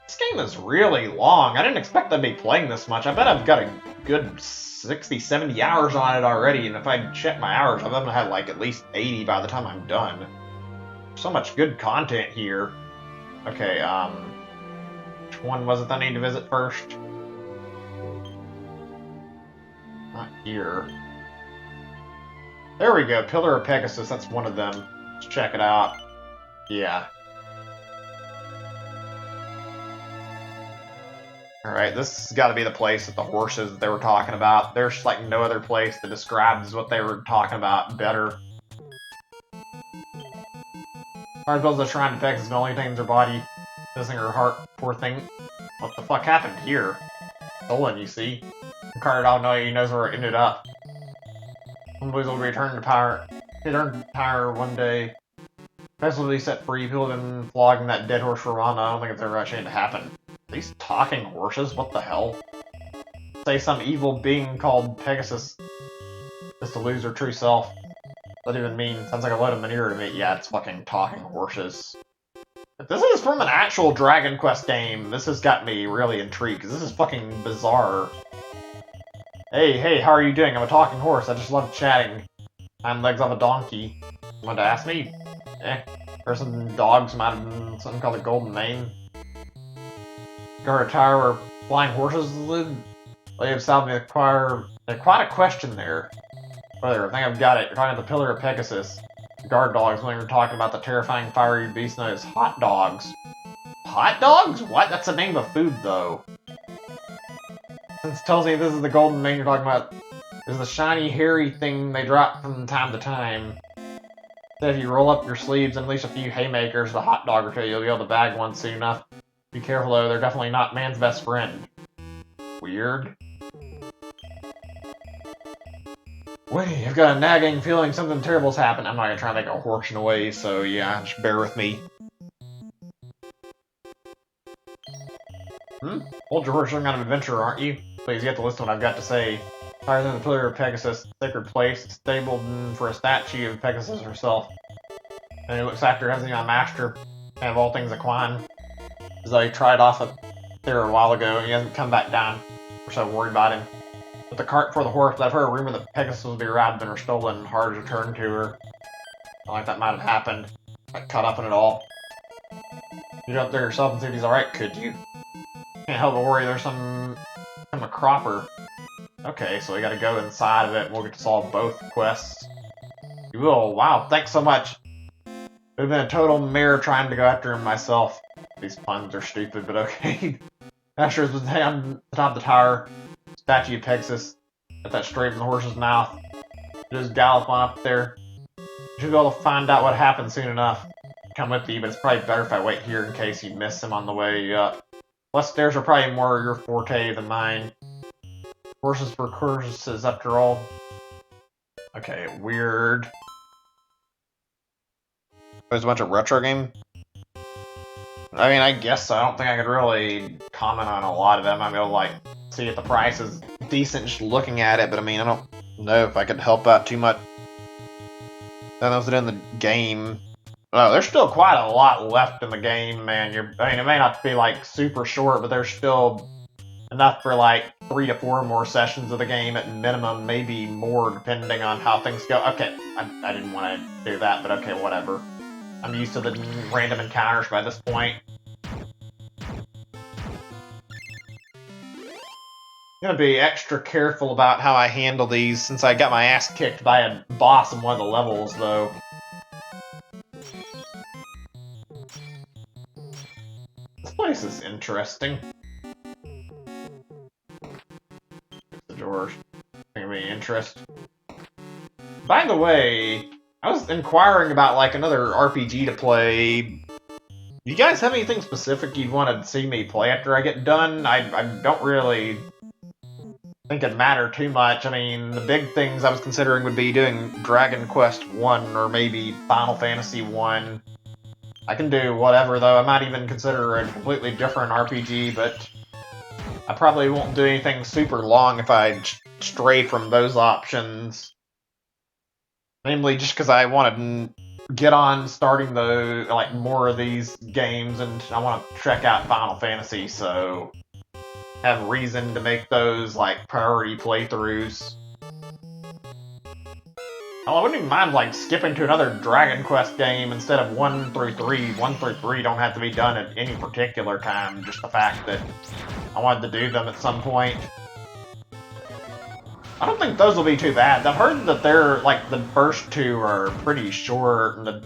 This game is really long. I didn't expect I'd be playing this much. I bet I've got a good 60, 70 hours on it already, and if I check my hours, I'm gonna have like at least 80 by the time I'm done. So much good content here. Okay, which one was it I need to visit first? Not here. There we go, Pillar of Pegasus, that's one of them. Let's check it out. Yeah. Alright, this has got to be the place with the horses that they were talking about. There's like no other place that describes what they were talking about better. As well as the Shrine to Pegasus, the only thing in their body, missing her heart, poor thing. What the fuck happened here? Stolen, you see? Carter dog know he knows where it ended up. Some boys will return to power. He turned to power one day. Eventually set free, people have been flogging that dead horse for a while now. I don't think it's ever actually going to happen. These talking horses? What the hell? Say some evil being called Pegasus is to lose her true self. What does that even mean? Sounds like a load of manure to me. Yeah, it's fucking talking horses. If this is from an actual Dragon Quest game, this has got me really intrigued, because this is fucking bizarre. Hey, how are you doing? I'm a talking horse. I just love chatting. I'm legs off a donkey. You want to ask me? Person dogs might have been something called a golden mane. Guard a tower where flying horses live? They have solved me quite a question there. Brother, I think I've got it. You're talking about the Pillar of Pegasus. The guard dogs, when you're talking about the terrifying fiery beast known as hot dogs. Hot dogs? What? That's the name of food, though. Since it tells me this is the golden mane you're talking about, is the shiny, hairy thing they drop from time to time. If you roll up your sleeves and unleash a few haymakers, the hot dog or two, you'll be able to bag one soon enough. Be careful though, they're definitely not man's best friend. Weird. Wait, I've got a nagging feeling something terrible's happened. I'm not gonna try to make a horse in a way, so yeah, just bear with me. Hold your horse, you're on an adventure, aren't you? Please get to listen to what I've got to say. Higher than the Pillar of Pegasus, sacred place, stabled for a statue of Pegasus herself. And he looks after having a master, and of all things equine. As though he tried off up there a while ago, and he hasn't come back down. We're so worried about him. with the cart for the horse, but I've heard a rumor that Pegasus will be robbed and or stolen, hard to return to her. I like that might have happened. Got caught up in it all. You go up there yourself and see if he's alright, could you? Can't help but worry there's some a cropper. Okay, so we gotta go inside of it and we'll get to solve both quests. You will. Wow, thanks so much. It would have been a total mare trying to go after him myself. These puns are stupid, but okay. Asher's was on the top of the tower. Statue of Pegasus. Got that straight from the horse's mouth. Just gallop on up there. You should be able to find out what happened soon enough. Come with you, but it's probably better if I wait here in case you miss him on the way up. Plus, stairs are probably more your forte than mine. Horses for courses, after all. Okay, weird. There's a bunch of retro game. I mean, I guess so. I don't think I could really comment on a lot of them. I'm gonna like see if the price is decent just looking at it, but I mean, I don't know if I could help out too much. Then those in the game. Oh, there's still quite a lot left in the game, man. I mean, it may not be like super short, but there's still enough for like 3 to 4 more sessions of the game at minimum, maybe more depending on how things go. Okay, I didn't want to do that, but okay, whatever. I'm used to the random encounters by this point. I'm gonna be extra careful about how I handle these since I got my ass kicked by a boss in one of the levels, though. This place is interesting. The doors. Gonna be interest. By the way, I was inquiring about like another RPG to play. You guys have anything specific you'd want to see me play after I get done? I don't really think it'd matter too much. I mean, the big things I was considering would be doing Dragon Quest 1 or maybe Final Fantasy 1. I can do whatever, though. I might even consider a completely different RPG, but I probably won't do anything super long if I stray from those options. Namely, just because I want to get on starting like more of these games, and I want to check out Final Fantasy, so have reason to make those like priority playthroughs. Well, I wouldn't even mind like skipping to another Dragon Quest game instead of 1 through 3. 1 through 3 don't have to be done at any particular time, just the fact that I wanted to do them at some point. I don't think those will be too bad. I've heard that they're, like, the first 2 are pretty short, and the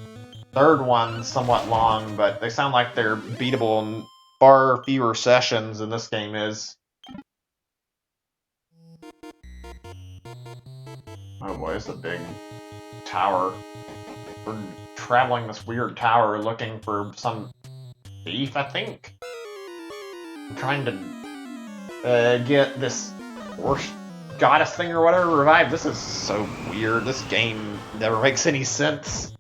third one's somewhat long, but they sound like they're beatable in far fewer sessions than this game is. Oh boy, it's a big tower. We're traveling this weird tower looking for some thief, I think. I'm trying to get this horse goddess thing or whatever revived. This is so weird. This game never makes any sense.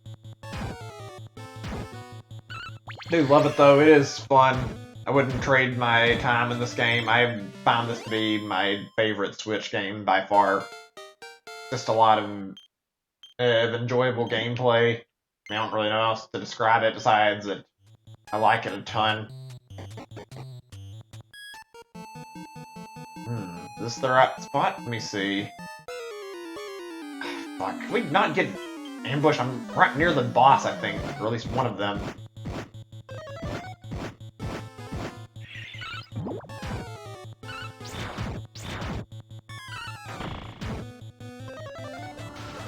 Do love it though. It is fun. I wouldn't trade my time in this game. I found this to be my favorite Switch game by far. Just a lot of enjoyable gameplay. I don't really know how else to describe it besides that I like it a ton. Is this the right spot? Let me see. Fuck, can we not get ambushed? I'm right near the boss, I think. Or at least one of them.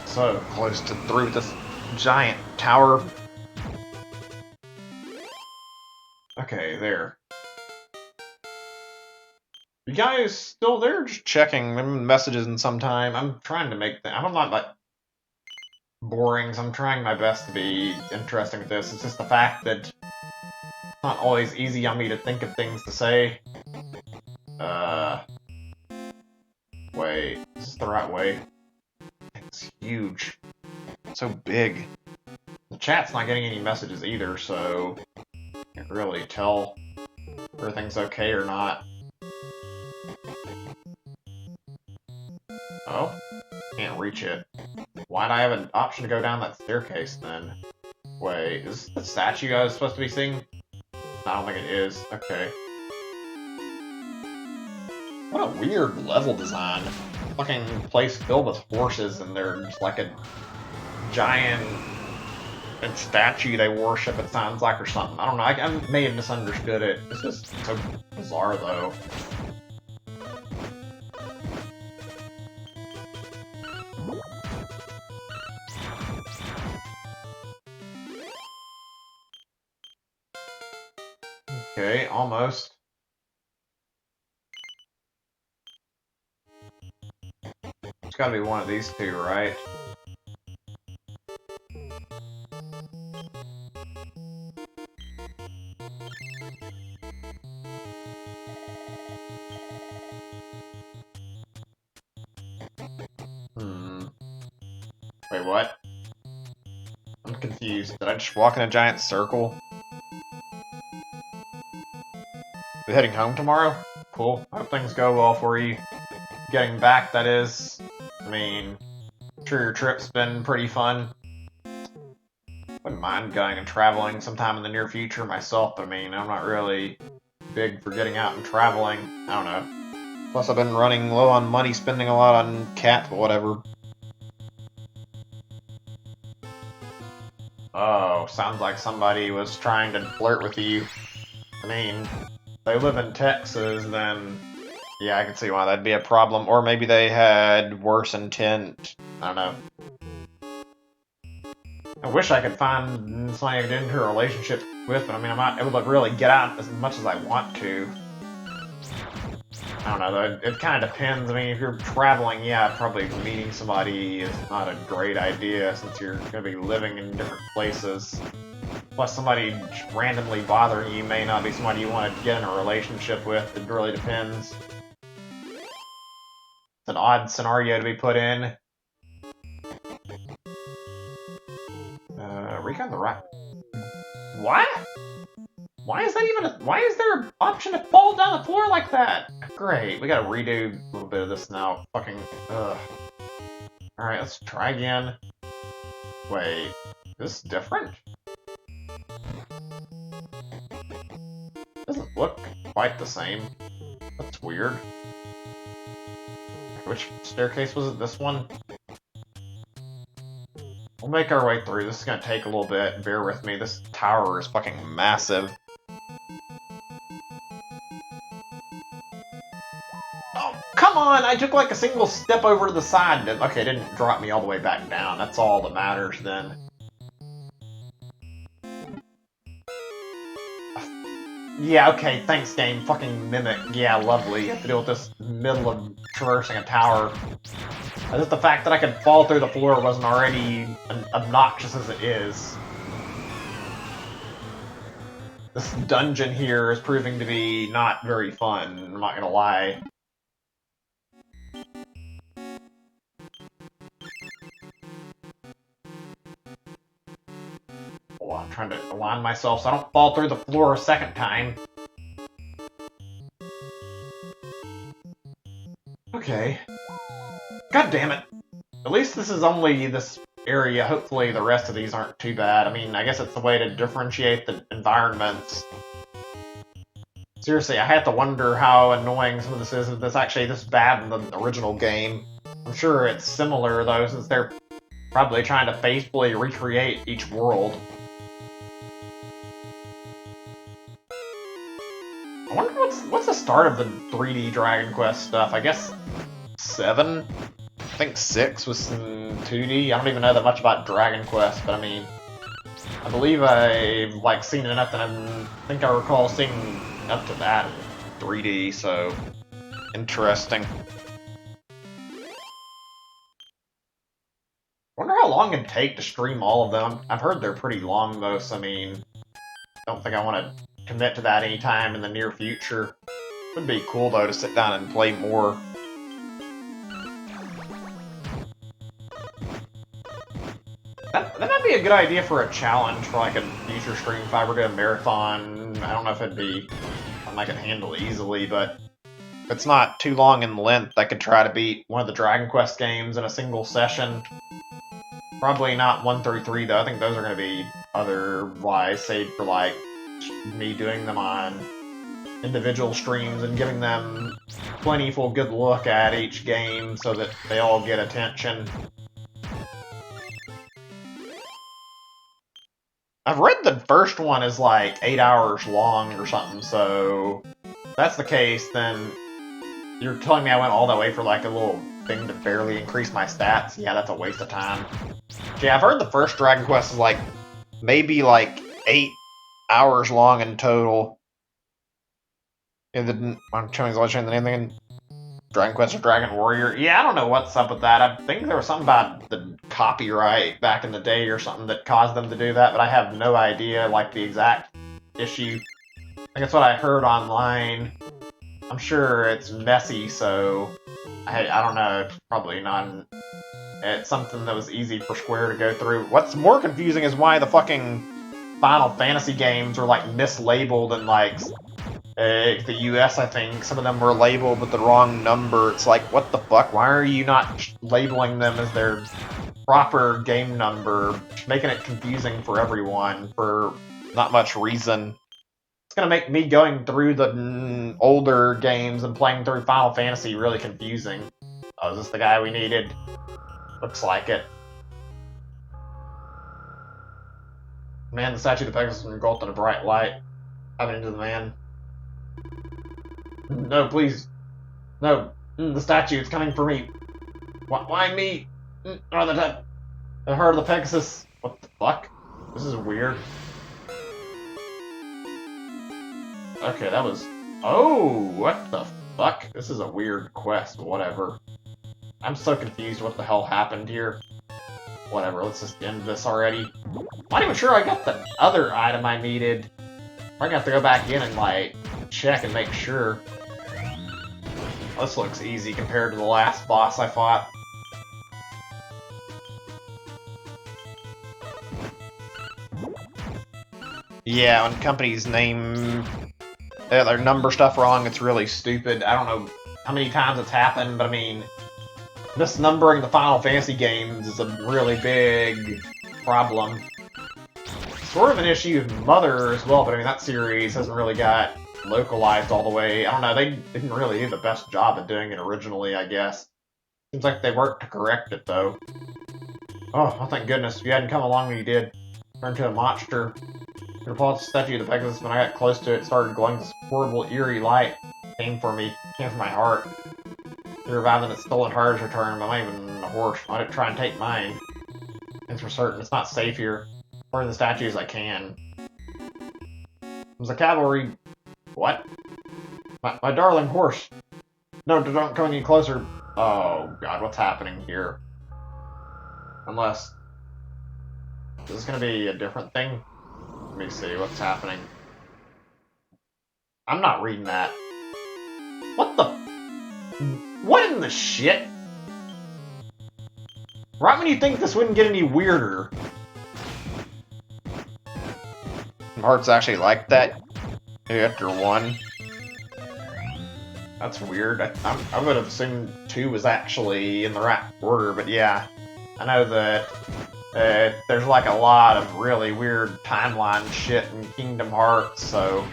So close to through this giant tower. Okay, there. You guys still there? Just checking messages in some time. I'm trying to make I'm not like boring, so I'm trying my best to be interesting with this. It's just the fact that it's not always easy on me to think of things to say. Wait, is this the right way? It's huge. So big. The chat's not getting any messages either, so can't really tell if everything's okay or not. Oh, can't reach it. Why'd I have an option to go down that staircase then? Wait, is this the statue I was supposed to be seeing? I don't think it is. Okay. What a weird level design. fucking place filled with horses, and they're just like a giant statue they worship, it sounds like, or something. I don't know, I may have misunderstood it. It's just so bizarre, though. Okay, almost. It's gotta be one of these two, right? Wait, what? I'm confused. Did I just walk in a giant circle? We heading home tomorrow? Cool. Hope things go well for you. Getting back, that is. I mean, I'm sure your trip's been pretty fun. Wouldn't mind going and traveling sometime in the near future myself, but I mean, I'm not really big for getting out and traveling. I don't know. Plus, I've been running low on money, spending a lot on cat, but whatever. Oh, sounds like somebody was trying to flirt with you. I mean, if they live in Texas, then yeah, I can see why that'd be a problem. Or maybe they had worse intent. I don't know. I wish I could find somebody I could get into a relationship with, but I mean, I'm not able to really get out as much as I want to. I don't know, though. It kind of depends. I mean, if you're traveling, yeah, probably meeting somebody is not a great idea since you're going to be living in different places. Plus, somebody randomly bothering you may not be somebody you want to get in a relationship with. It really depends. It's an odd scenario to be put in. Recon the right. What? Why is that even why is there an option to fall down the floor like that? Great, we gotta redo a little bit of this now. Fucking, ugh. Alright, let's try again. Wait, this is different? Doesn't look quite the same. That's weird. Which staircase was it? This one? We'll make our way through. This is gonna take a little bit. Bear with me. This tower is fucking massive. Oh, come on! I took like a single step over to the side. Okay, it didn't drop me all the way back down. That's all that matters then. Yeah, okay, thanks, game. Fucking Mimic. Yeah, lovely. You have to deal with this middle of traversing a tower. As if the fact that I could fall through the floor wasn't already obnoxious as it is. This dungeon here is proving to be not very fun, I'm not gonna lie. Oh, I'm trying to align myself so I don't fall through the floor a second time. Okay. God damn it. At least this is only this area. Hopefully the rest of these aren't too bad. I mean, I guess it's the way to differentiate the environments. Seriously, I had to wonder how annoying some of this is if it's actually this bad in the original game. I'm sure it's similar, though, since they're probably trying to faithfully recreate each world. I wonder what's the start of the 3D Dragon Quest stuff? I guess 7? I think 6 was some 2D. I don't even know that much about Dragon Quest, but I mean, I believe I've like seen enough that I think I recall seeing up to that in 3D, so interesting. Wonder how long it'd take to stream all of them. I've heard they're pretty long though, so I mean, don't think I want to commit to that anytime in the near future. Would be cool though to sit down and play more. That might be a good idea for a challenge for like a future stream if I were to do a marathon. I don't know if it'd be something I could handle easily, but if it's not too long in length, I could try to beat one of the Dragon Quest games in a single session. Probably not 1 through 3 though. I think those are going to be otherwise saved for like me doing them on individual streams and giving them plentiful good look at each game so that they all get attention. I've read the first one is like 8 hours long or something, so if that's the case, then you're telling me I went all that way for like a little thing to barely increase my stats? Yeah, that's a waste of time. Yeah, I've heard the first Dragon Quest is like maybe like 8 hours long in total. I'm showing the name again. Dragon Quest or Dragon Warrior. Yeah, I don't know what's up with that. I think there was something about the copyright back in the day or something that caused them to do that, but I have no idea, like, the exact issue. I think that's what I heard online. I'm sure it's messy, so I don't know. It's probably not. It's something that was easy for Square to go through. What's more confusing is why the fucking Final Fantasy games are, like, mislabeled and, like, the US, I think, some of them were labeled with the wrong number. It's like, what the fuck? Why are you not labeling them as their proper game number? Making it confusing for everyone for not much reason. It's gonna make me going through the older games and playing through Final Fantasy really confusing. Oh, is this the guy we needed? Looks like it. Man, the statue of the Pegasus engulfed in a bright light. Happening to the man. No, please. No. The statue, it's coming for me. Why me? Oh, the heart of the Pegasus. What the fuck? This is weird. Okay, that was... Oh, what the fuck? This is a weird quest, whatever. I'm so confused what the hell happened here. Whatever, let's just end this already. I'm not even sure I got the other item I needed. I'm gonna have to go back in and, like, check and make sure. This looks easy compared to the last boss I fought. Yeah, when companies name their number stuff wrong, it's really stupid. I don't know how many times it's happened, but I mean, misnumbering the Final Fantasy games is a really big problem. Sort of an issue with Mother as well, but I mean, that series hasn't really got localized all the way. I don't know, they didn't really do the best job at doing it originally, I guess. Seems like they worked to correct it, though. Oh, thank goodness. If you hadn't come along when you did, turned into a monster. I pulled the statue of the Pegasus. When I got close to it, it started glowing this horrible, eerie light. Came for me. Came for my heart. To revive them, its stolen heart is returned. I'm not even a horse. I didn't try and take mine. It's for certain. It's not safe here. Burn the statue as I can. There's a cavalry... What? My darling horse. No, don't come any closer. Oh, God, what's happening here? Unless... Is this gonna be a different thing? Let me see what's happening. I'm not reading that. What the... What in the shit? Right when you think this wouldn't get any weirder. Hearts actually like that after 1. That's weird. I would have assumed 2 was actually in the right order, but yeah. I know that there's like a lot of really weird timeline shit in Kingdom Hearts, so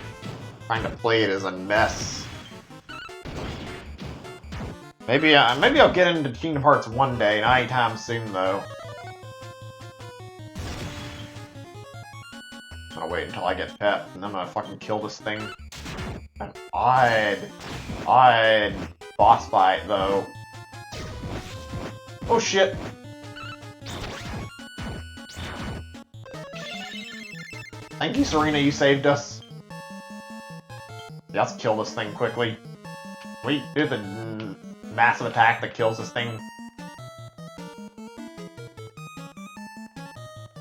trying to play it is a mess. Maybe I'll get into Kingdom Hearts one day, not anytime soon though. I'm gonna wait until I get pet, and then I'm gonna fucking kill this thing. An odd boss fight though. Oh shit! Thank you, Serena, you saved us. Yeah, let's kill this thing quickly. We do the massive attack that kills this thing.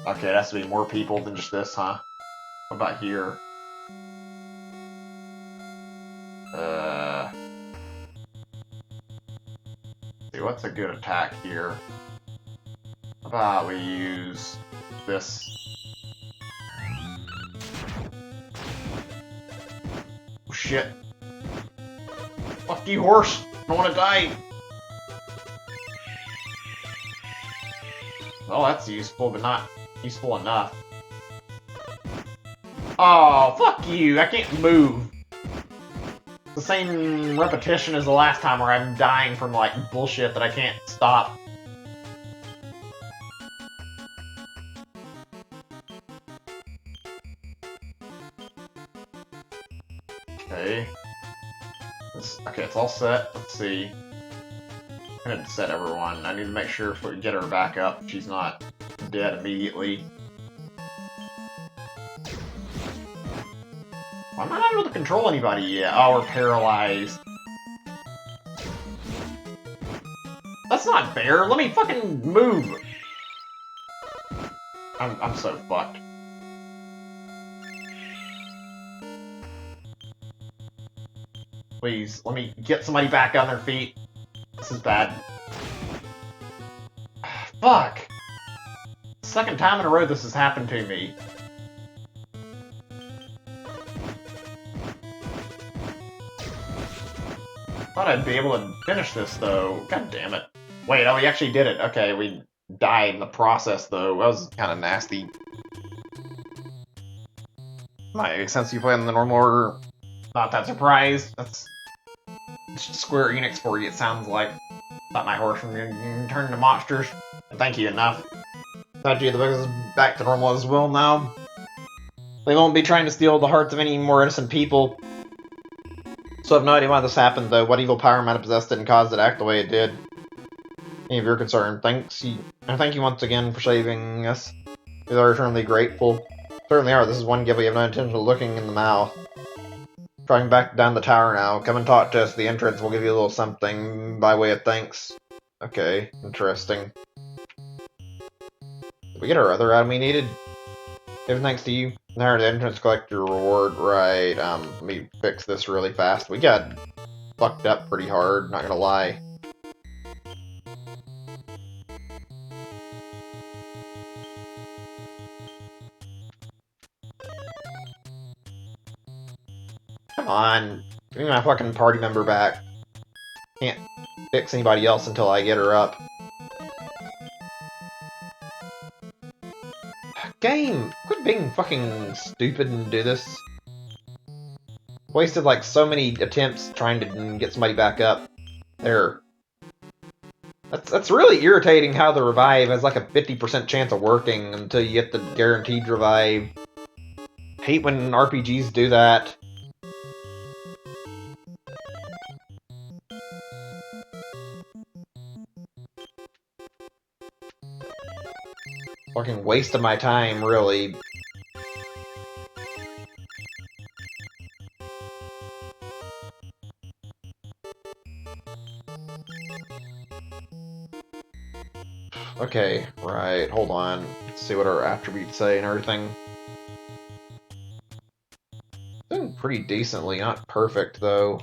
Okay, it has to be more people than just this, huh? What about here? See, what's a good attack here? How about we use this? Oh shit. Fuck you, horse! I don't wanna die! Well, that's useful, but not useful enough. Oh, fuck you! I can't move! The same repetition as the last time where I'm dying from, like, bullshit that I can't stop. Okay. Okay, it's all set. Let's see. I need to set everyone. I need to make sure if we get her back up, she's not dead immediately. I'm not able to control anybody yet. Oh, we're paralyzed. That's not fair. Let me fucking move. I'm so fucked. Please, let me get somebody back on their feet. This is bad. Fuck! Second time in a row this has happened to me. Thought I'd be able to finish this, though. God damn it. Wait, oh, we actually did it. Okay, we died in the process, though. That was kind of nasty. Since you play in the normal order, not that surprised. That's Square Enix for you, it sounds like. Thought my horse from turn into monsters. Thank you enough. Thought you the business is back to normal as well now. They won't be trying to steal the hearts of any more innocent people. So I have no idea why this happened, though. What evil power might have possessed it and caused it to act the way it did. Any of your concern. Thank you once again for saving us. We are eternally grateful. Certainly are. This is one gift we have no intention of looking in the mouth. Driving back down the tower now. Come and talk to us. The entrance will give you a little something by way of thanks. Okay, interesting. Did we get our other item we needed? Give thanks to you. Now the entrance collect your reward. Right, let me fix this really fast. We got fucked up pretty hard, not gonna lie. Come on. Give me my fucking party member back. Can't fix anybody else until I get her up. Game! Quit being fucking stupid and do this. Wasted like so many attempts trying to get somebody back up. There. That's really irritating how the revive has like a 50% chance of working until you get the guaranteed revive. Hate when RPGs do that. Fucking waste of my time, really. Okay, right, hold on. Let's see what our attributes say and everything. Doing pretty decently, not perfect though.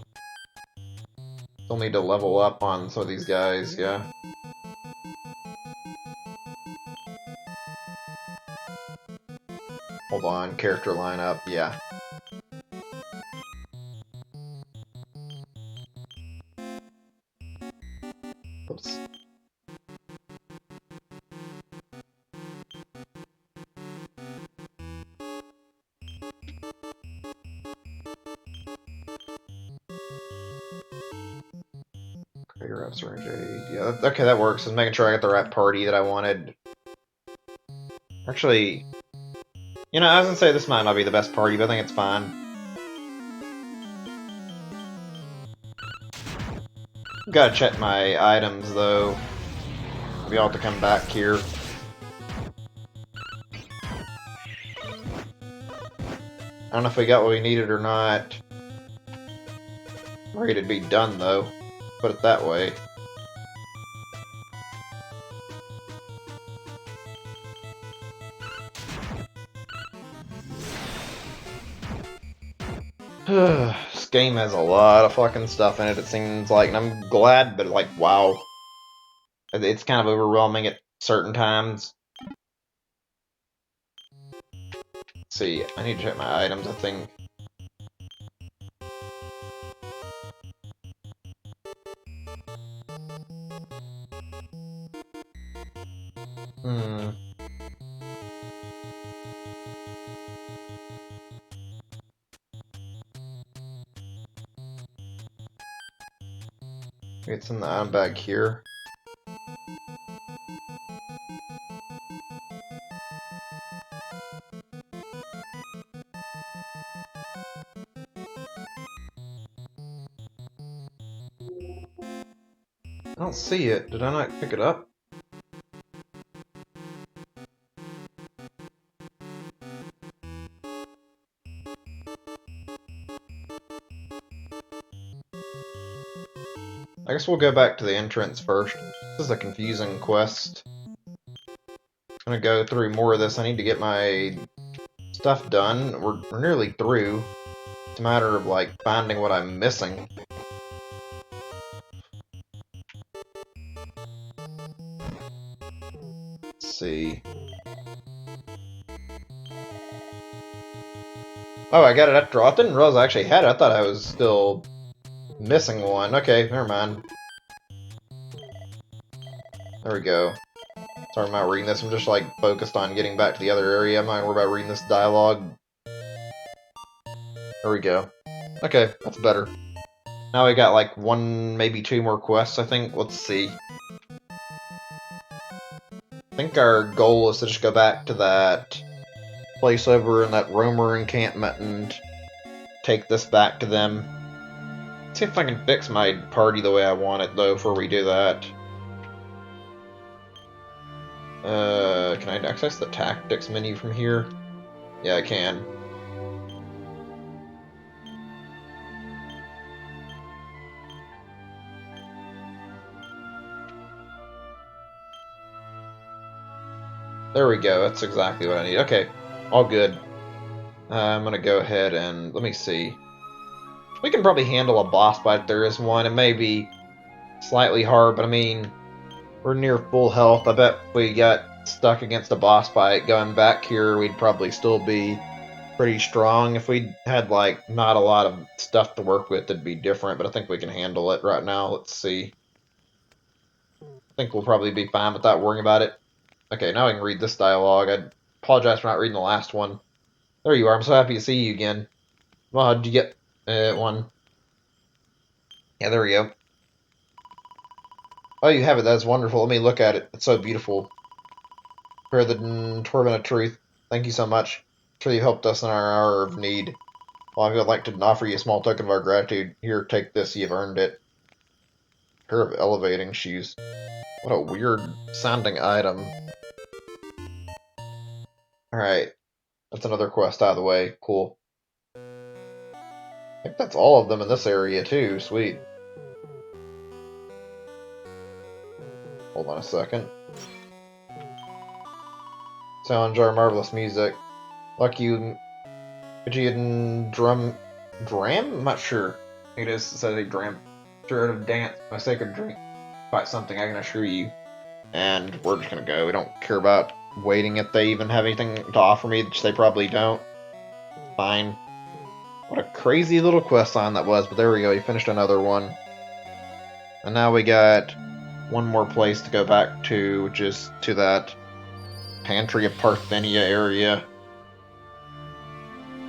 Still need to level up on some of these guys, yeah. Hold on, character lineup, yeah. Oops. Creator of Syringe Aid. Yeah, okay, that works. I was making sure I got the right party that I wanted. Actually, you know, I was gonna say this might not be the best party, but I think it's fine. Gotta check my items, though. Maybe I'll have to come back here. I don't know if we got what we needed or not. I'm ready to be done, though. Put it that way. This game has a lot of fucking stuff in it, it seems like, and I'm glad, but like, wow. It's kind of overwhelming at certain times. Let's see, I need to check my items, I think. It's in the item bag here. I don't see it. Did I not pick it up? I guess we'll go back to the entrance first. This is a confusing quest. I'm gonna go through more of this. I need to get my stuff done. We're nearly through. It's a matter of, like, finding what I'm missing. Let's see. Oh, I got it after all. I didn't realize I actually had it. I thought I was still missing one. Okay, never mind. There we go. Sorry, I'm not reading this. I'm just, like, focused on getting back to the other area. I'm not worried about reading this dialogue. There we go. Okay, that's better. Now we got, like, one, maybe two more quests, I think. Let's see. I think our goal is to just go back to that place over in that roamer encampment and take this back to them. See if I can fix my party the way I want it, though, before we do that. Can I access the tactics menu from here? Yeah, I can. There we go, that's exactly what I need. Okay, all good. I'm gonna go ahead and, let me see. We can probably handle a boss fight if there is one. It may be slightly hard, but I mean, we're near full health. I bet if we got stuck against a boss fight going back here, we'd probably still be pretty strong. If we had, like, not a lot of stuff to work with, it'd be different, but I think we can handle it right now. Let's see. I think we'll probably be fine without worrying about it. Okay, now I can read this dialogue. I apologize for not reading the last one. There you are. I'm so happy to see you again. Well, did you get one? Yeah, there we go. Oh, you have it. That's wonderful. Let me look at it. It's so beautiful. For the torment of truth. Thank you so much. Sure you helped us in our hour of need. Well, I would like to offer you a small token of our gratitude. Here, take this. You've earned it. Pair of elevating shoes. What a weird sounding item. Alright. That's another quest out of the way. Cool. I think that's all of them in this area, too. Sweet. Hold on a second. Challenge our marvelous music. Lucky you, Fijian drum... Dram? I'm not sure. I think it is. It says a dram. Sure to dance. My sacred drink. Fight something, I can assure you. And we're just gonna go. We don't care about waiting if they even have anything to offer me, which they probably don't. Fine. What a crazy little quest line that was, but there we go. You finished another one. And now we got one more place to go back to, which is to that Pantry of Parthenia area.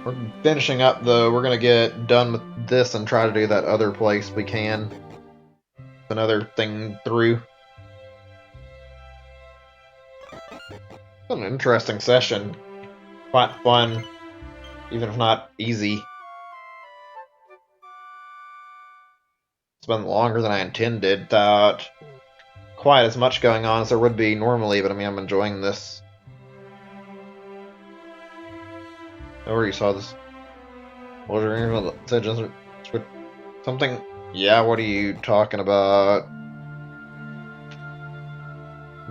We're finishing up, though. We're going to get done with this and try to do that other place we can. Another thing through. An interesting session. Quite fun, even if not easy. It's been longer than I intended. Without quite as much going on as there would be normally, but I mean, I'm enjoying this. I already saw this. Something? Yeah, what are you talking about?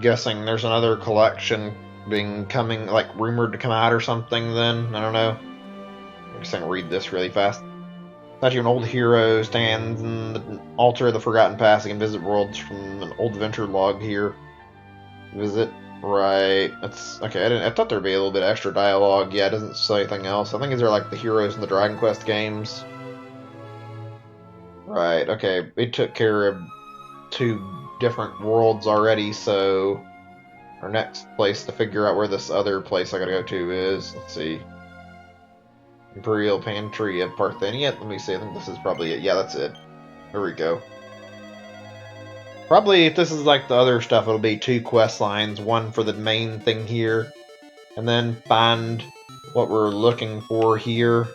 Guessing there's another collection coming, like, rumored to come out or something then? I don't know. I'm just gonna read this really fast. Statue of an old hero stands in the altar of the Forgotten Past. You can visit worlds from an old adventure log here. Visit. Right. That's okay. I thought there'd be a little bit extra dialogue. Yeah, it doesn't say anything else. I think these are like the heroes in the Dragon Quest games. Right. Okay. We took care of two different worlds already, so our next place to figure out where this other place I gotta go to is. Let's see. Imperial Pantry of Parthenia. Let me see. I think this is probably it. Yeah, that's it. There we go. Probably if this is like the other stuff, it'll be 2 quest lines, one for the main thing here, and then find what we're looking for here.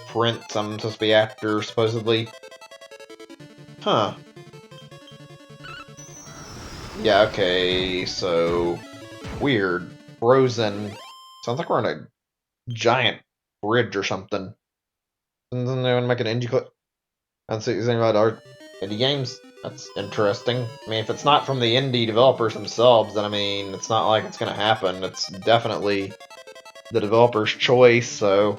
Prince I'm supposed to be after, supposedly. Huh. Yeah, okay, so... Weird. Frozen. Sounds like we're on a giant bridge or something. Doesn't anyone make an indie clip? That's anything about art indie games? That's interesting. I mean, if it's not from the indie developers themselves, then I mean, it's not like it's gonna happen. It's definitely the developer's choice, so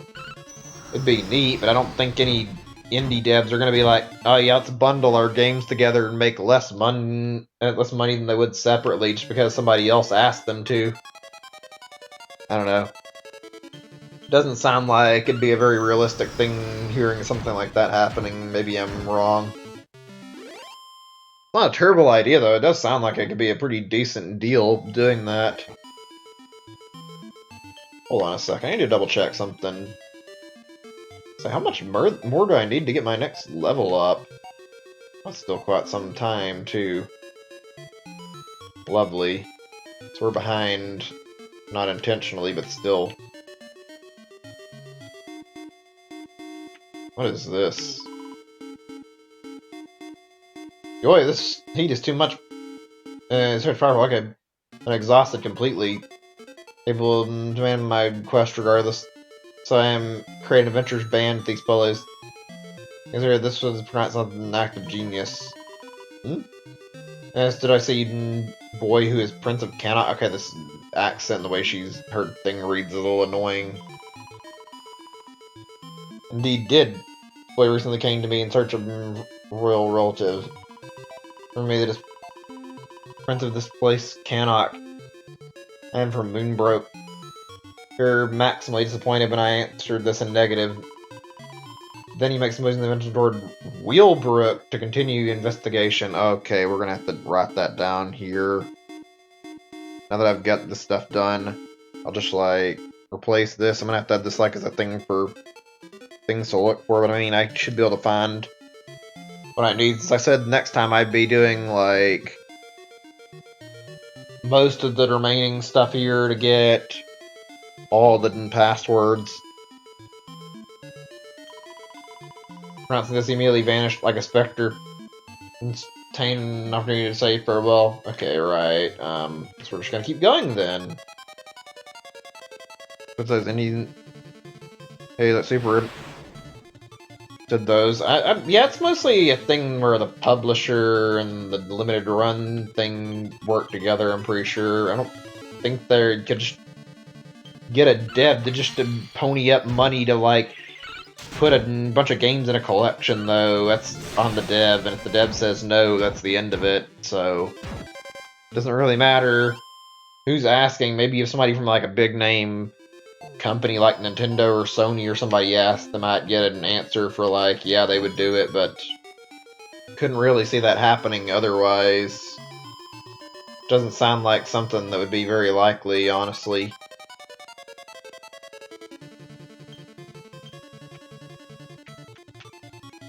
it'd be neat, but I don't think any indie devs are gonna be like, oh yeah, let's bundle our games together and make less money than they would separately just because somebody else asked them to. I don't know. Doesn't sound like it'd be a very realistic thing hearing something like that happening. Maybe I'm wrong. Not a terrible idea, though. It does sound like it could be a pretty decent deal doing that. Hold on a second. I need to double check something. So how much more do I need to get my next level up? That's still quite some time, too. Lovely. So we're behind, not intentionally, but still. What is this? Boy, this heat is too much. It's very powerful. Okay, I'm exhausted completely. Able to demand my quest regardless. So I am creating adventures banned with these fellows. This was pronounced an act of genius. Hmm? Yes, did I say boy who is Prince of Cannot? Okay, this accent, the way her thing reads is a little annoying. Indeed did. Boy recently came to me in search of royal relative. For me, that is Prince of this place, Cannot. I am from Moonbroke. You're maximally disappointed when I answered this in negative. Then he makes a move in the invention toward Wheelbrook to continue investigation. Okay, we're gonna have to write that down here. Now that I've got this stuff done, I'll just like replace this. I'm gonna have to have this like as a thing for things to look for, but I mean I should be able to find what I need. As I said, next time I'd be doing like most of the remaining stuff here to get all the passwords. Pronouncing this immediately vanished like a specter. Obtain an opportunity to say farewell. Okay, right. So we're just gonna keep going then. What's those? Any? Hey, let's see if we're did those. Yeah, it's mostly a thing where the publisher and the limited run thing work together. I'm pretty sure. I don't think they could just get a dev to pony up money to like put a bunch of games in a collection, though. That's on the dev, and if the dev says no, that's the end of it. So it doesn't really matter who's asking. Maybe if somebody from like a big name company like Nintendo or Sony or somebody asked, they might get an answer for like, yeah, they would do it, but couldn't really see that happening otherwise. Doesn't sound like something that would be very likely, honestly.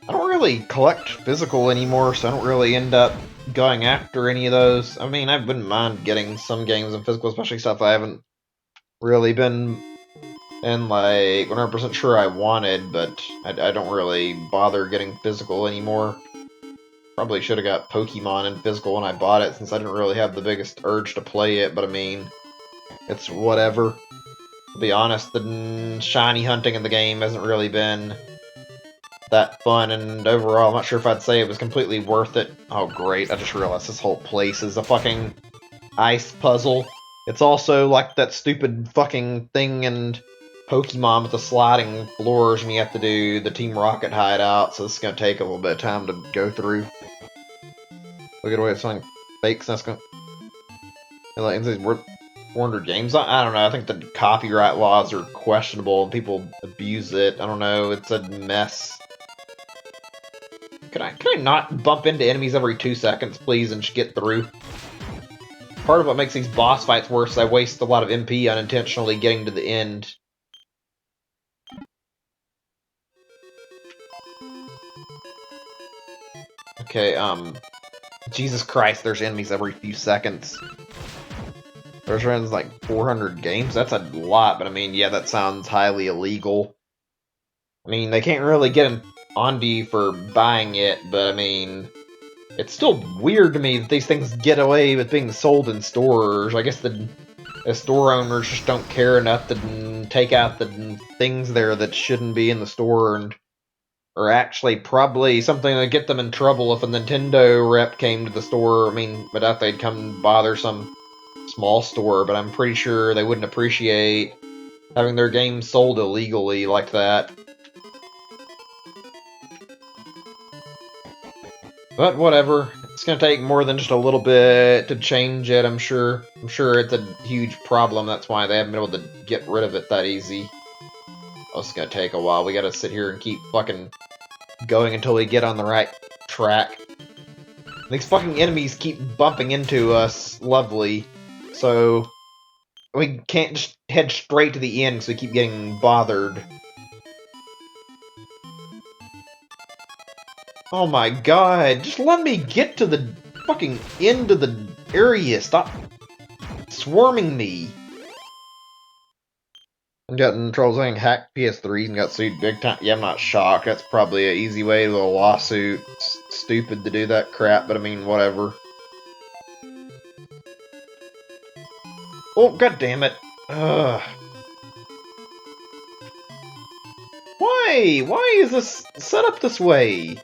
I don't really collect physical anymore, so I don't really end up going after any of those. I mean, I wouldn't mind getting some games in physical, especially stuff I haven't really been in, like, 100% sure I wanted, but I don't really bother getting physical anymore. Probably should have got Pokemon in physical when I bought it, since I didn't really have the biggest urge to play it, but I mean, it's whatever. To be honest, the shiny hunting in the game hasn't really been that fun, and overall, I'm not sure if I'd say it was completely worth it. Oh, great, I just realized this whole place is a fucking ice puzzle. It's also like that stupid fucking thing in Pokemon with the sliding floors, and you have to do the Team Rocket hideout, so this is going to take a little bit of time to go through. Look at the way it's something fakes, that's going to... Like, it's worth 400 games? I don't know, I think the copyright laws are questionable, and people abuse it. I don't know, it's a mess. Can I not bump into enemies every 2 seconds, please, and just get through? Part of what makes these boss fights worse is I waste a lot of MP unintentionally getting to the end. Okay, Jesus Christ, there's enemies every few seconds. There's runs like 400 games? That's a lot, but I mean, yeah, that sounds highly illegal. I mean, they can't really get onto you for buying it, but I mean, it's still weird to me that these things get away with being sold in stores. I guess the store owners just don't care enough to take out the things there that shouldn't be in the store, and or actually probably something that get them in trouble if a Nintendo rep came to the store. I mean, I doubt they'd come bother some small store, but I'm pretty sure they wouldn't appreciate having their games sold illegally like that. But whatever. It's gonna take more than just a little bit to change it, I'm sure. I'm sure it's a huge problem, that's why they haven't been able to get rid of it that easy. Oh, it's gonna take a while. We gotta sit here and keep fucking going until we get on the right track. These fucking enemies keep bumping into us. Lovely. So, we can't just head straight to the end, so we keep getting bothered. Oh my god, just let me get to the fucking end of the area. Stop swarming me. I'm getting trolls saying hacked PS3s and got sued big time. Yeah, I'm not shocked. That's probably an easy way to a lawsuit. It's stupid to do that crap, but I mean, whatever. Oh, god damn it. Ugh. Why? Why is this set up this way?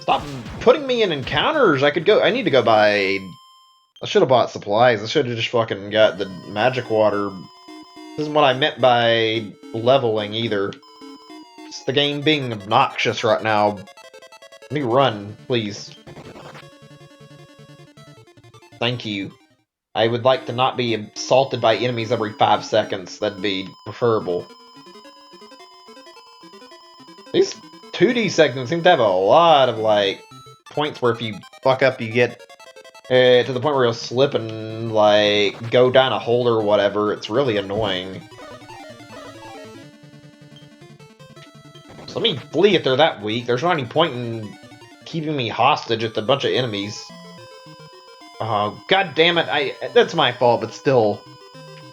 Stop putting me in encounters. I need to go buy... I should have bought supplies. I should have just fucking got the magic water. This isn't what I meant by leveling, either. It's the game being obnoxious right now. Let me run, please. Thank you. I would like to not be assaulted by enemies every 5 seconds. That'd be preferable. These 2D segments seem to have a lot of, like, points where if you fuck up, you get to the point where you'll slip and, like, go down a hole or whatever. It's really annoying. So let me flee if they're that weak. There's not any point in keeping me hostage with a bunch of enemies. Oh, god damn it, that's my fault, but still.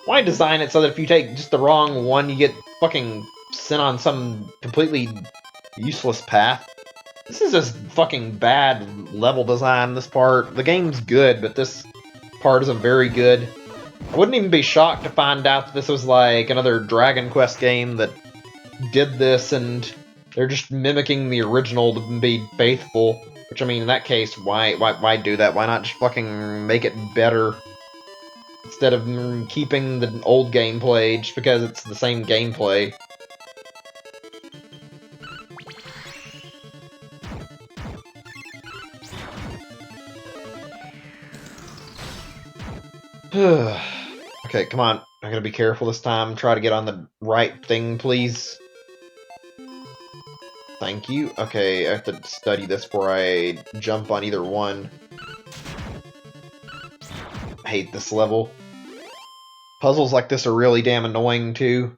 Why design it so that if you take just the wrong one, you get fucking sent on some completely useless path? This is just fucking bad level design, this part. The game's good, but this part isn't very good. I wouldn't even be shocked to find out that this was like another Dragon Quest game that did this and they're just mimicking the original to be faithful. Which, I mean, in that case, why do that? Why not just fucking make it better? Instead of keeping the old gameplay just because it's the same gameplay. Okay, come on. I gotta be careful this time. Try to get on the right thing, please. Thank you. Okay, I have to study this before I jump on either one. I hate this level. Puzzles like this are really damn annoying, too.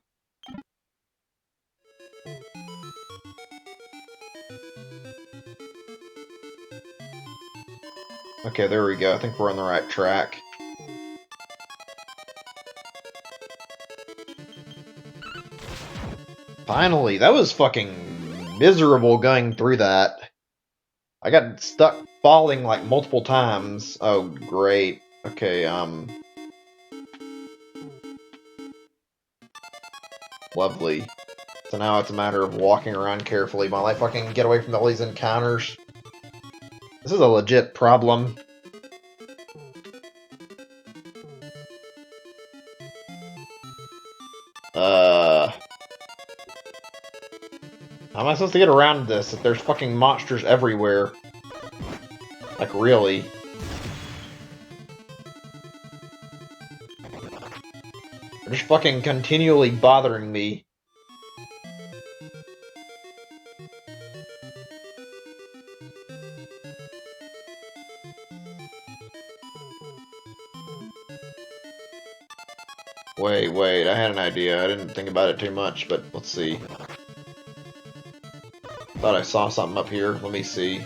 Okay, there we go. I think we're on the right track. Finally! That was fucking miserable going through that. I got stuck falling like multiple times. Oh, great. Okay, lovely. So now it's a matter of walking around carefully while I fucking get away from all these encounters. This is a legit problem. How am I supposed to get around this if there's fucking monsters everywhere? Like, really? They're just fucking continually bothering me. Wait, I had an idea. I didn't think about it too much, but let's see. Thought I saw something up here. Let me see.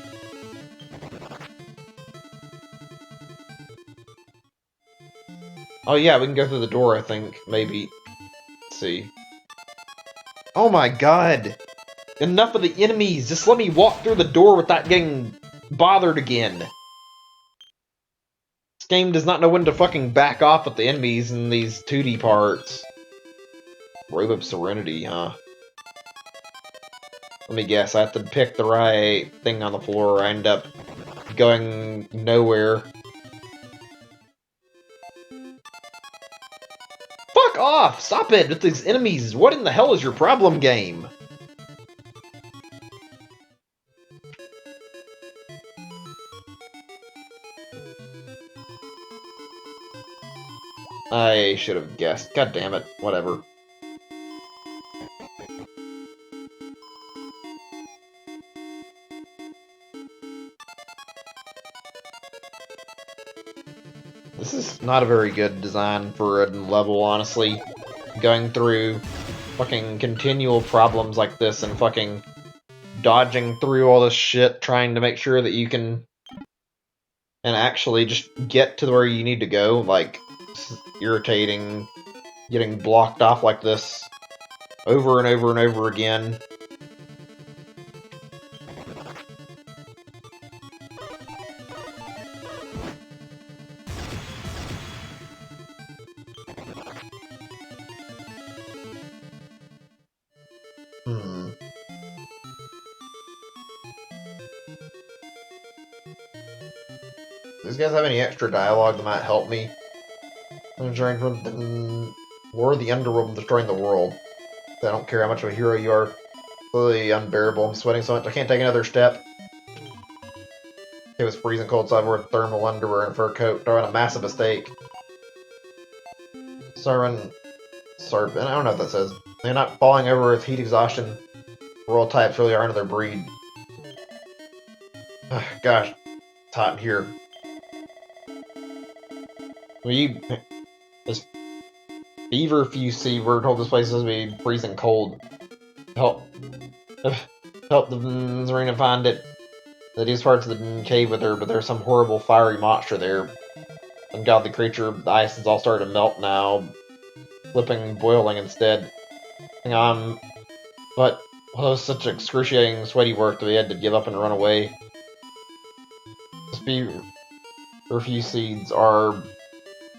Oh yeah, we can go through the door, I think. Maybe. Let's see. Oh my god! Enough of the enemies! Just let me walk through the door without getting bothered again. This game does not know when to fucking back off with the enemies in these 2D parts. Robe of Serenity, huh? Let me guess, I have to pick the right thing on the floor, or I end up going nowhere. Fuck off! Stop it with these enemies! What in the hell is your problem, game? I should have guessed. God damn it. Whatever. This is not a very good design for a level, honestly. Going through fucking continual problems like this and fucking dodging through all this shit, trying to make sure that you can and actually just get to where you need to go. Like, it's irritating getting blocked off like this over and over and over again. These guys have any extra dialogue that might help me? I'm trying from the Lord of the Underworld and destroying the world. I don't care how much of a hero you are. Really unbearable. I'm sweating so much I can't take another step. It was freezing cold, so I wore thermal underwear and fur coat, throwing a massive mistake. Serpent. I don't know what that says. They're not falling over with heat exhaustion. World types really are another breed. Gosh, it's hot in here. This fever you we're told this place is supposed to be freezing cold. Help the Serena find it. The deepest parts of the cave with her, but there's some horrible fiery monster there. Ungodly creature, the ice is all starting to melt now, flipping boiling instead. Hang on, but well, it was such excruciating sweaty work that we had to give up and run away. These refuse seeds are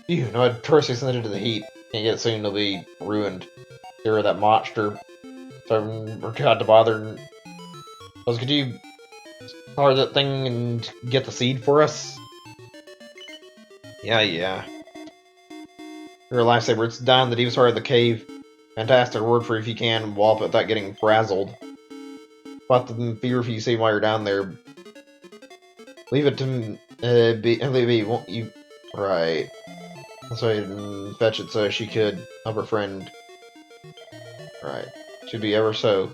notoriously sensitive to the heat. Can't get it soon, they'll be ruined. Get rid of that monster. So we're too hot to bother. Could you power that thing and get the seed for us? Yeah. You're a lifesaver. It's down the deepest part of the cave. Fantastic word for if you can wallop it without getting frazzled. Spot the fever if you see while you're down there. Leave it to be, won't you? Right. Let's wait and fetch it so she could help her friend. Right. Should be ever so.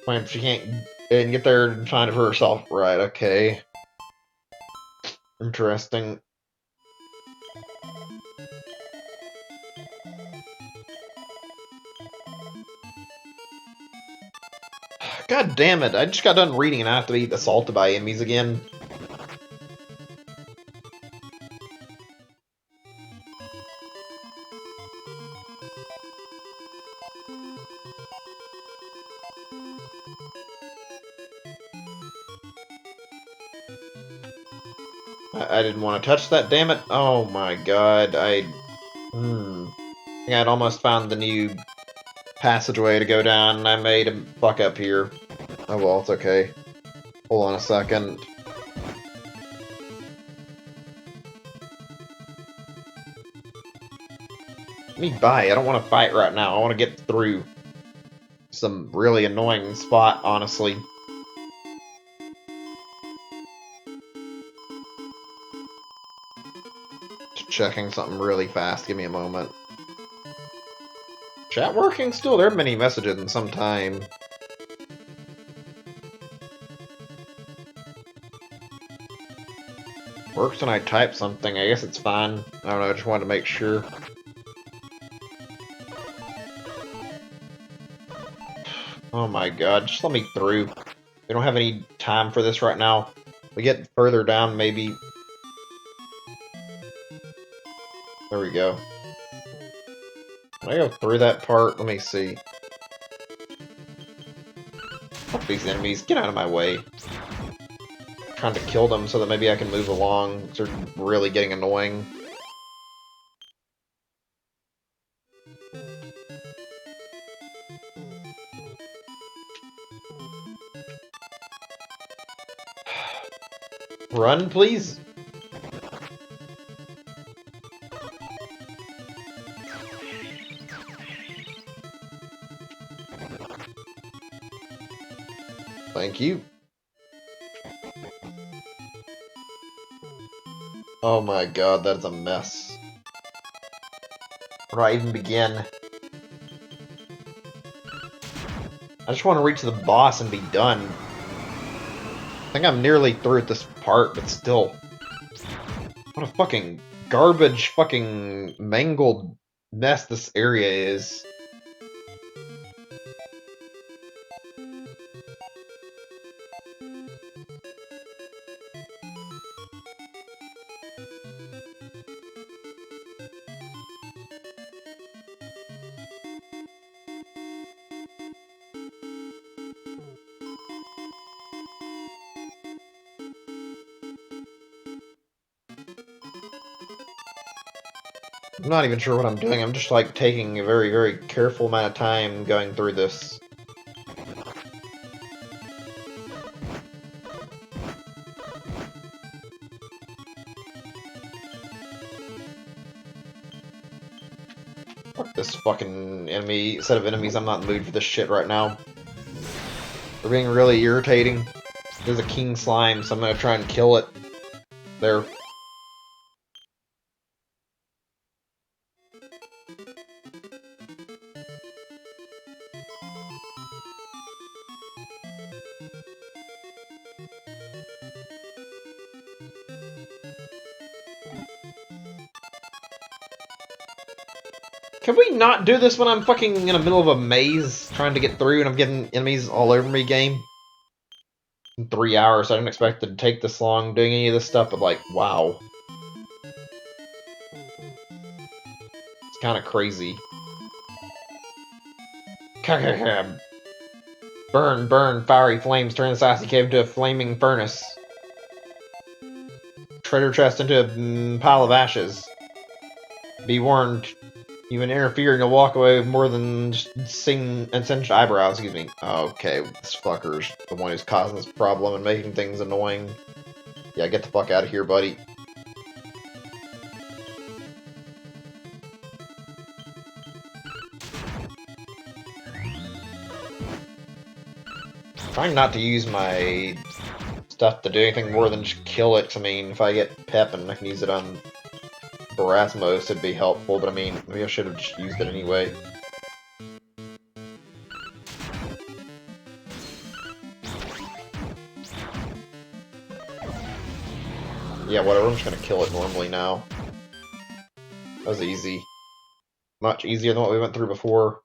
If she can't and get there and find it for herself. Right, okay. Interesting. God damn it, I just got done reading and I have to be assaulted by enemies again. I didn't want to touch that, damn it. Oh my god, I think I'd almost found the new passageway to go down, and I made a fuck up here. Oh well, it's okay. Hold on a second. Let me buy. I don't want to fight right now. I want to get through some really annoying spot, honestly. Just checking something really fast. Give me a moment. Chat working still? There are many messages in some time. Works when I type something. I guess it's fine. I don't know. I just wanted to make sure. Oh my god. Just let me through. We don't have any time for this right now. We get further down, maybe. There we go. Can I go through that part? Let me see. Fuck these enemies. Get out of my way. I'm trying to kill them so that maybe I can move along. They're really getting annoying. Run, please? Thank you. Oh my god, that is a mess. Where do I even begin? I just want to reach the boss and be done. I think I'm nearly through at this part, but still. What a fucking garbage, fucking mangled mess this area is. I'm not even sure what I'm doing. I'm just like taking a very, very careful amount of time going through this. Fuck this fucking enemy set of enemies. I'm not in the mood for this shit right now. They're being really irritating. There's a king slime, so I'm gonna try and kill it. There. Can we not do this when I'm fucking in the middle of a maze trying to get through and I'm getting enemies all over me, game? In 3 hours, I didn't expect it to take this long doing any of this stuff, but like, wow. It's kind of crazy. Burn, burn, fiery flames, turn the sassy cave into a flaming furnace. Treasure chest into a pile of ashes. Be warned, you interfere and you'll walk away with more than just singed eyebrows, excuse me. Okay, this fucker's the one who's causing this problem and making things annoying. Yeah, get the fuck out of here, buddy. Trying not to use my stuff to do anything more than just kill it, 'cause I mean, if I get pep and I can use it on Barasmos, it'd be helpful, but I mean, maybe I should have just used it anyway. Yeah, whatever, I'm just gonna kill it normally now. That was easy. Much easier than what we went through before.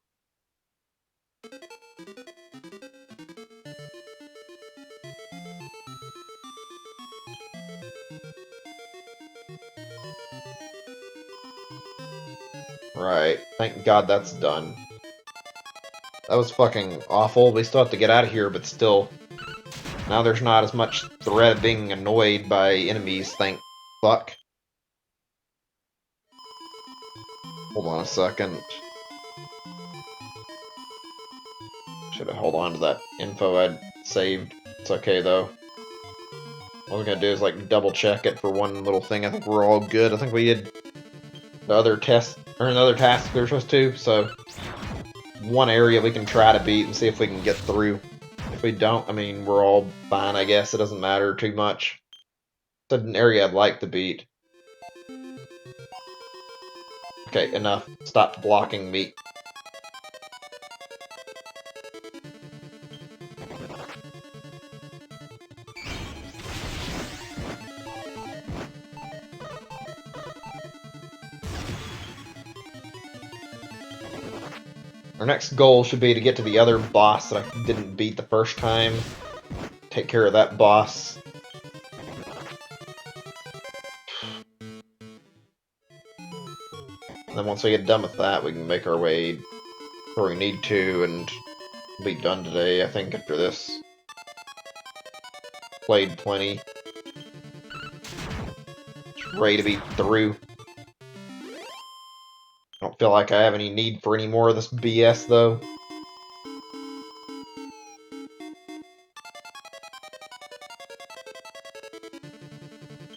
Right, thank God that's done. That was fucking awful. We still have to get out of here, but still. Now there's not as much threat of being annoyed by enemies, thank fuck. Hold on a second. Should have held on to that info I'd saved. It's okay though. All we're gonna do is like double check it for one little thing. I think we're all good. I think we did the other test or another task we were supposed to, so one area we can try to beat and see if we can get through. If we don't, I mean, we're all fine, I guess. It doesn't matter too much. It's an area I'd like to beat. Okay, enough. Stop blocking me. Our next goal should be to get to the other boss that I didn't beat the first time. take care of that boss. And then once we get done with that, we can make our way where we need to, and we'll be done today, I think, after this. Played plenty. Just ready to be through. I don't feel like I have any need for any more of this BS, though.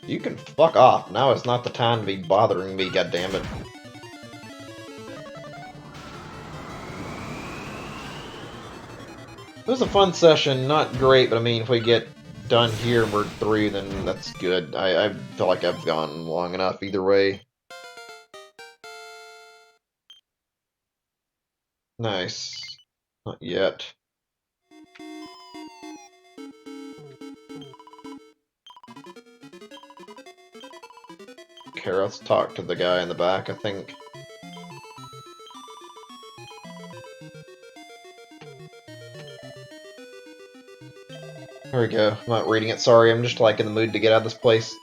You can fuck off. Now is not the time to be bothering me, goddammit. It was a fun session, not great, but I mean, if we get done here and we're through, then that's good. I feel like I've gone long enough either way. Nice. Not yet. Okay, let's talk to the guy in the back, I think. There we go. I'm not reading it, sorry. I'm just like in the mood to get out of this place.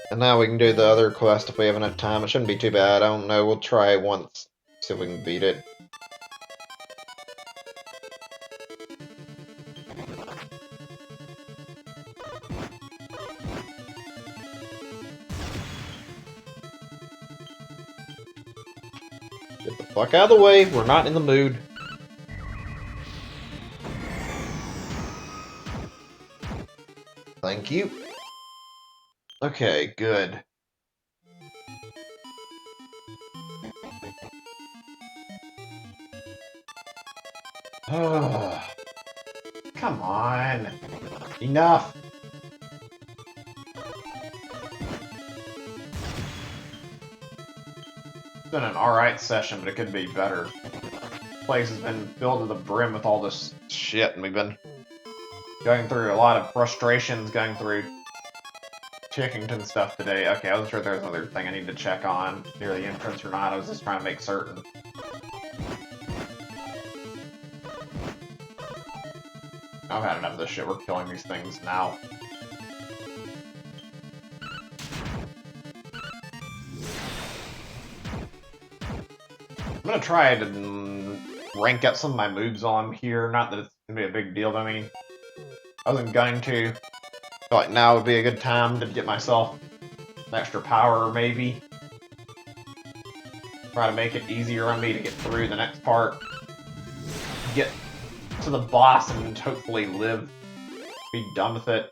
And now we can do the other quest if we have enough time. It shouldn't be too bad. I don't know. We'll try once. See if we can beat it. Get the fuck out of the way. We're not in the mood. Thank you. Okay, good. Come on. Enough. It's been an alright session, but it could be better. This place has been filled to the brim with all this shit, and we've been going through a lot of frustrations going through Tickington stuff today. Okay, I wasn't sure if there was another thing I need to check on near the entrance or not. I was just trying to make certain. I've had enough of this shit. We're killing these things now. I'm gonna try to rank up some of my moves on here. Not that it's gonna be a big deal, but I mean, I wasn't going to. I feel like now would be a good time to get myself some extra power, maybe. Try to make it easier on me to get through the next part. Get to the boss and hopefully live. Be done with it.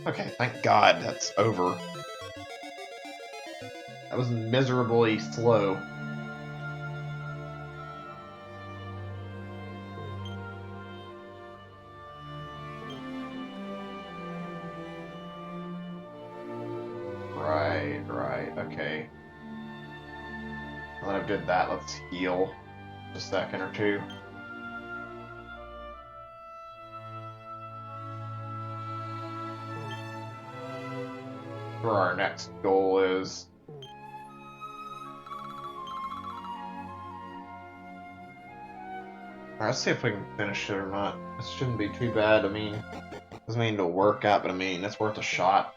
Okay, thank God that's over. That was miserably slow. Right, okay. Now that I've did that, let's heal just a second or two. Where our next goal is. Alright, let's see if we can finish it or not. This shouldn't be too bad. I mean, doesn't mean it'll work out, but I mean, it's worth a shot.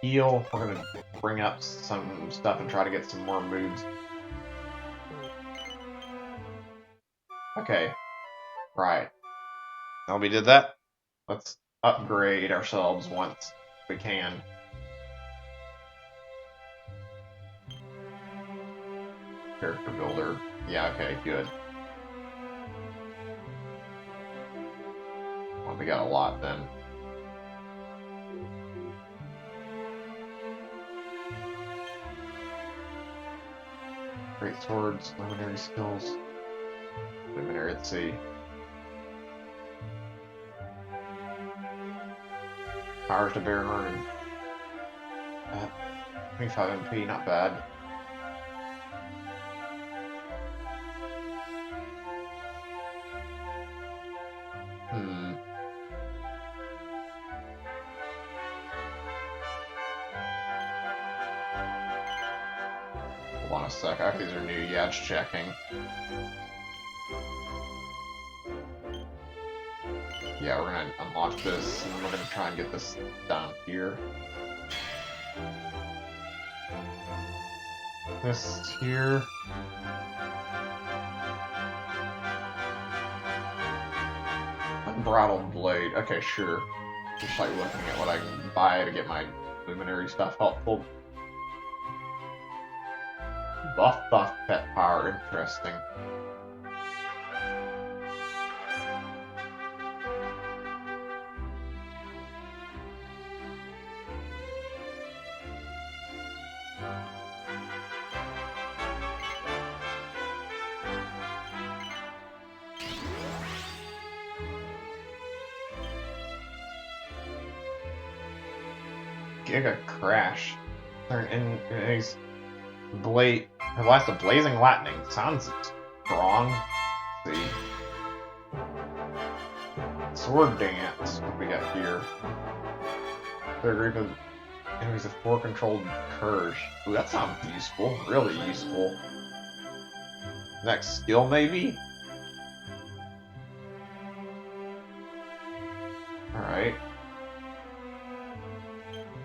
Heal. We're gonna bring up some stuff and try to get some more moves. Okay. Right. Now we did that. Let's upgrade ourselves once we can. Character builder. Yeah, okay, good. Well, we got a lot then. Great swords, luminary skills. Luminary, let's see. Powers to bear learning. 25 MP, not bad. Hold on a sec. I think these are new. Yeah, it's checking. Yeah, we're gonna unlock this, and we're gonna try and get this down here. This here. Unbridled blade. Okay, sure. Just like looking at what I can buy to get my luminary stuff helpful. Buffed off pet power. Interesting. Giga Crash. And he's blade. Blast of Blazing Lightning. Sounds strong. Let's see. Sword Dance. What we got here? Third group of enemies with 4 controlled curves. Ooh, that sounds useful. Really useful. Next skill, maybe? Alright.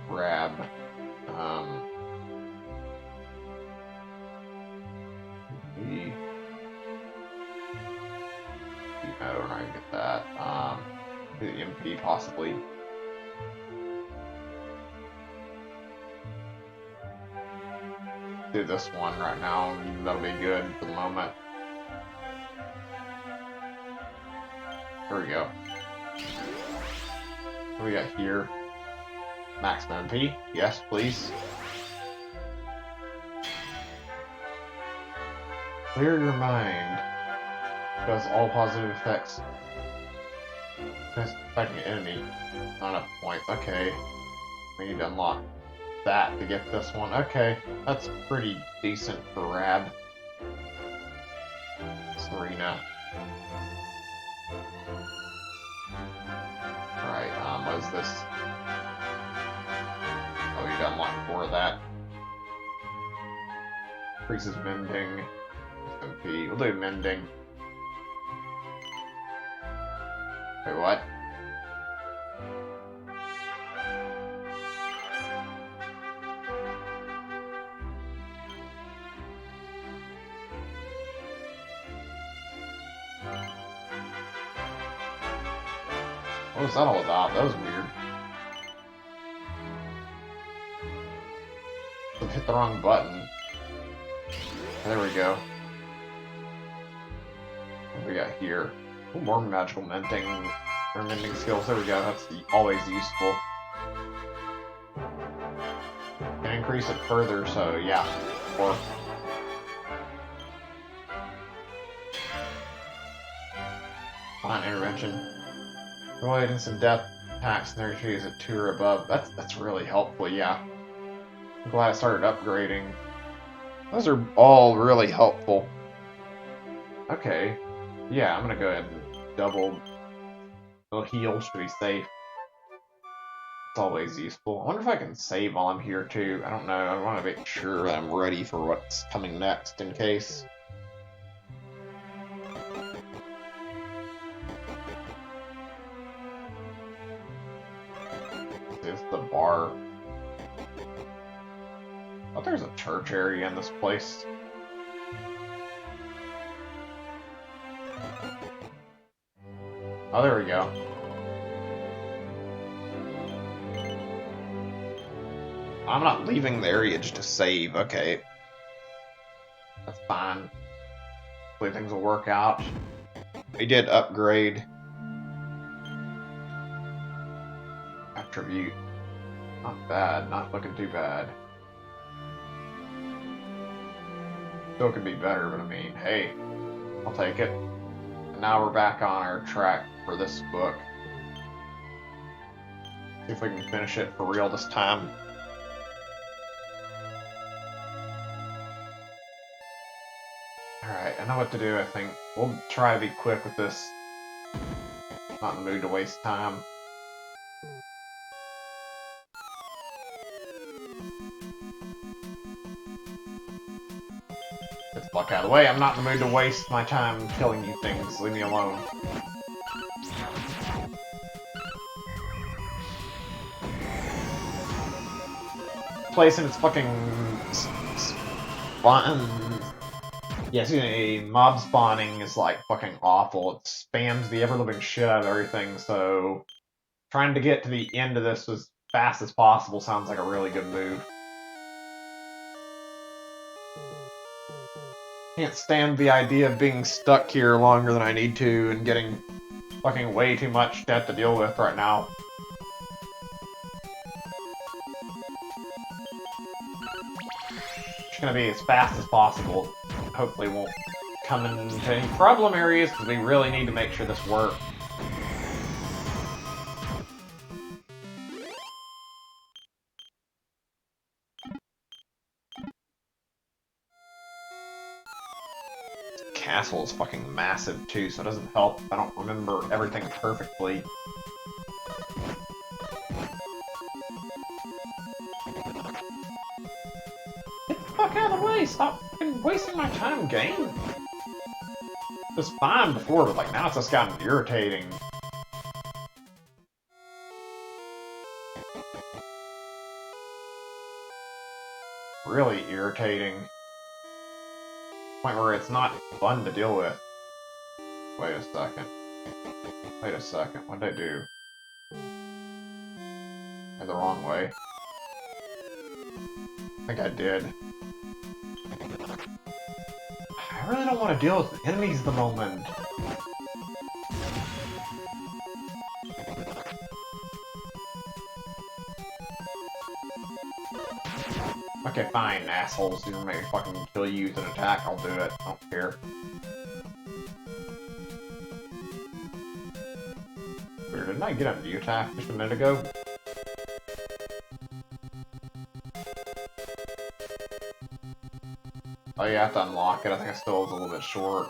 Grab. Maybe. I don't know how to get that. The MP possibly. Do this one right now. That'll be good for the moment. There we go. What do we got here? Maximum MP? Yes, please. Clear your mind. Does all positive effects. Affecting an enemy. Not enough points. Okay. We need to unlock that to get this one. Okay. That's pretty decent for Rab. Serena. Alright, what is this? Oh, you got unlocked 4 of that. Increases mending. MP. We'll do mending. Wait, what? What was that all about? That was weird. I hit the wrong button. There we go. What do we got here? Ooh, more magical mending or mending skills. There we go. That's always useful. Can increase it further, so yeah. Or fine intervention. Avoid instant death attacks and their trees at 2 or above. That's really helpful, yeah. I'm glad I started upgrading. Those are all really helpful. Okay. Yeah, I'm gonna go ahead and double the heal to be safe. It's always useful. I wonder if I can save while I'm here too. I don't know. I want to make sure that I'm ready for what's coming next in case. This is the bar. Oh, there's a church area in this place. Oh, there we go. I'm not leaving the area just to save. Okay. That's fine. Hopefully things will work out. We did upgrade. Attribute. Not bad. Not looking too bad. Still could be better, but I mean, hey, I'll take it. And now we're back on our track for this book. See if we can finish it for real this time. Alright, I know what to do, I think. We'll try to be quick with this. Not in the mood to waste time. Get the fuck out of the way. I'm not in the mood to waste my time killing you things. Leave me alone. Place in its fucking spawn. Yeah, excuse me, mob spawning is like fucking awful. It spams the ever-living shit out of everything, so trying to get to the end of this as fast as possible sounds like a really good move. Can't stand the idea of being stuck here longer than I need to and getting fucking way too much debt to deal with right now. Just gonna be as fast as possible. Hopefully won't come into any problem areas because we really need to make sure this works. Castle is fucking massive too, so it doesn't help if I don't remember everything perfectly. Get the fuck out of the way! Stop fucking wasting my time, game! It was fine before, but like now it's just gotten irritating. Really irritating. Point where it's not fun to deal with. Wait a second. Wait a second. What did I do? Went the wrong way. I think I did. I really don't want to deal with enemies at the moment. Okay, fine, assholes. You may fucking kill you with an attack. I'll do it. I don't care. Weird, didn't I get a new attack just a minute ago? Oh yeah, I have to unlock it. I think I still was a little bit short.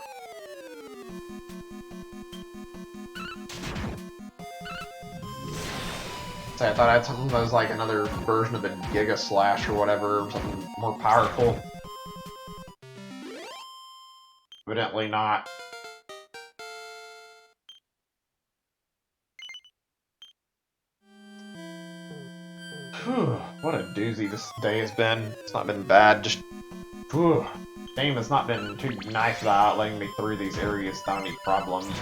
So I thought I had something that was like another version of the Giga Slash or whatever, something more powerful. Evidently not. Whew, what a doozy this day has been. It's not been bad, just... Whew. Game has not been too nice about letting me through these areas without any problems.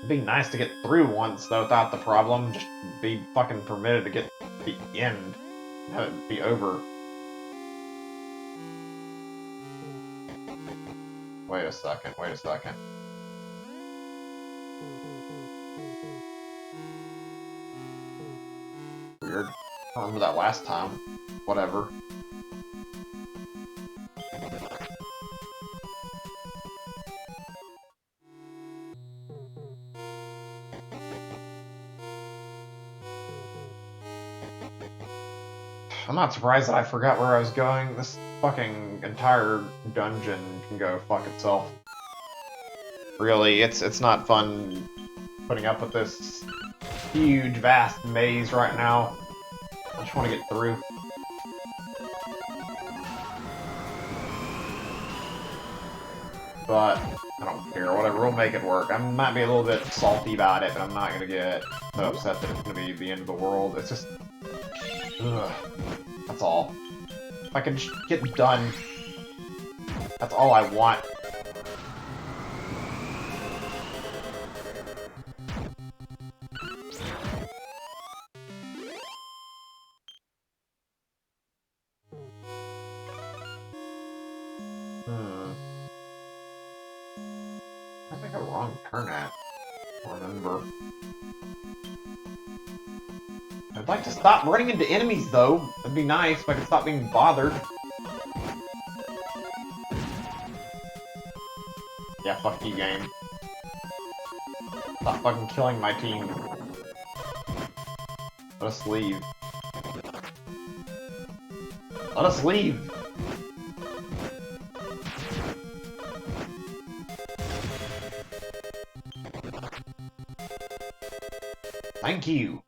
It'd be nice to get through once, though, without the problem. Just be fucking permitted to get to the end. Have it be over. Wait a second, wait a second. Weird. I don't remember that last time. Whatever. I'm not surprised that I forgot where I was going. This fucking entire dungeon can go fuck itself. Really, it's not fun putting up with this huge, vast maze right now. I just want to get through. But I don't care, whatever, we'll make it work. I might be a little bit salty about it, but I'm not gonna get so upset that it's gonna be the end of the world. It's just... Ugh. That's all. If I can just get done, that's all I want. I think a wrong turn at. I don't remember. I'd like to stop running into enemies, though. It'd be nice if I could stop being bothered. Yeah, fuck you, game. Stop fucking killing my team. Let us leave. Let us leave! Thank you.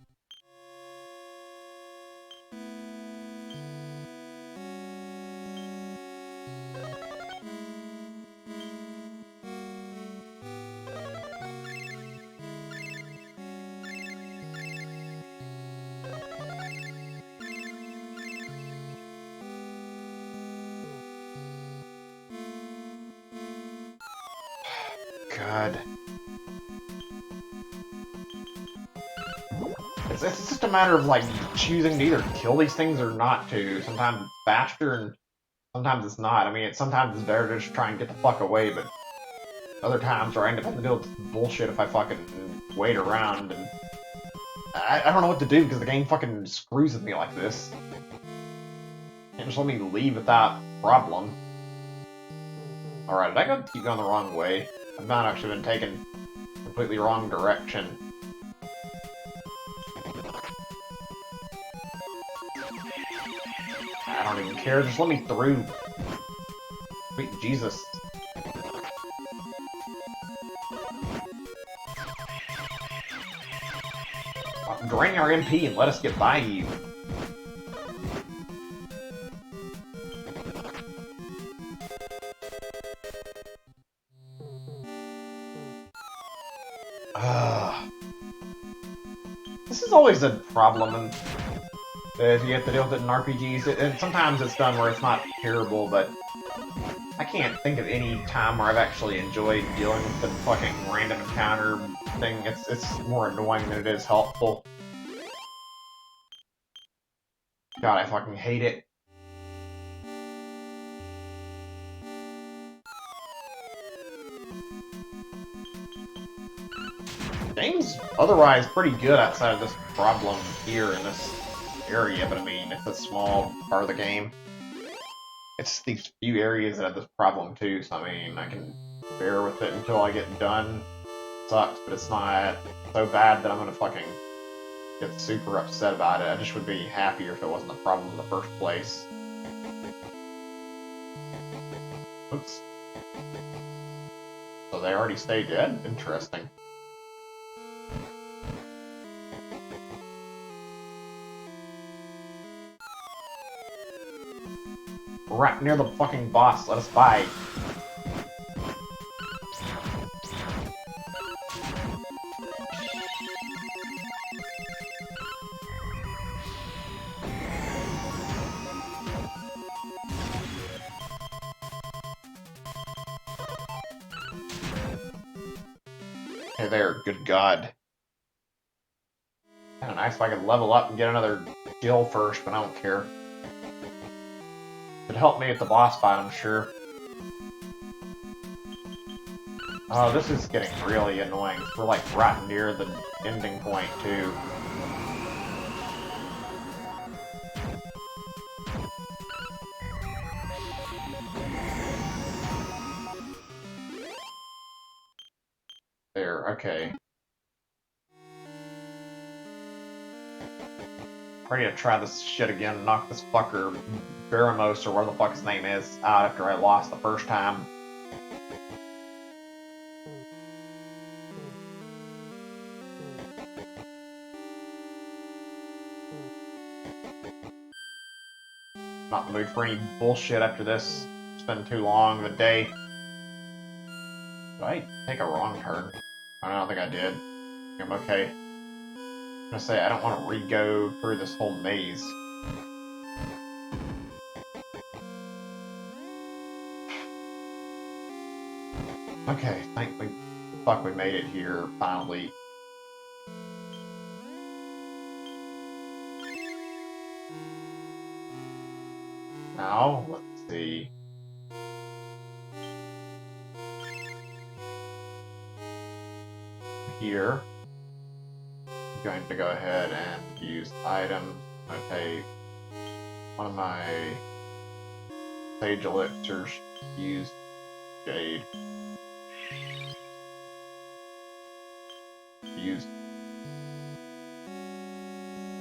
God. It's just a matter of, like, choosing to either kill these things or not to. Sometimes it's faster and sometimes it's not. I mean, sometimes it's better to just try and get the fuck away, but other times where I end up having to deal with bullshit if I fucking wait around, and I don't know what to do because the game fucking screws with me like this. Can't just let me leave without problem. Alright, did I keep going the wrong way? I've not actually been taken completely wrong direction. I don't even care, just let me through. Sweet Jesus. Drain our MP and let us get by you. This is always a problem if you have to deal with it in RPGs. And sometimes it's done where it's not terrible, but I can't think of any time where I've actually enjoyed dealing with the fucking random encounter thing. It's more annoying than it is helpful. God, I fucking hate it. Game's otherwise pretty good outside of this problem here in this area, but I mean, it's a small part of the game. It's these few areas that have this problem too, so I mean, I can bear with it until I get done. Sucks, but it's not so bad that I'm gonna fucking get super upset about it. I just would be happier if it wasn't a problem in the first place. Oops. So they already stay dead? Interesting. We're right near the fucking boss, let us by. Hey there, good god. Kinda nice if I could level up and get another skill first, but I don't care. It'd help me at the boss fight, I'm sure. Oh, this is getting really annoying. We're like right near the ending point, too. There, okay. Ready to try this shit again and knock this fucker, Baramos, or whatever the fuck his name is, out after I lost the first time. Not in the mood for any bullshit after this. It's been too long of a day. Did I take a wrong turn? I don't think I did. I'm okay. I'm gonna say I don't want to re-go through this whole maze. Okay, thankfully, fuck, we made it here, finally. Now, let's see. Here, I'm going to go ahead and use items. I'm going to take one of my sage elixirs, use jade. Use.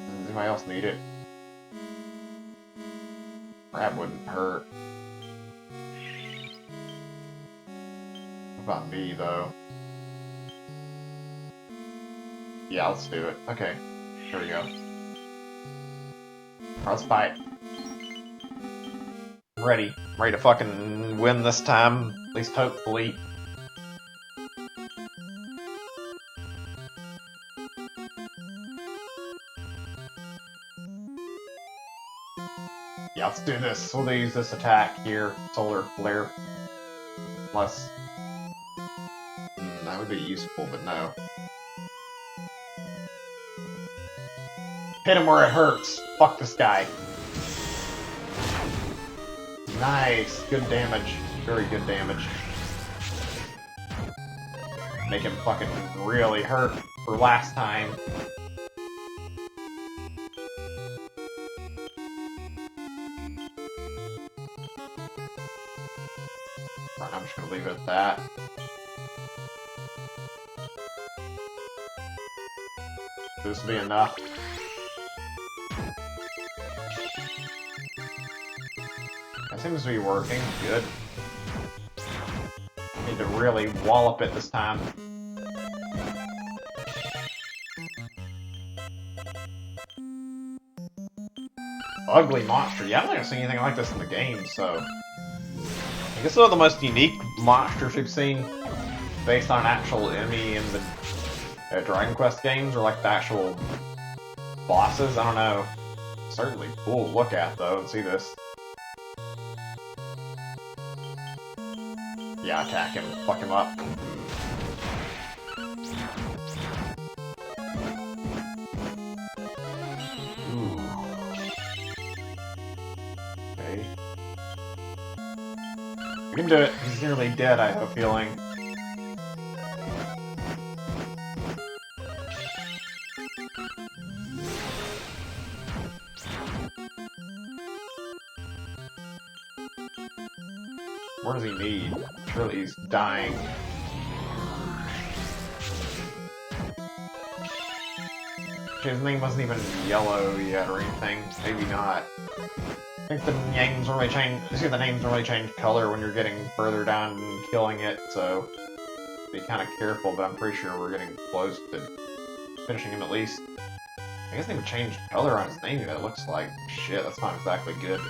Does anybody else need it? Crab wouldn't hurt. What about me, though? Yeah, let's do it. Okay, here we go. Alright, let's fight. I'm ready. I'm ready to fucking win this time. At least hopefully. Yeah, let's do this. We'll use this attack here. Solar Flare. Plus... that would be useful, but no. Hit him where it hurts. Fuck this guy. Nice. Good damage. Very good damage. Make him fucking really hurt for last time. Right, I'm just gonna leave it at that. This will be enough. That seems to be working. Good. Need to really wallop it this time. Ugly monster. Yeah, I don't think I've seen anything like this in the game, so... I guess one of the most unique monsters we've seen based on actual enemy in the Dragon Quest games, or like the actual bosses. I don't know. Certainly cool to look at, though, and see this. Yeah, attack him. Fuck him up. Ooh. Okay. We can do it. He's nearly dead, I have a feeling. What does he need? Surely he's dying. His name wasn't even yellow yet or anything. Maybe not. I think the names normally change. See, the names normally change color when you're getting further down and killing it, so be kind of careful. But I'm pretty sure we're getting close to finishing him at least. I guess they would change color on his name. It looks like shit. That's not exactly good.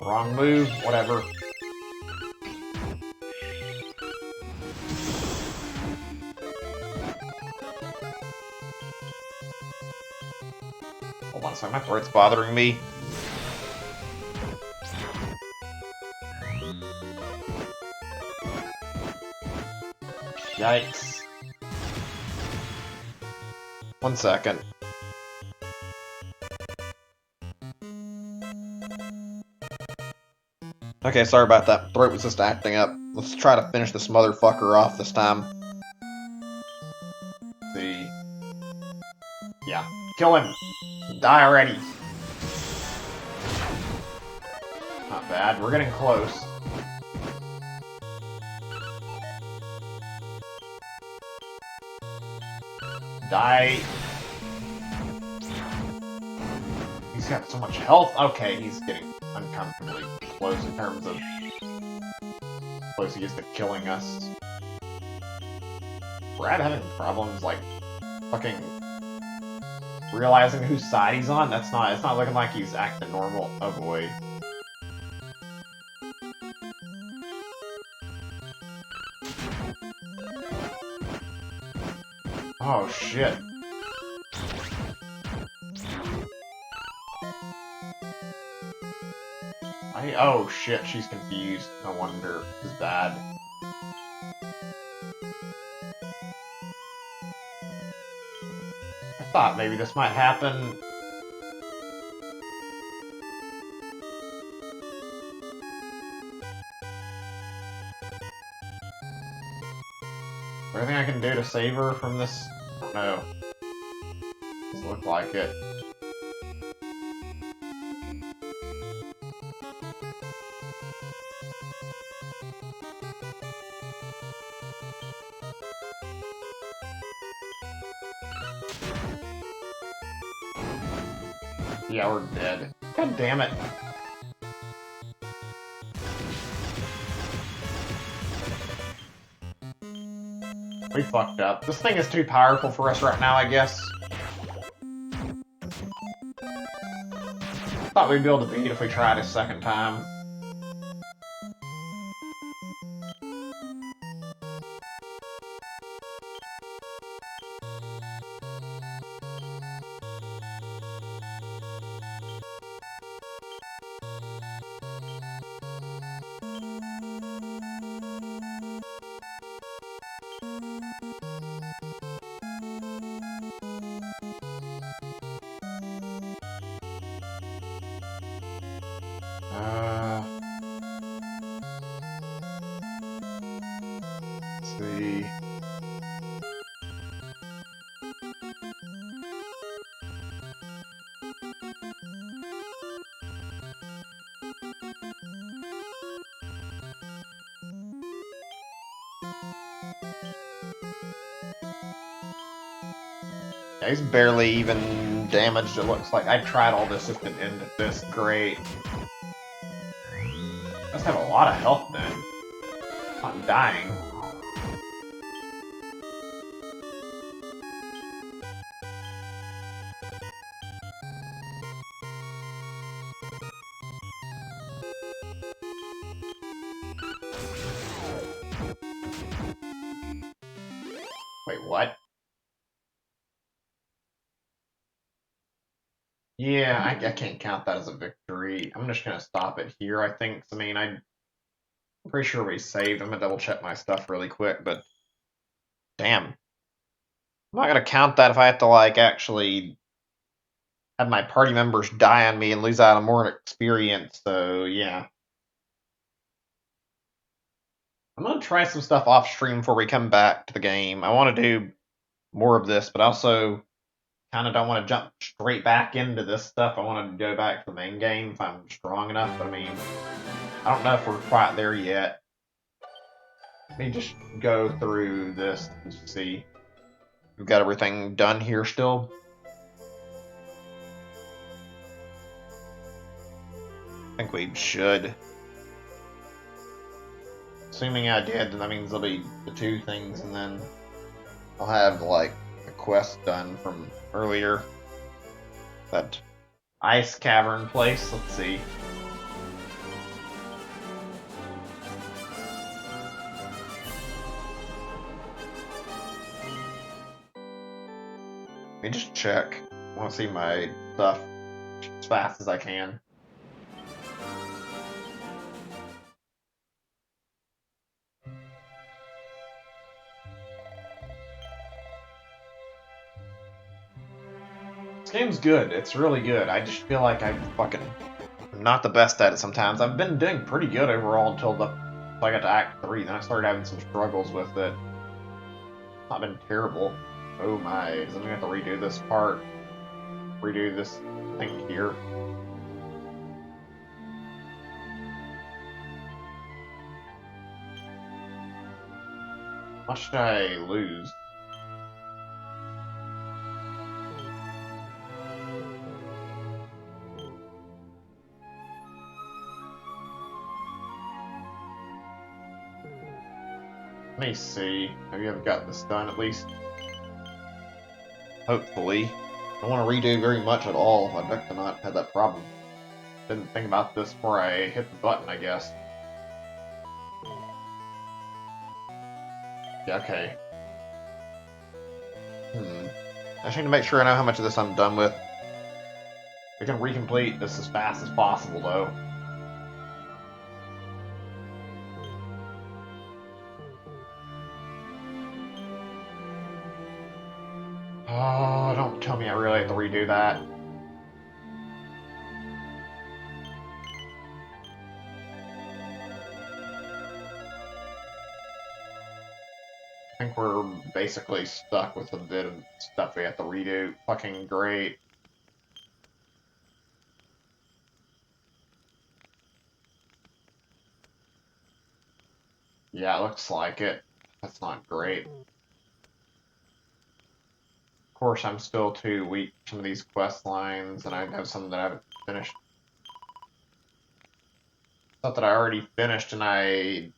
Wrong move. Whatever. Hold on a second, my throat's bothering me. Yikes. 1 second. Okay, sorry about that. Throat was just acting up. Let's try to finish this motherfucker off this time. Let's see. Yeah. Kill him! Die already! Not bad. We're getting close. Die! He's got so much health. Okay, he's getting uncomfortably close in terms of close he gets to killing us. Brad having problems like fucking realizing whose side he's on? It's not looking like he's acting normal. Oh boy. Oh shit. Oh shit, she's confused. No wonder. This is bad. I thought maybe this might happen. Is there anything I can do to save her from this? I don't know. Doesn't look like it. Yeah, we're dead. God damn it. We fucked up. This thing is too powerful for us right now, I guess. Thought we'd be able to beat it if we tried a second time. Let's see. Yeah, he's barely even damaged, it looks like. I tried all this just to end this. Great. Must have a lot of health then. Not dying. Wait, what? Yeah, I can't count that as a victory. I'm just gonna stop it here, I think. I mean, I'm pretty sure we saved. I'm gonna double check my stuff really quick, but damn. I'm not gonna count that if I have to, like, actually have my party members die on me and lose out on more experience, so yeah. I'm gonna try some stuff off stream before we come back to the game. I want to do more of this, but also kind of don't want to jump straight back into this stuff. I want to go back to the main game if I'm strong enough, but I mean, I don't know if we're quite there yet. Let me just go through this and see. We've got everything done here still. I think we should. Assuming I did, then that means there'll be the two things, and then I'll have, like, the quest done from earlier. That ice cavern place, let's see. Let me just check. I want to see my stuff as fast as I can. This game's good. It's really good. I just feel like I'm fucking not the best at it sometimes. I've been doing pretty good overall until I got to Act 3. Then I started having some struggles with it. It's not been terrible. Oh my. I'm gonna have to redo this part. Redo this thing here. How much did I lose? Let me see. Maybe I've got this done at least. Hopefully. I don't want to redo very much at all. I'd like to not have that problem. Didn't think about this before I hit the button, I guess. Yeah, okay. I just need to make sure I know how much of this I'm done with. We can recomplete this as fast as possible, though. Oh, don't tell me I really have to redo that. I think we're basically stuck with a bit of stuff we have to redo. Fucking great. Yeah, it looks like it. That's not great. Of course, I'm still too weak for some of these quest lines, and I have some that I haven't finished. Stuff that I already finished, and I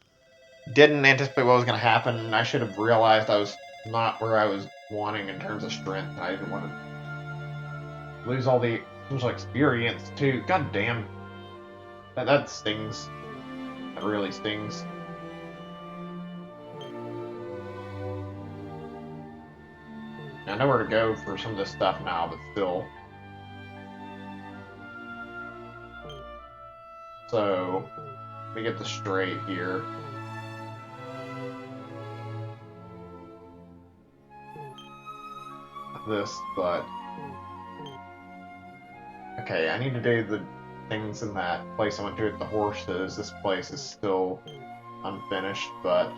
didn't anticipate what was going to happen. I should have realized I was not where I was wanting in terms of strength. I didn't want to lose all the potential experience too. God damn, that stings. That really stings. I know where to go for some of this stuff now, but still. So, let me get this straight here. This, but okay, I need to do the things in that place I went to with the horses. This place is still unfinished, but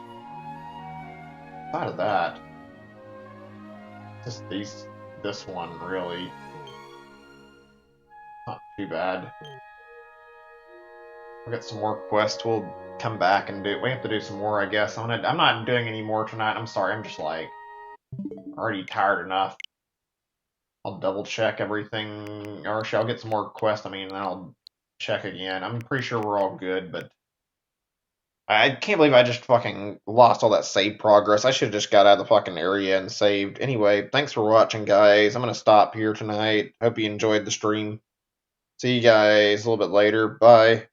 outside of that, just this one really not too bad. We'll get some more quests. We'll come back and do. We have to do some more, I guess. I'm not doing any more tonight. I'm sorry. I'm just like already tired enough. I'll double check everything, or I'll get some more quests. I mean, and then I'll check again. I'm pretty sure we're all good, but I can't believe I just fucking lost all that save progress. I should have just got out of the fucking area and saved. Anyway, thanks for watching, guys. I'm gonna stop here tonight. Hope you enjoyed the stream. See you guys a little bit later. Bye.